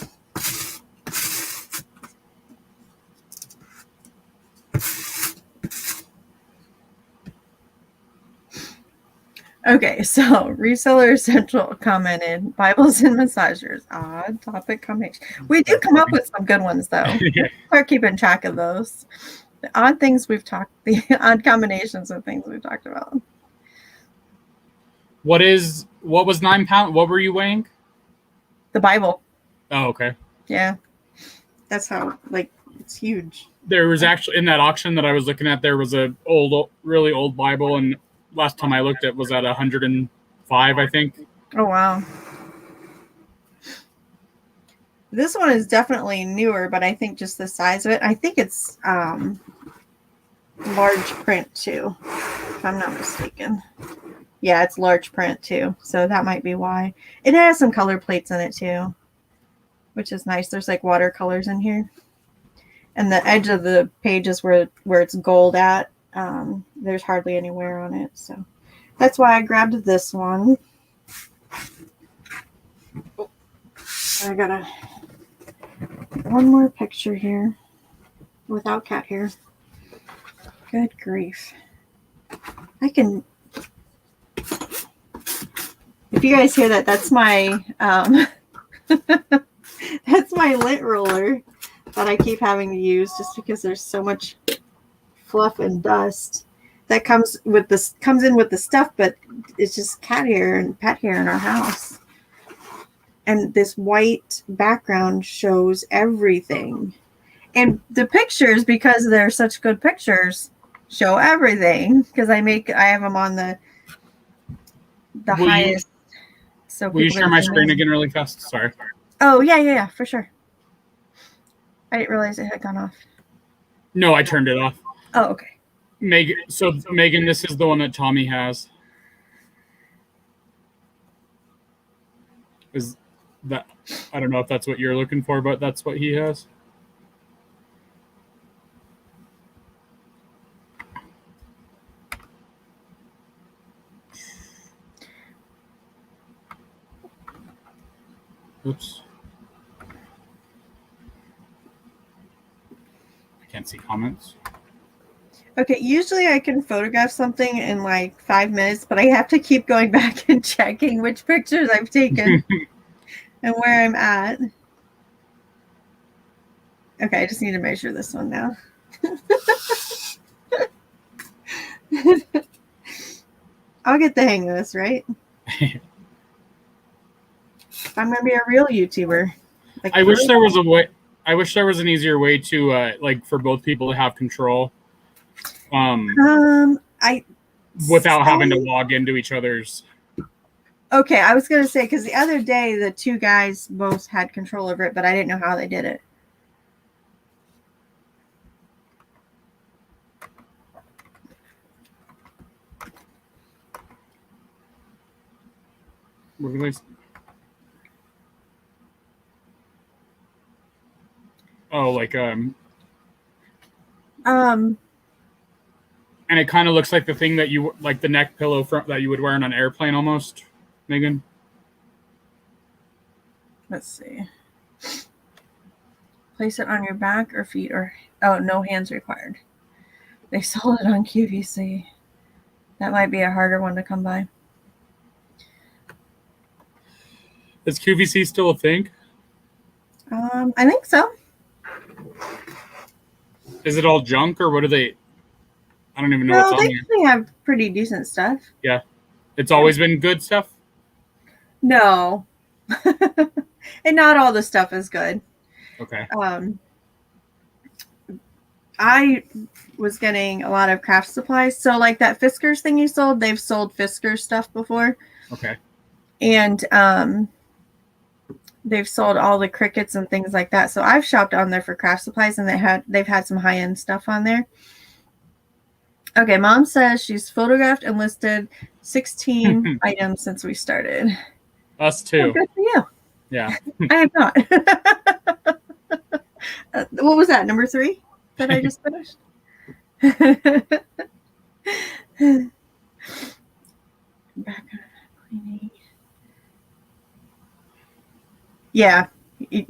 Okay, so Reseller Central commented, Bibles and massagers, odd topic combination. We do come up with some good ones, though. Yeah. Start keeping track of those. The odd things we've talked, the odd combinations of things we've talked about. What was 9 pounds? What were you weighing? The Bible. Oh, okay. Yeah. That's how, like, it's huge. There was actually, in that auction that I was looking at, there was a really old Bible, and last time I looked, it was at 105, I think. Oh, wow. This one is definitely newer, but I think just the size of it, I think it's large print too, if I'm not mistaken. Yeah, it's large print too, so that might be why. It has some color plates in it too, which is nice. There's like watercolors in here. And the edge of the page is where it's gold at. There's hardly any wear on it, so that's why I grabbed this one. I got one more picture here without cat hair. Good grief. I can, if you guys hear that, that's my that's my lint roller that I keep having to use just because there's so much fluff and dust that comes in with the stuff, but it's just cat hair and pet hair in our house. And this white background shows everything. And the pictures, because they're such good pictures, show everything. Because I have them on the highest. Will you share my screen again really fast? Sorry. Oh, yeah, for sure. I didn't realize it had gone off. No, I turned it off. Oh, okay. Megan, this is the one that Tommy has. Is that, I don't know if that's what you're looking for, but that's what he has. Oops. I can't see comments. Okay, usually I can photograph something in like 5 minutes, but I have to keep going back and checking which pictures I've taken and where I'm at. Okay, I just need to measure this one now. I'll get the hang of this, right? I'm gonna be a real YouTuber. Like, I wish there was a way. I wish there was an easier way to like for both people to have control. I Without having to log into each other's. Okay, I was gonna say because the other day the two guys both had control over it, but I didn't know how they did it. Oh, like Um, and it kind of looks like the thing that you like the neck pillow that you would wear on an airplane almost, Megan. let's see. Place it on your back or feet or no hands required. They sold it on QVC. That might be a harder one to come by. Is QVC still a thing? I think so. Is it all junk or what are they? I don't even know No, what's on they here. usually have pretty decent stuff. Yeah, it's always been good stuff. No, and not all the stuff is good. Okay. I was getting a lot of craft supplies. So like that Fiskars thing you sold, they've sold Fiskars stuff before. Okay. And they've sold all the crickets and things like that. So I've shopped on there for craft supplies and they've had some high-end stuff on there. Okay, Mom says she's photographed and listed 16 items since we started. Us too. Oh, good for you. Yeah. I have not. What was that? Number 3 that I just finished? Back cleaning. Yeah,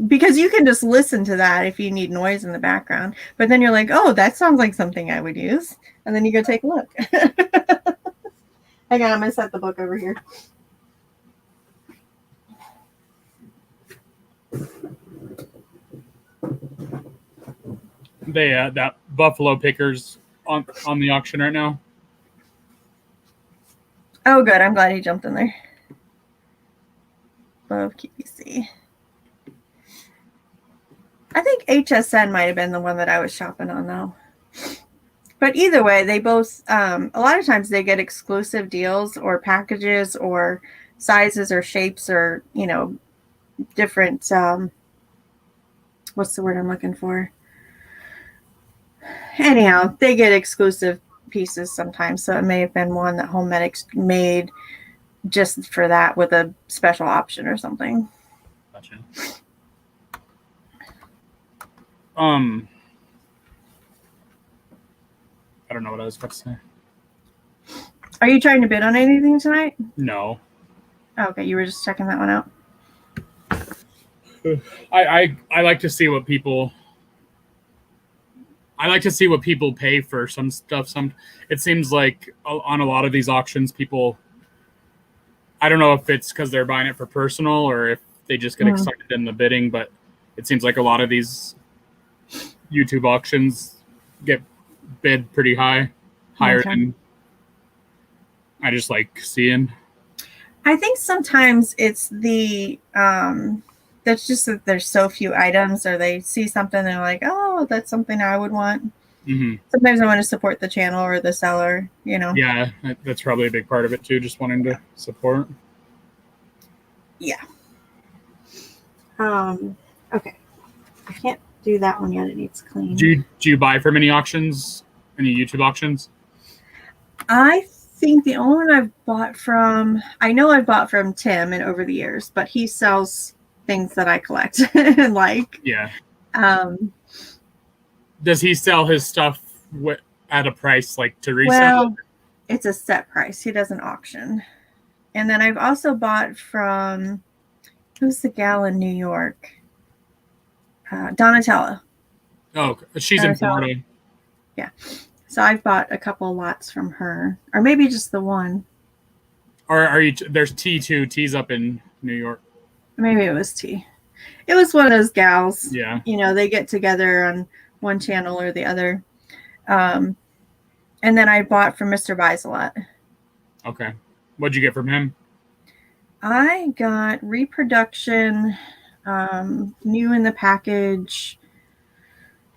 because you can just listen to that if you need noise in the background. But then you're like, oh, that sounds like something I would use. And then you go take a look. Hang on, I'm going to set the book over here. They that buffalo pickers on the auction right now. Oh, good. I'm glad he jumped in there. Love QVC. I think HSN might have been the one that I was shopping on, though. But either way, they both, a lot of times they get exclusive deals or packages or sizes or shapes or, you know, different, what's the word I'm looking for? Anyhow, they get exclusive pieces sometimes. So it may have been one that Homemedics made just for that with a special option or something. Gotcha. I don't know what I was about to say. Are you trying to bid on anything tonight? No. Okay, you were just checking that one out. I like to see what people. I like to see what people pay for some stuff. It seems like on a lot of these auctions, people. I don't know if it's because they're buying it for personal or if they just get excited in the bidding, but it seems like a lot of these YouTube auctions get bid pretty high, higher than I just like seeing. I think sometimes it's the that's just that there's so few items, or they see something and they're like, oh, that's something I would want. Mm-hmm. Sometimes I want to support the channel or the seller, you know. Yeah, that's probably a big part of it too, just wanting to support. Yeah. Okay. I can't do that one yet. It needs clean. Do you buy from any auctions? Any YouTube auctions? I think the only one I've bought from, I know I've bought from Tim and over the years, but he sells things that I collect and like. Yeah. Does he sell his stuff at a price like to resell? Well, it's a set price. He does an auction. And then I've also bought from, who's the gal in New York? Donatella. Oh, she's in Florida. Yeah. So I've bought a couple lots from her, or maybe just the one. Or are you? There's T2. T's up in New York. Maybe it was T. It was one of those gals. Yeah. You know, they get together on one channel or the other. And then I bought from Mr. Buys a Lot. Okay. What'd you get from him? I got reproduction, new in the package,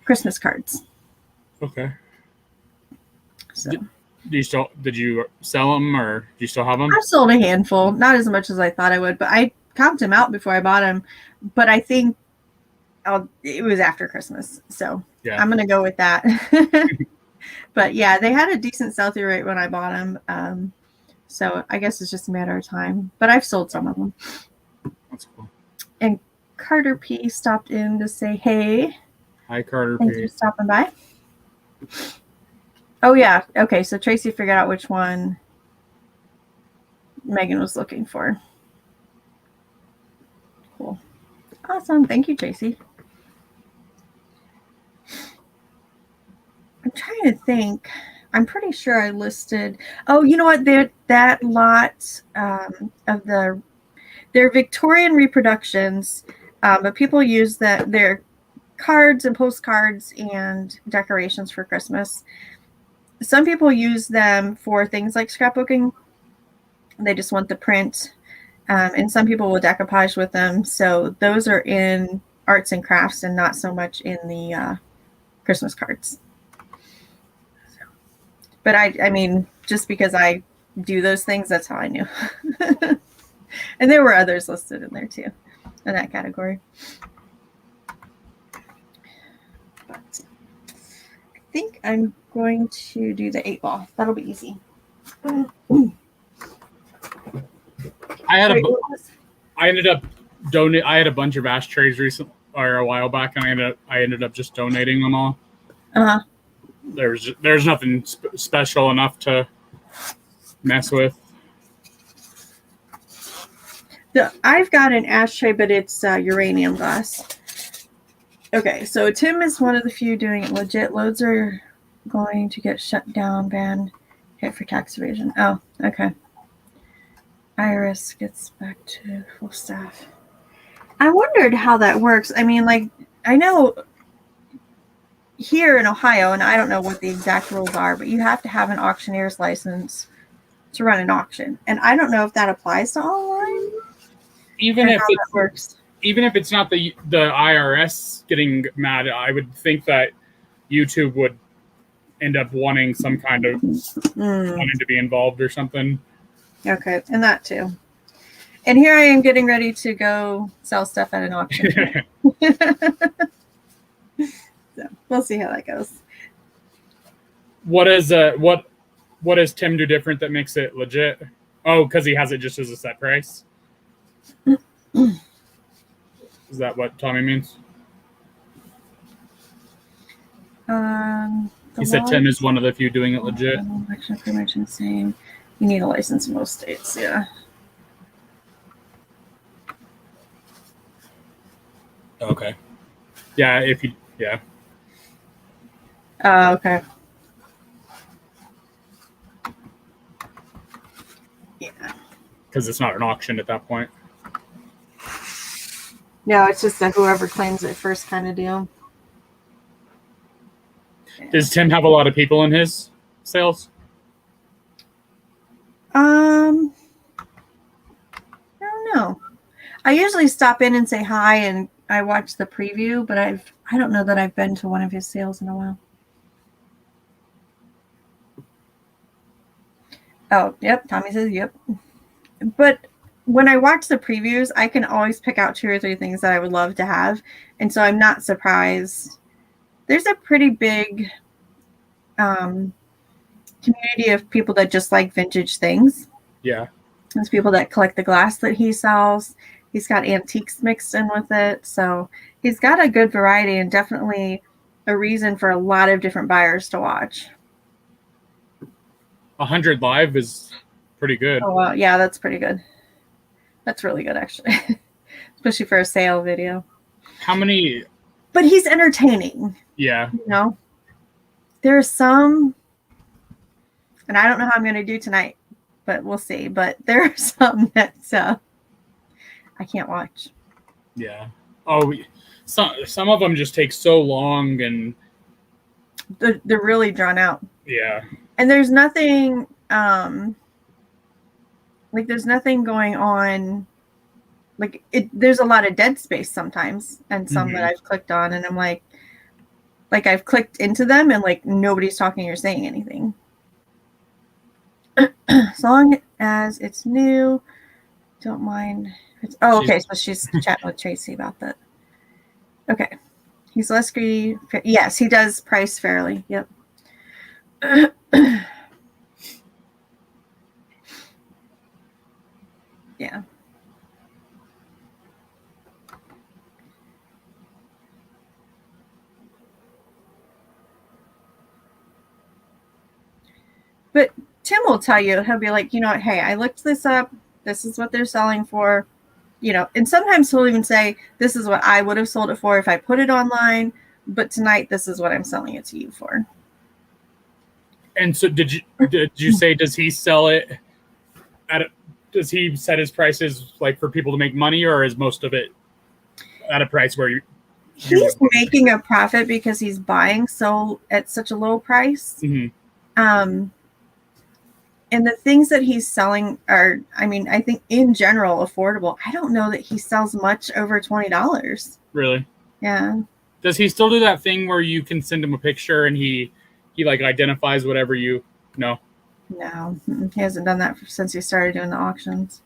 Christmas cards. Okay. So Did you sell them, or do you still have them? I sold a handful, not as much as I thought I would, but I comped them out before I bought them. But I think it was after Christmas, so Yeah. I'm gonna go with that. But yeah, they had a decent sell-through rate when I bought them, so I guess it's just a matter of time. But I've sold some of them. That's cool. And Carter P stopped in to say, "Hey, Hi, Carter thanks P. for stopping by." Oh yeah, okay. So Tracy figured out which one Megan was looking for. Cool, awesome. Thank you, Tracy. I'm trying to think. I'm pretty sure I listed. Oh, you know what? That lot of they're Victorian reproductions, but people use their cards and postcards and decorations for Christmas. Some people use them for things like scrapbooking. They just want the print, and some people will decoupage with them. So those are in arts and crafts and not so much in the Christmas cards. But I mean, just because I do those things, that's how I knew. And there were others listed in there too, in that category. But I think I'm going to do the 8-ball. That'll be easy. I Wait, ended up donate. I had a bunch of ashtrays recently, or a while back, and I ended up just donating them all. Uh-huh. There's nothing special enough to mess with. I've got an ashtray, but it's uranium glass. Okay, so Tim is one of the few doing it legit. Loads are going to get shut down, banned, hit for tax evasion. Oh, okay. IRS gets back to full staff. I wondered how that works. I mean, like, I know here in Ohio, and I don't know what the exact rules are, but you have to have an auctioneer's license to run an auction. And I don't know if that applies to online. Even if that works. Even if it's not the IRS getting mad, I would think that YouTube would end up wanting some kind of wanting to be involved or something. Okay, and that too. And here I am getting ready to go sell stuff at an auction. So we'll see how that goes. What does Tim do different that makes it legit? Oh, because he has it just as a set price. Is that what Tommy means? He said Tim is one of the few doing it legit. Actually, pretty much insane. You need a license in most states, yeah. Okay. Yeah, yeah. Okay. Yeah. Because it's not an auction at that point. No, it's just a whoever claims it first kind of deal. Yeah. Does Tim have a lot of people in his sales? I don't know. I usually stop in and say hi, and I watch the preview, but I don't know that I've been to one of his sales in a while. Oh, yep. Tommy says yep. But when I watch the previews, I can always pick out 2 or 3 things that I would love to have, and so I'm not surprised. There's a pretty big community of people that just like vintage things. Yeah. There's people that collect the glass that he sells. He's got antiques mixed in with it. So he's got a good variety and definitely a reason for a lot of different buyers to watch. 100 live is pretty good. Oh, wow. Yeah, that's pretty good. That's really good, actually. Especially for a sale video. How many? But he's entertaining. Yeah. You know? There's some, and I don't know how I'm going to do tonight, but we'll see. But there are some that I can't watch. Yeah. Oh, some of them just take so long, and They're really drawn out. yeah. And there's nothing there's nothing going on. There's a lot of dead space sometimes, and some that I've clicked on, and I'm like I've clicked into them, and like nobody's talking or saying anything. As long as it's new, don't mind. Okay. So she's chatting with Tracy about that. Okay. He's less greedy. Yes, he does price fairly. Yep. Yeah. But Tim will tell you, he'll be like, hey, I looked this up. This is what they're selling for. And sometimes he'll even say, this is what I would have sold it for if I put it online. But tonight, this is what I'm selling it to you for. And so did you say, does he sell it does he set his prices like for people to make money, or is most of it at a price where he's making a profit because he's buying at such a low price? Mm-hmm. And the things that he's selling are, I think in general, affordable. I don't know that he sells much over $20. Really? Yeah. Does he still do that thing where you can send him a picture and he like identifies whatever you know? No, he hasn't done that since he started doing the auctions.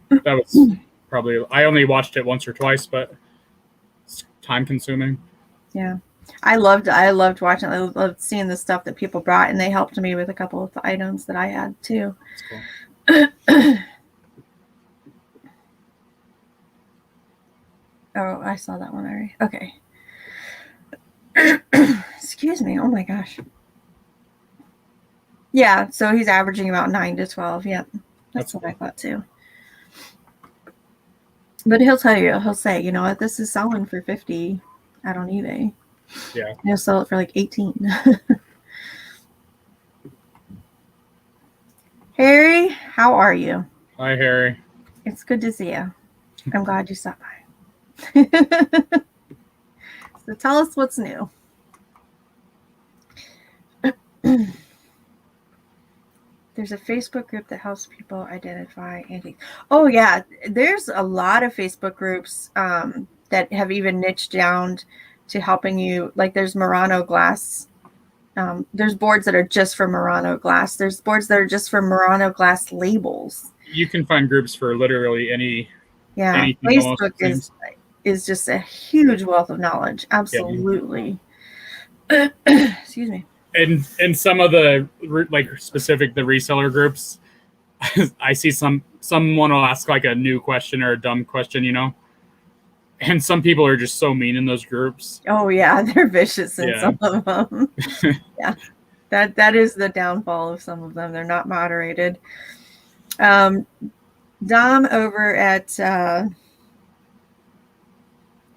That was probably, I only watched it once or twice, but it's time consuming. Yeah. I loved watching it. I loved seeing the stuff that people brought, and they helped me with a couple of the items that I had too. That's cool. Oh, I saw that one already. Okay. Excuse me. Oh my gosh. Yeah, so he's averaging about 9 to 12. Yep. That's what I thought too. But he'll tell you, he'll say, you know what, this is selling for 50 out on eBay. Yeah. He'll sell it for like 18. Harry, how are you? Hi, Harry. It's good to see you. I'm glad you stopped by. So tell us what's new. There's a Facebook group that helps people identify antiques. Oh, yeah. There's a lot of Facebook groups that have even niched down to helping you. Like there's Murano glass. There's boards that are just for Murano glass. There's boards that are just for Murano glass labels. You can find groups for literally any. Yeah, Facebook is just a huge wealth of knowledge. Absolutely. Yeah. Excuse me. And some of the specific the reseller groups, I see someone will ask like a new question or a dumb question, and some people are just so mean in those groups. Oh yeah, they're vicious in some of them. Yeah, that is the downfall of some of them. They're not moderated. Dom over at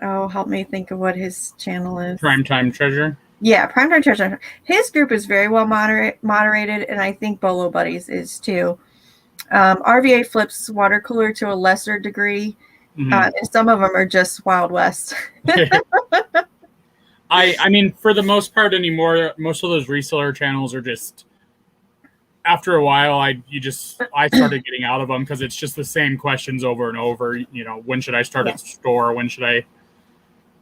help me think of what his channel is. Primetime Treasure. Yeah, Primetime Treasure. His group is very well moderated, and I think Bolo Buddies is too. RVA flips water cooler to a lesser degree. Mm-hmm. And some of them are just Wild West. I mean, for the most part anymore, most of those reseller channels are just, after a while, I started getting out of them because it's just the same questions over and over. When should I start a store? When should I?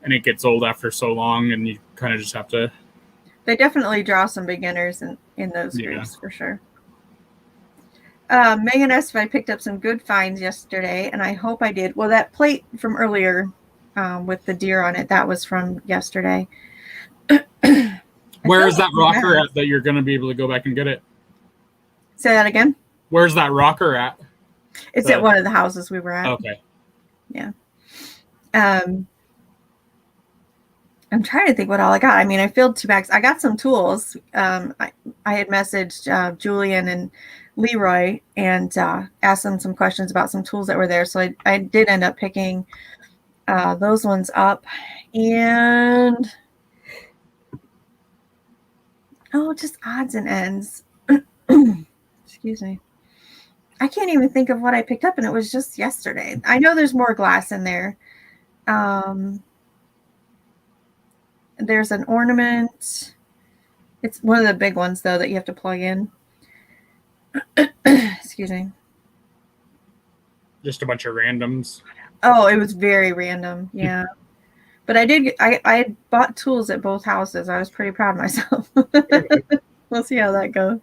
And it gets old after so long, and you kind of just have to. They definitely draw some beginners in those groups for sure. Megan asked if I picked up some good finds yesterday, and I hope I did. Well, that plate from earlier with the deer on it, that was from yesterday. Where is that rocker at that you're going to be able to go back and get it? Say that again? Where's that rocker at? It's at one of the houses we were at. Okay. Yeah. I'm trying to think what all I got. I mean, I filled 2 bags. I got some tools. I had messaged Julian and Leroy and asked them some questions about some tools that were there. So I did end up picking those ones up. And, just odds and ends. Excuse me. I can't even think of what I picked up, and it was just yesterday. I know there's more glass in there. There's an ornament. It's one of the big ones though that you have to plug in. Excuse me. Just a bunch of randoms. Oh, it was very random. Yeah. But I bought tools at both houses. I was pretty proud of myself. We'll see how that goes.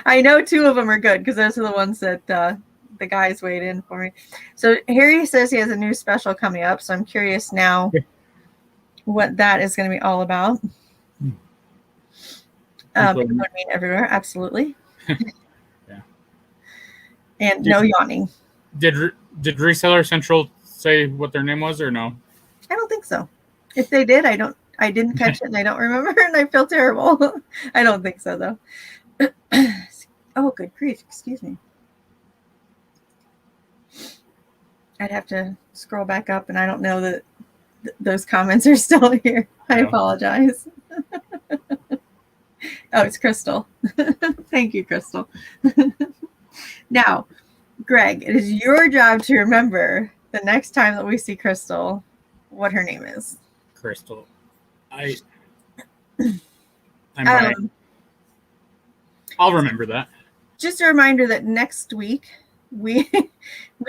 I know 2 of them are good because those are the ones that the guys weighed in for me. So Harry says he has a new special coming up. So I'm curious now what that is going to be all about. People are mean everywhere. Absolutely. Yeah. And no yawning. Did Reseller Central say what their name was or no? I don't think so. If they did, I didn't catch it and I don't remember and I feel terrible. I don't think so though. Oh, good grief. Excuse me. I'd have to scroll back up and I don't know that those comments are still here. I apologize. Oh, it's Crystal. Thank you, Crystal. Now, Greg, it is your job to remember the next time that we see Crystal what her name is. Crystal. I'll remember that. Just a reminder that next week we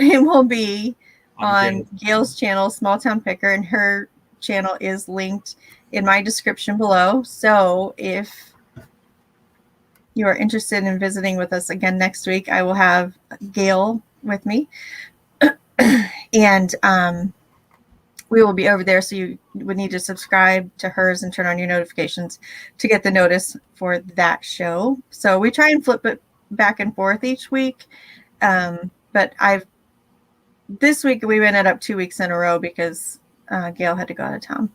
will be on Gayle's channel, Small Town Picker, and her channel is linked in my description below. So if you are interested in visiting with us again next week, I will have Gayle with me. And we will be over there. So you would need to subscribe to hers and turn on your notifications to get the notice for that show. So we try and flip it back and forth each week. But this week we ended up 2 weeks in a row because Gayle had to go out of town.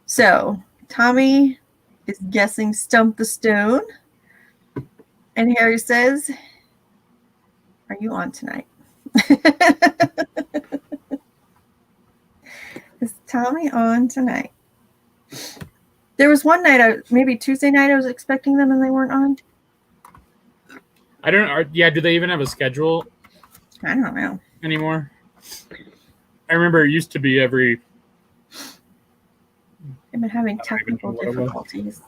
So Tommy is guessing Stump the Stone. And Harry says, are you on tonight? Is Tommy on tonight? There was one night, maybe Tuesday night, I was expecting them and they weren't on. I don't know. Yeah, do they even have a schedule? I don't know. Anymore? I remember it used to be every... I've been having technical difficulties.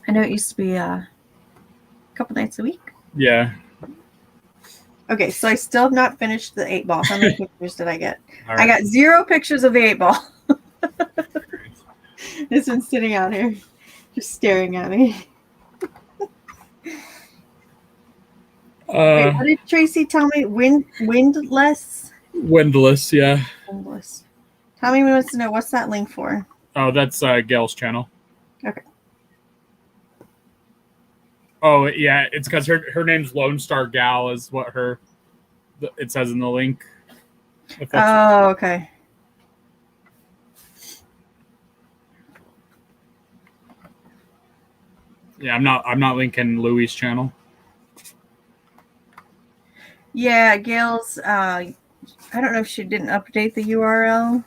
I know it used to be a couple nights a week. Yeah. Okay, so I still have not finished the 8-ball. How many pictures did I get? Right. I got 0 pictures of the 8-ball. This one's sitting out here, just staring at me. Wait, what did Tracy tell me? Windless? Windless, yeah. Windless. Tommy wants to know, what's that link for? Oh, that's Gayle's channel. Okay. Oh, yeah, it's because her name's Lone Star Gal is what it says in the link. Oh, okay. Yeah, I'm not linking Louie's channel. Yeah, Gayle's, I don't know if she didn't update the URL.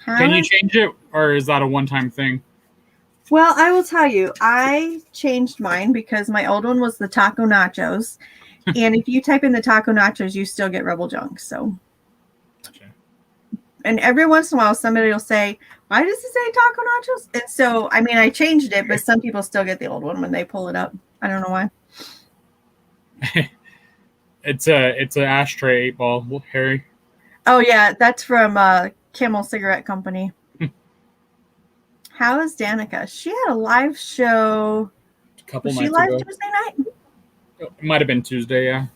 Can you change it, or is that a one-time thing? Well, I will tell you, I changed mine because my old one was the Taco Nachos. And if you type in the Taco Nachos, you still get Rebel Junk. So, Gotcha. And every once in a while, somebody will say, why does it say Taco Nachos? And so, I mean, I changed it, but some people still get the old one when they pull it up. I don't know why. It's an ashtray 8-ball, Harry. Oh, yeah, that's from Camel Cigarette Company. How is Danica? She had a live show. A couple nights Was she live ago. Tuesday night? It might have been Tuesday, yeah.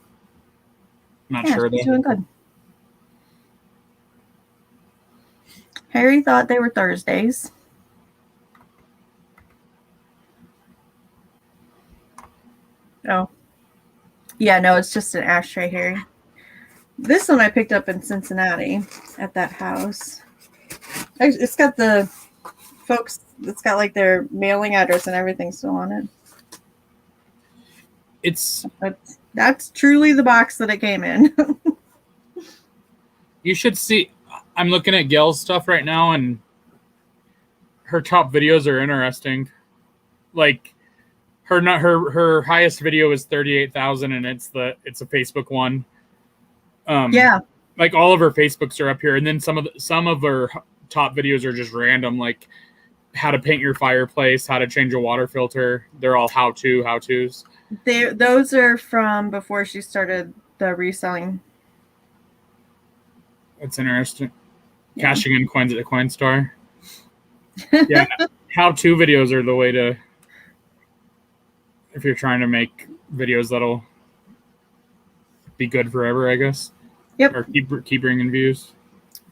Not sure though. She's doing good. Harry thought they were Thursdays. Oh. Yeah, no, it's just an ashtray, Harry. This one I picked up in Cincinnati at that house. It's got the folks, it's got like their mailing address and everything still on it. That's truly the box that it came in. You should see. I'm looking at Gayle's stuff right now, and her top videos are interesting. Like her highest video is 38,000, and it's a Facebook one. Yeah, like all of her Facebooks are up here, and then some of her top videos are just random, like how to paint your fireplace, how to change a water filter. They're all how-tos. Those are from before she started the reselling. That's interesting. Yeah. Cashing in coins at the coin store. Yeah, how-to videos are the way to, if you're trying to make videos that'll be good forever, I guess. Yep. Or keep bringing views.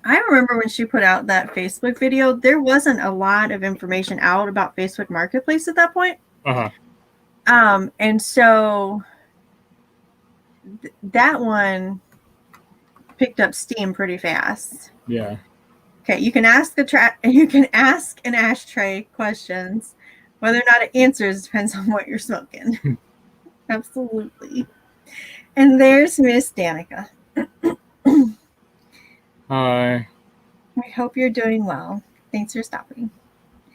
I remember when she put out that Facebook video, there wasn't a lot of information out about Facebook Marketplace at that point. And so that one picked up steam pretty fast. Yeah. Okay, you can ask an ashtray questions. Whether or not it answers depends on what you're smoking. Absolutely. And there's Miss Danica. Hi. I hope you're doing well. Thanks for stopping.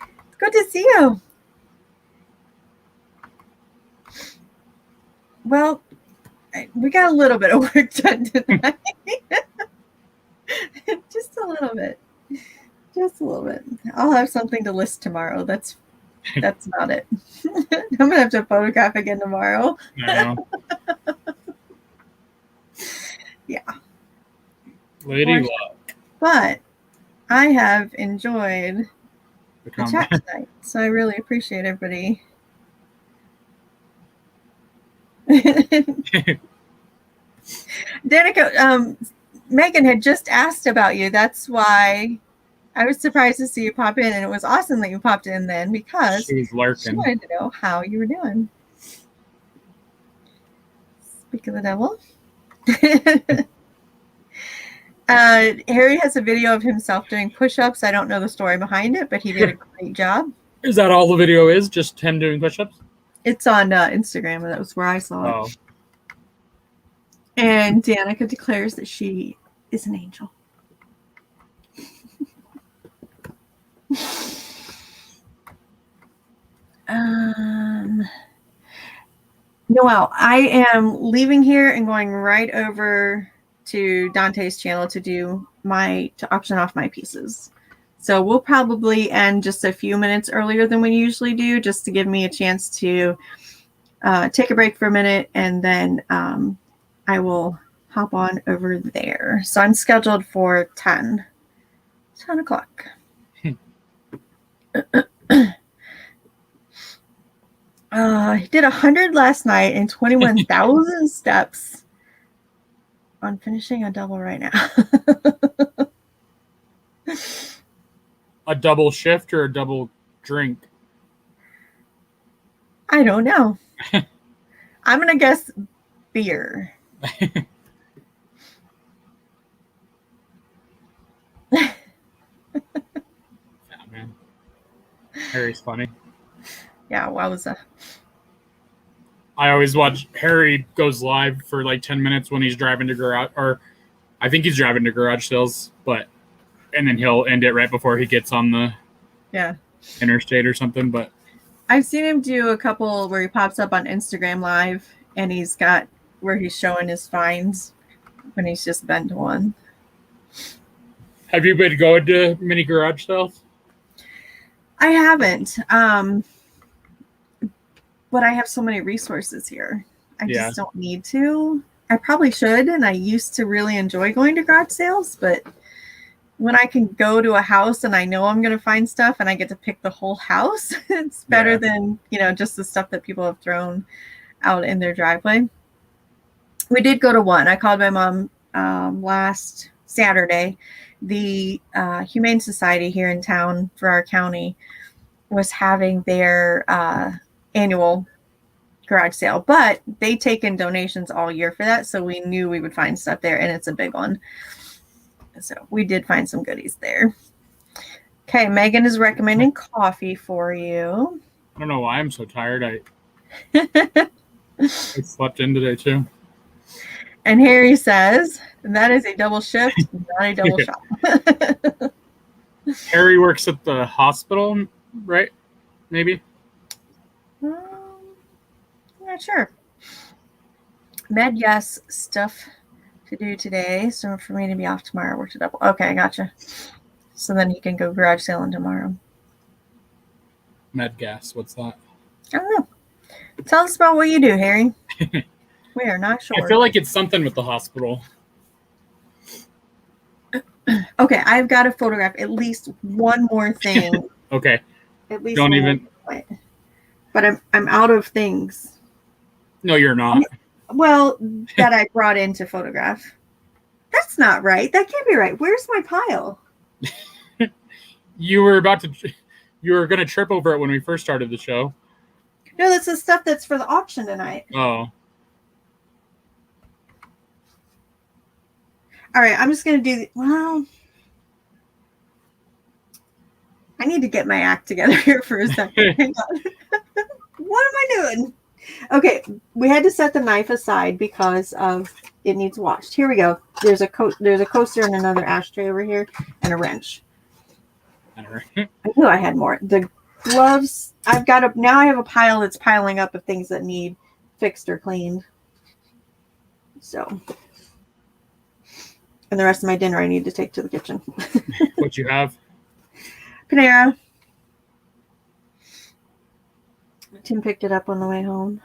It's good to see you. Well, we got a little bit of work done tonight. Just a little bit. Just a little bit. I'll have something to list tomorrow. That's about it. I'm gonna have to photograph again tomorrow. I know. Yeah. Lady luck. But I have enjoyed the chat tonight, so I really appreciate everybody. Danica, Megan had just asked about you. That's why I was surprised to see you pop in, and it was awesome that you popped in then because she wanted to know how you were doing. Speak of the devil. Harry has a video of himself doing push-ups. I don't know the story behind it, but he did a great job. Is that all the video is? Just him doing push-ups? It's on Instagram, and that was where I saw it. And Danica declares that she is an angel. Noelle, I am leaving here and going right over to Dante's channel to auction off my pieces. So we'll probably end just a few minutes earlier than we usually do, just to give me a chance to take a break for a minute, and then I will hop on over there. So I'm scheduled for 10 o'clock. I did 100 last night and 21,000 steps on finishing a double right now. A double shift or a double drink? I don't know. I'm going to guess beer. Yeah, man. Harry's funny. Yeah, wowza. I always watch Harry goes live for like 10 minutes when he's driving to garage, or I think he's driving to garage sales, and then he'll end it right before he gets on the interstate or something. But I've seen him do a couple where he pops up on Instagram Live, and he's got where he's showing his finds when he's just been to one. Have you been going to many garage sales? I haven't. But I have so many resources here. I just don't need to. I probably should, and I used to really enjoy going to garage sales, but when I can go to a house and I know I'm going to find stuff and I get to pick the whole house, it's better than, just the stuff that people have thrown out in their driveway. We did go to one. I called my mom last Saturday. The Humane Society here in town for our county was having their annual garage sale, but they take in donations all year for that, so we knew we would find stuff there, and it's a big one. So we did find some goodies there. Okay, Megan is recommending coffee for you. I don't know why I'm so tired. I slept in today too. And Harry says that is a double shift, not a double shot. Harry works at the hospital, right? Maybe. I'm not sure. Med, yes. Stuff, to do today. So for me to be off tomorrow, I worked it up. Okay, gotcha. So then he can go garage sailing tomorrow. Med gas. What's that? I don't know. Tell us about what you do, Harry. We are not sure. I feel like it's something with the hospital. Okay, I've got to photograph at least one more thing. Okay. At least Don't one even. more. But I'm out of things. No, you're not. Well, that I brought in to photograph. That's not right. That can't be right. Where's my pile? You were going to trip over it when we first started the show. No, that's the stuff that's for the auction tonight. Oh. All right, I'm just going to do, well, I need to get my act together here for a second. Hang on. What am I doing? Okay, we had to set the knife aside because of it needs washed. Here we go. There's a coaster and another ashtray over here and a wrench. I knew I had more. The gloves, now I have a pile that's piling up of things that need fixed or cleaned. So, and the rest of my dinner I need to take to the kitchen. What you have? Panera. Tim picked it up on the way home.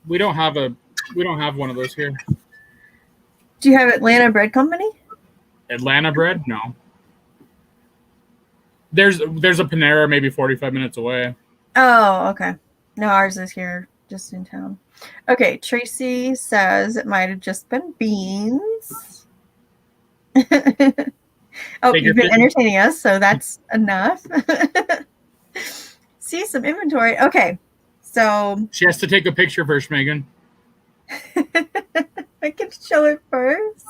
We don't have one of those here. Do you have Atlanta Bread Company? Atlanta bread? No. There's a Panera maybe 45 minutes away. Oh, okay. No, ours is here, just in town. Okay, Tracy says it might have just been beans. Oh, you've been entertaining us, so that's enough. See some inventory. Okay, so she has to take a picture first, Megan. I can show it first.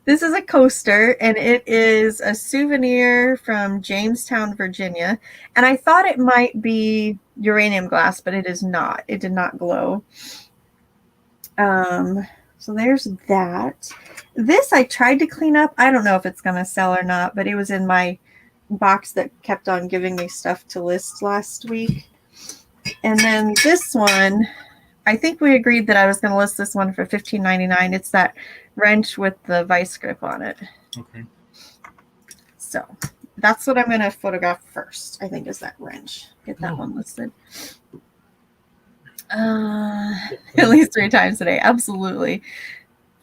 This is a coaster, and it is a souvenir from Jamestown, Virginia. And I thought it might be uranium glass, but it is not. It did not glow. So there's that. This I tried to clean up. I don't know if it's going to sell or not, but it was in my box that kept on giving me stuff to list last week. And then this one, I think we agreed that I was going to list this one for $15.99. It's that wrench with the vice grip on it. Okay. So that's what I'm going to photograph first, I think, is that wrench. Get that one listed. At least 3 times today. Absolutely.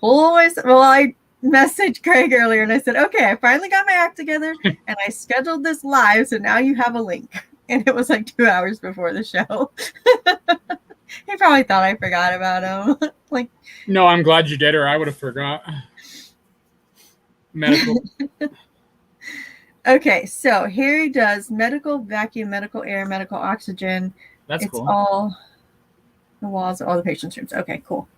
Always. Well, I messaged Craig earlier and I said, okay, I finally got my act together and I scheduled this live. So now you have a link. And it was like 2 hours before the show. He probably thought I forgot about him. Like, no, I'm glad you did, or I would have forgot. Medical. Okay, so here he does medical vacuum, medical air, medical oxygen. That's cool. It's all the walls, all the patient's rooms. Okay, cool.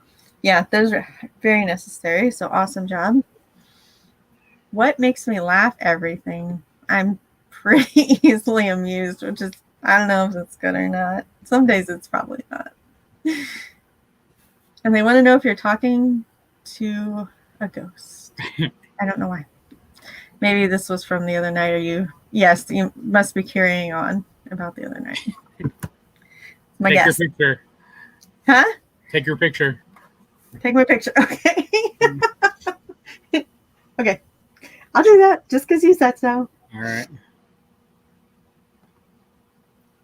Yeah, those are very necessary. So awesome job. What makes me laugh? Everything. I'm pretty easily amused, which is, I don't know if it's good or not. Some days it's probably not. And they want to know if you're talking to a ghost. I don't know why. Maybe this was from the other night. Yes, you must be carrying on about the other night. My guess. Take your picture. Huh? Take your picture. Take my picture. Okay. Okay. I'll do that just because you said so. All right.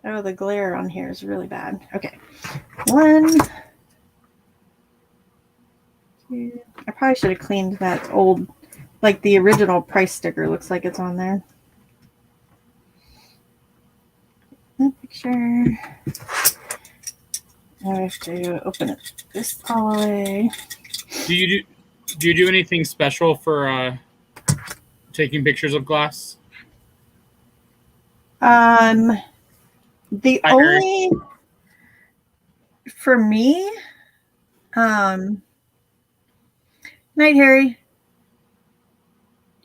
Oh, the glare on here is really bad. Okay. 1, 2. I probably should have cleaned that old, like the original price sticker looks like it's on there. That picture. I have to open it this all the way. Do you do anything special for taking pictures of glass? The only for me, Night Harry,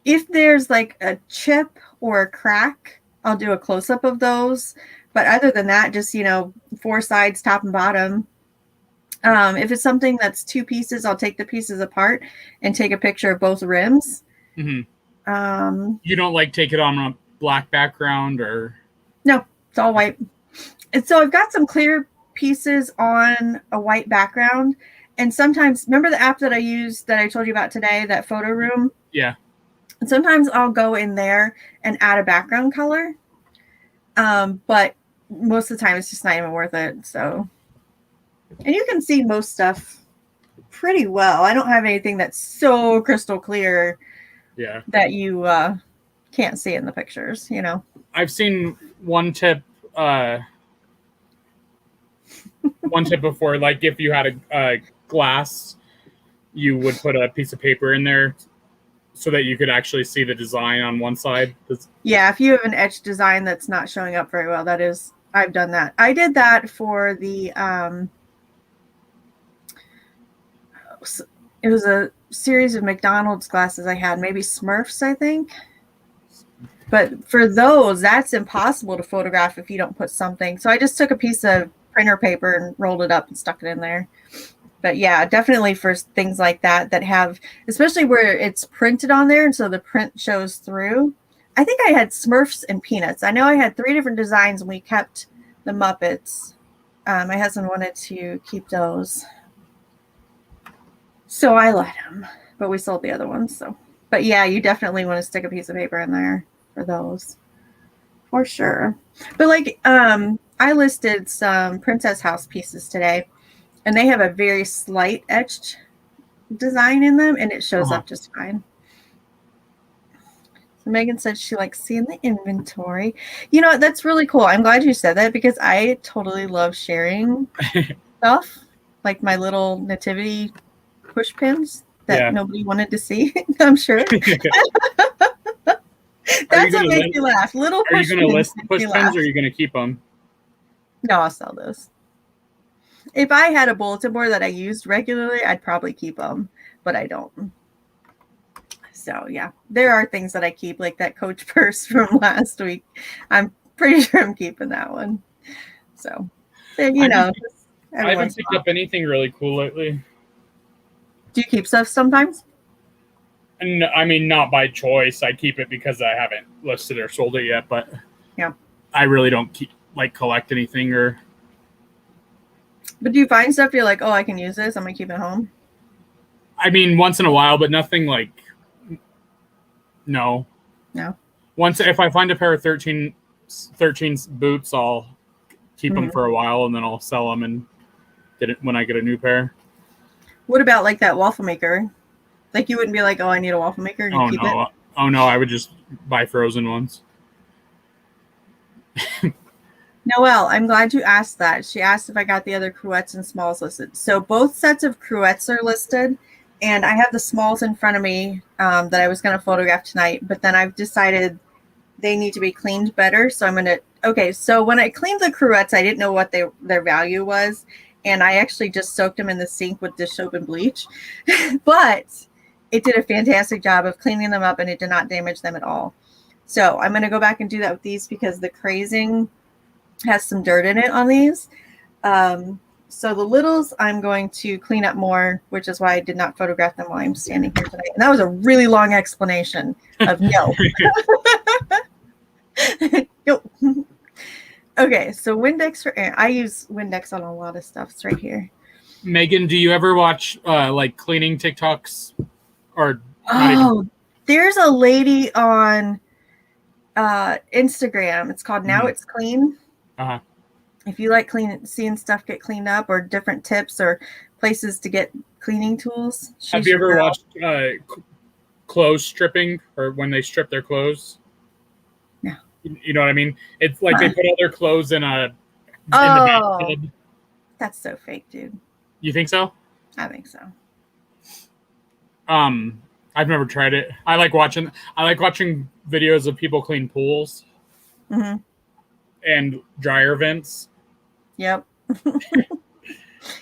if there's like a chip or a crack, I'll do a close-up of those. But other than that, just, 4 sides, top and bottom. If it's something that's 2 pieces, I'll take the pieces apart and take a picture of both rims. Mm-hmm. You don't like take it on a black background or? No, it's all white. And so I've got some clear pieces on a white background, And sometimes, remember the app that I used that I told you about today, that photo room? Yeah. And sometimes I'll go in there and add a background color. But most of the time it's just not even worth it. So, and you can see most stuff pretty well. I don't have anything that's so crystal clear that you can't see in the pictures, you know. I've seen one tip before, like if you had a glass, you would put a piece of paper in there so that you could actually see the design on one side. Yeah, if you have an etched design that's not showing up very well, that is, I've done that. I did that for the it was a series of McDonald's glasses I had, maybe Smurfs, I think. But for those, that's impossible to photograph if you don't put something. So I just took a piece of printer paper and rolled it up and stuck it in there. But yeah, definitely for things like that have, especially where it's printed on there and so the print shows through. I think I had Smurfs and Peanuts. I know I had 3 different designs and we kept the Muppets. My husband wanted to keep those. So I let him, but we sold the other ones. So, but yeah, you definitely want to stick a piece of paper in there for those, for sure. But like, I listed some Princess House pieces today, and they have a very slight etched design in them, and it shows up just fine. So Megan said she likes seeing the inventory. You know, that's really cool. I'm glad you said that because I totally love sharing stuff, like my little nativity push pins that nobody wanted to see. I'm sure. That's what makes me laugh. Little push pins. Are you going to list push pins or are you going to keep them? No, I'll sell those. If I had a bulletin board that I used regularly, I'd probably keep them, but I don't. So yeah, there are things that I keep, like that Coach purse from last week. I'm pretty sure I'm keeping that one. So, you know. I haven't picked up anything really cool lately. Do you keep stuff sometimes? No, I mean, not by choice. I keep it because I haven't listed or sold it yet, but yeah, I really don't collect anything or. But do you find stuff you're like, oh, I can use this, I'm gonna keep it home? I mean, once in a while, but nothing like. No. Once, if I find a pair of 13 boots, I'll keep them for a while and then I'll sell them and get it when I get a new pair. What about like that waffle maker? Like you wouldn't be like, oh, I need a waffle maker. And keep it? Oh no, I would just buy frozen ones. Noelle, I'm glad you asked that. She asked if I got the other cruettes and smalls listed. So both sets of cruettes are listed, and I have the smalls in front of me that I was going to photograph tonight, but then I've decided they need to be cleaned better. So I'm going to, okay, so when I cleaned the cruettes, I didn't know what their value was, and I actually just soaked them in the sink with dish soap and bleach, but it did a fantastic job of cleaning them up and it did not damage them at all. So I'm going to go back and do that with these because the crazing has some dirt in it on these. So the littles I'm going to clean up more, which is why I did not photograph them while I'm standing here tonight. And that was a really long explanation of no. Nope. Okay, so Windex for air. I use Windex on a lot of stuff. It's right here. Megan, do you ever watch like cleaning TikToks? Or there's a lady on Instagram. It's called Now It's Clean. Uh-huh. If you like seeing stuff get cleaned up or different tips or places to get cleaning tools. Have you ever watched clothes stripping or when they strip their clothes? No. You know what I mean? It's like they put all their clothes in the bathtub. That's so fake, dude. You think so? I think so. I've never tried it. I like watching videos of people clean pools and dryer vents. Yep.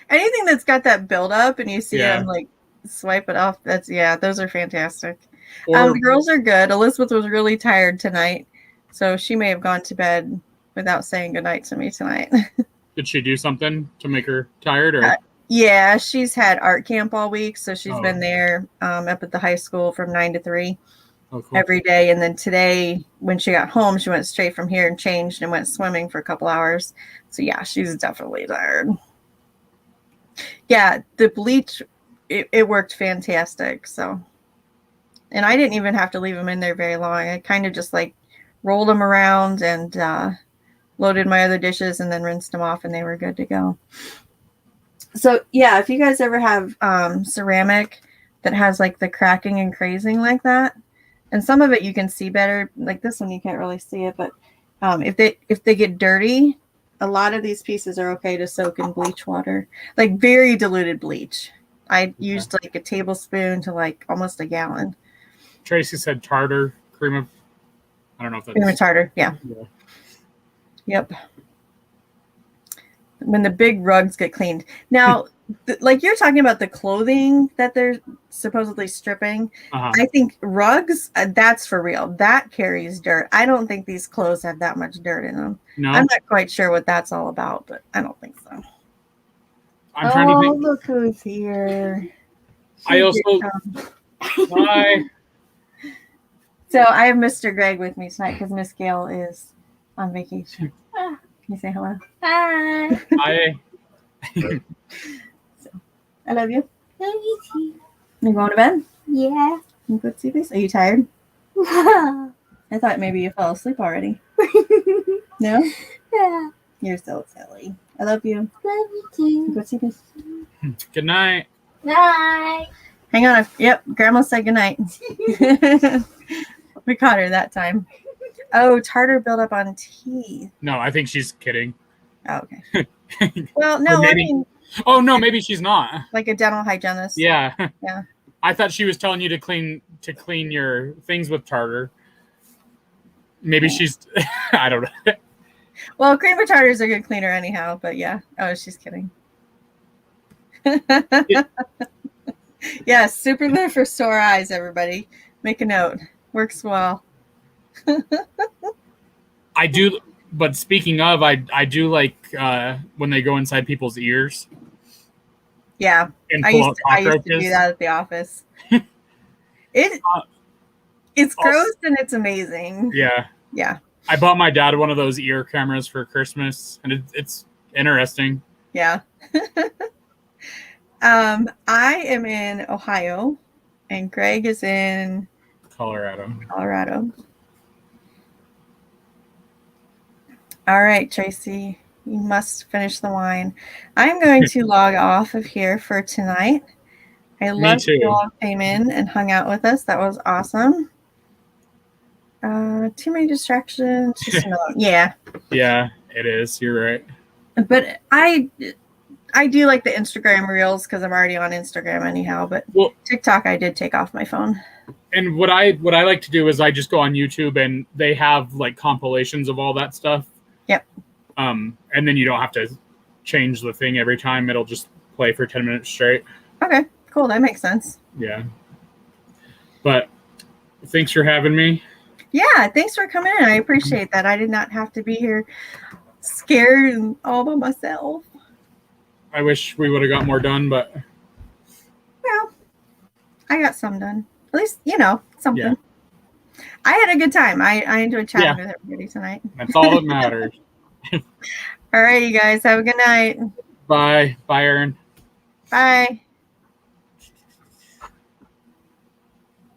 Anything that's got that buildup and you see them like swipe it off. Those are fantastic. The girls are good. Elizabeth was really tired tonight, so she may have gone to bed without saying goodnight to me tonight. Did she do something to make her tired or? Yeah, she's had art camp all week, so she's been there up at the high school from 9 to 3 every day. And then today, when she got home, she went straight from here and changed and went swimming for a couple hours. So yeah, she's definitely tired. Yeah, the bleach, it worked fantastic. So, and I didn't even have to leave them in there very long. I kind of just like rolled them around and loaded my other dishes and then rinsed them off, and they were good to go. So yeah, if you guys ever have ceramic that has like the cracking and crazing like that, and some of it you can see better, like this one you can't really see it, but if they get dirty, a lot of these pieces are okay to soak in bleach water, like very diluted bleach. I used like a tablespoon to like almost a gallon. Tracy said tartar, cream of, I don't know if that's Cream of tartar, yeah. Yep. When the big rugs get cleaned. Now, like you're talking about the clothing that they're supposedly stripping. I think rugs, that's for real. That carries dirt. I don't think these clothes have that much dirt in them. No, I'm not quite sure what that's all about, but I don't think so. I'm trying to think. Look who's here. I also, hi. So I have Mr. Greg with me tonight because Miss Gayle is on vacation. Can you say hello? Hi. Hi. So, I love you. Love you too. You going to bed? Yeah. You go see this? Are you tired? I thought maybe you fell asleep already. No? Yeah. You're so silly. I love you. Love you too. Go see this. Good night. Night. Hang on. Yep. Grandma said goodnight. We caught her that time. Oh, tartar buildup on teeth. No, I think she's kidding. Oh, okay. Well, no, maybe, I mean. Oh no, maybe she's not. Like a dental hygienist. Yeah. Yeah. I thought she was telling you to clean your things with tartar. Maybe she's. I don't know. Well, cream of tartar is a good cleaner anyhow, but yeah. Oh, she's kidding. Yes, super glue for sore eyes, everybody. Make a note. Works well. I do, but speaking of, I do like when they go inside people's ears. Yeah, And I pull used out to do cockroaches. that at the office. It's gross and it's amazing. Yeah. Yeah. I bought my dad one of those ear cameras for Christmas, and it's interesting. Yeah. I am in Ohio, and Greg is in Colorado. All right, Tracy, you must finish the wine. I'm going to log off of here for tonight. I love too. you all came in and hung out with us. That was awesome. Too many distractions. Yeah. Yeah, it is. You're right. But I do like the Instagram reels because I'm already on Instagram anyhow. But TikTok, I did take off my phone. And what I like to do is I just go on YouTube and they have like compilations of all that stuff. Yep. And then you don't have to change the thing every time. It'll just play for 10 minutes straight. Okay, cool. That makes sense. Yeah. But thanks for having me. Yeah, thanks for coming in. I appreciate that. I did not have to be here scared and all by myself. I wish we would have got more done, but well, I got some done. At least, something. Yeah. I had a good time. I enjoyed chatting with everybody tonight. That's all that matters. All right, you guys. Have a good night. Bye. Bye, Aaron. Bye.